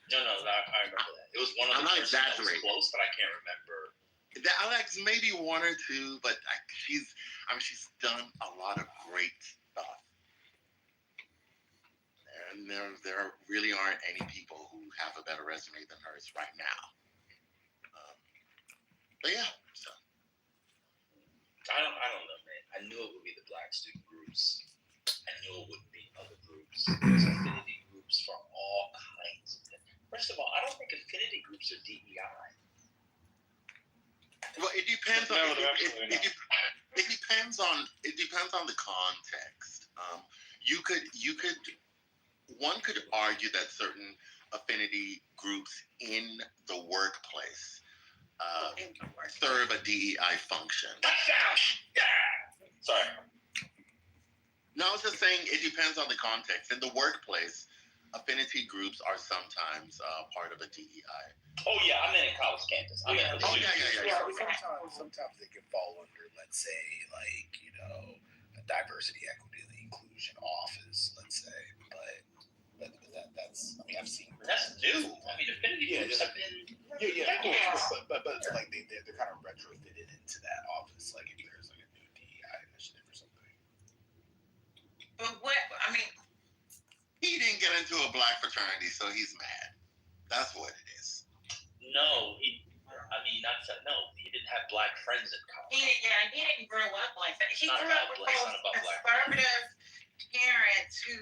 No, I remember that. It was one of the I'm not persons that was exaggerating. close, but I can't remember. Alex, maybe one or two, but she's done a lot of great stuff. And there really aren't any people who have a better resume than hers right now. But yeah, so. I don't know, man. I knew it would be the black student groups. I knew it wouldn't be other groups. There's affinity groups for all kinds of things. First of all, I don't think affinity groups are DEI. Well, it depends on it depends on the context. One could argue that certain affinity groups in the workplace serve a DEI function. Yeah. Sorry. No, I was just saying it depends on the context. In the workplace, affinity groups are sometimes part of a DEI. Oh yeah, I'm in a college campus. I'm in a Sometimes they can fall under, let's say, like, you know, a diversity, equity, and inclusion office, let's say. But that's, I mean, I've seen. That's new. I mean, affinity groups have been. Yeah, of course. But like they're kind of retrofitted into that office, like if there's like a new DEI initiative or something. But what, I mean, He didn't get into a black fraternity, so he's mad. That's what it is. No, no, he didn't have black friends in college. he didn't grow up like that. He Not grew about up with black, those not about black. conservative parents who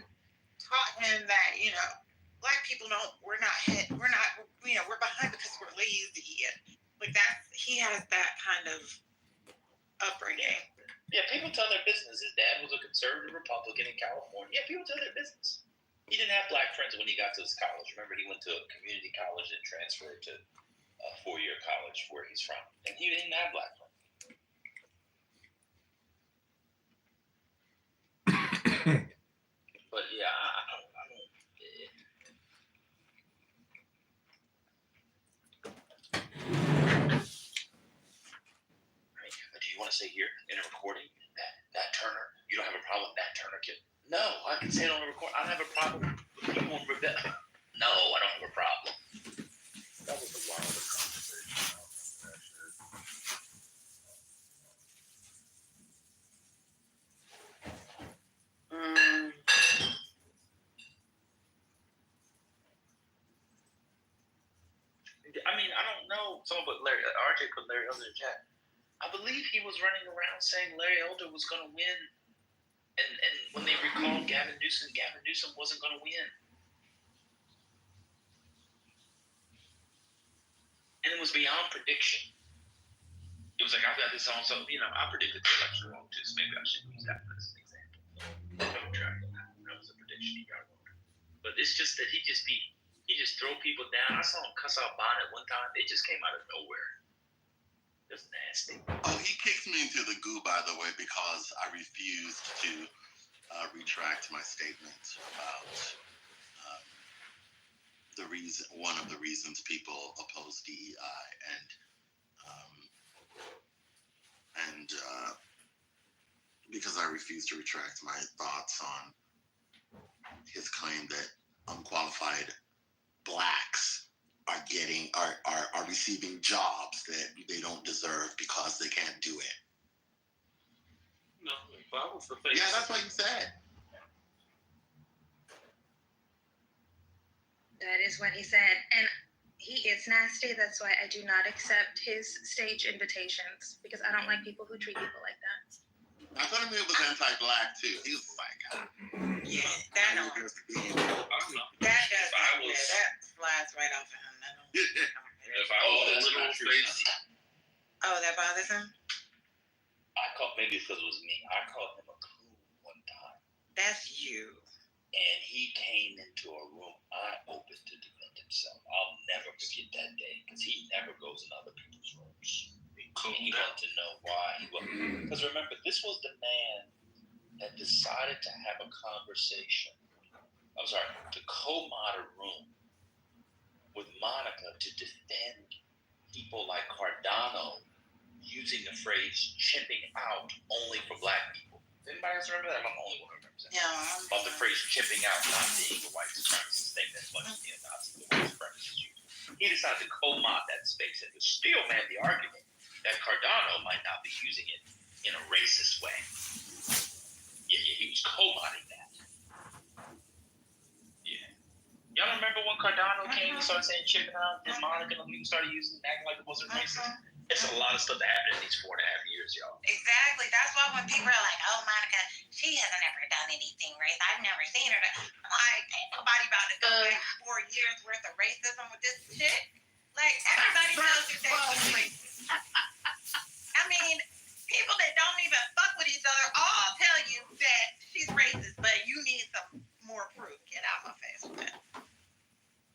taught him that, you know, black people we're behind because we're lazy. And like he has that kind of upbringing. Yeah, people tell their business. His dad was a conservative Republican in California. Yeah, people tell their business. He didn't have black friends when he got to his college. Remember, he went to a community college and transferred to a 4-year college where he's from. And he didn't have black friends. But yeah, I don't. Do you want to say here in a recording that Turner, you don't have a problem with that Turner kid? No, I can say it on the record. I don't have a problem with people in rebellion. No, I don't have a problem. That was the wildest conversation. I mean, I don't know. Someone put RJ put Larry Elder in the chat. I believe he was running around saying Larry Elder was going to win. And when they recalled Gavin Newsom wasn't going to win. And it was beyond prediction. It was like, I've got this on, so, you know, I predicted the election wrong too, so maybe I should use that as an example. Don't track on that. That was a prediction he got wrong. But it's just that he just throw people down. I saw him cuss out Bonnet one time. It just came out of nowhere. It was nasty. Oh, he kicked me into the goo, by the way, because I refused to retract my statement about one of the reasons people oppose DEI, and because I refused to retract my thoughts on his claim that unqualified blacks are receiving jobs that they don't deserve because they can't do it. No, if I was the face. Yeah, that's what you said. That is what he said. And he is nasty. That's why I do not accept his stage invitations, because I don't like people who treat people like that. I thought he was anti-black too. He was like, Yeah, that does. That flies right off of him. If I was a little face. Oh, that bothers him? Maybe it's because it was me. I called him a coon one time. That's you. And he came into a room I opened to defend himself. I'll never forget that day, because he never goes in other people's rooms. And he wanted to know why. Because remember, this was the man that decided to have a conversation. To co-mod a room with Monica to defend people like Cardano using the phrase chimping out only for black people. Anybody else remember that? I'm the only one who remembers that. Yeah. About the phrase chimping out not being a white supremacist thing that's much as being a Nazi, the white supremacist use. He decided to co-mod that space and to still man the argument that Cardano might not be using it in a racist way. Yeah, he was co-modding that. Yeah. Y'all remember when Cardano came and started saying chipping out, and Monica and people started using it, acting like it wasn't racist? It's a lot of stuff that happened in these 4.5 years, y'all. Exactly. That's why when people are like, oh, Monica, she hasn't ever done anything racist. I've never seen her. I'm like, ain't nobody about to go back 4 years worth of racism with this shit. Like, everybody knows that she's racist. I mean, people that don't even fuck with each other all tell you that she's racist, but you need some more proof. Get out my face with that.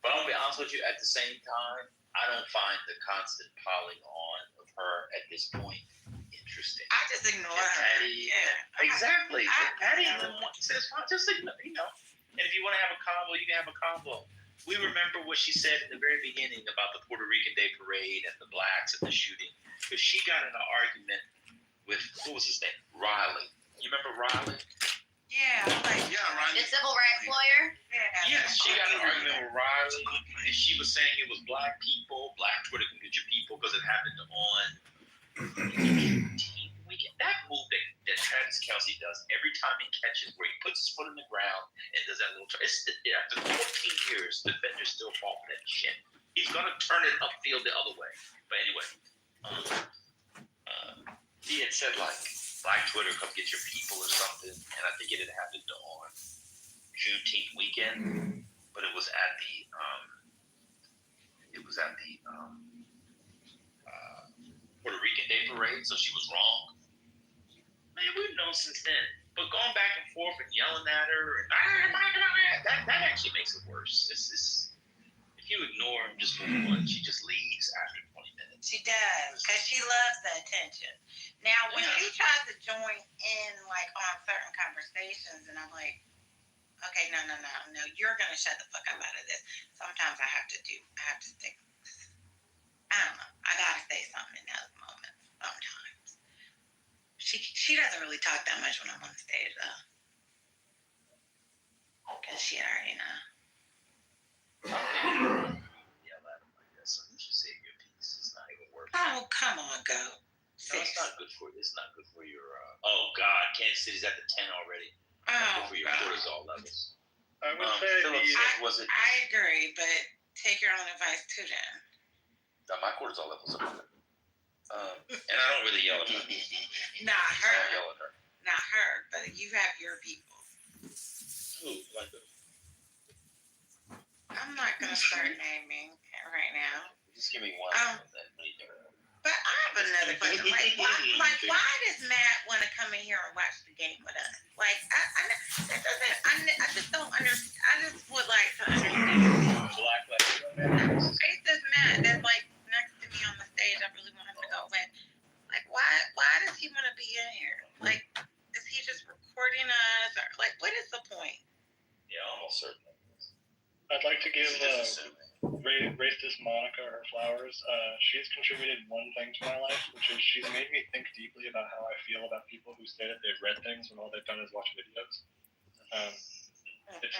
But I'll be honest with you, at the same time, I don't find the constant piling on of her at this point interesting. interesting. I just ignore And her. Patty, Yeah. exactly. I- Patty says, well, just ignore, And if you want to have a convo, you can have a convo. We remember what she said in the very beginning about the Puerto Rican Day Parade and the blacks and the shooting. Because she got in an argument with, what was his name? Riley. You remember Riley? Yeah, like The civil rights lawyer. Yes, she got an argument with Riley, and she was saying it was black people, black Twitter can get your people because it happened on weekend. That move that Travis Kelce does every time he catches, where he puts his foot in the ground and does that little. After 14 years, defenders still fall for that shit. He's gonna turn it upfield the other way. But anyway, he had said like Black Twitter, come get your people or something, and I think it had happened on Juneteenth weekend, but it was at the Puerto Rican Day Parade, so she was wrong. Man, we've known since then. But going back and forth and yelling at her, and that actually makes it worse. It's if you ignore him just for one, she just leaves after 20 minutes. She does, because she loves the attention. Now, when she tries to join in, like, on certain conversations, and I'm like, okay, no, you're going to shut the fuck up out of this. Sometimes I have to think, I don't know, I got to say something in those moments sometimes. She doesn't really talk that much when I'm on stage, though. Because she already know. You should save your piece. It's not even worth it. Oh, come on, go. No, it's not good for you. It's not good for your. Oh God, Kansas City's at the 10 already. Oh, Good for your cortisol levels. I would say Philip said, was it? I agree, but take your own advice too, then. My cortisol levels are good. And I don't really yell at her. Not I her. don't yell at her. Not her, but you have your people. Who? Like the, I'm not going to start naming right now. just give me one. And then we do it. But I have another question. Why does Matt want to come in here and watch the game with us? Like, I just don't understand. I just would like to understand. Racist Matt that's like next to me on the stage. I really want him to go with. Like, why does he want to be in here? Like, is he just recording us? Or, like, what is the point? Yeah, almost certainly. I'd like to give Racist Monica her flowers. She's contributed one thing to my life, which is she's made me think deeply about how I feel about people who say that they've read things when all they've done is watch videos. It's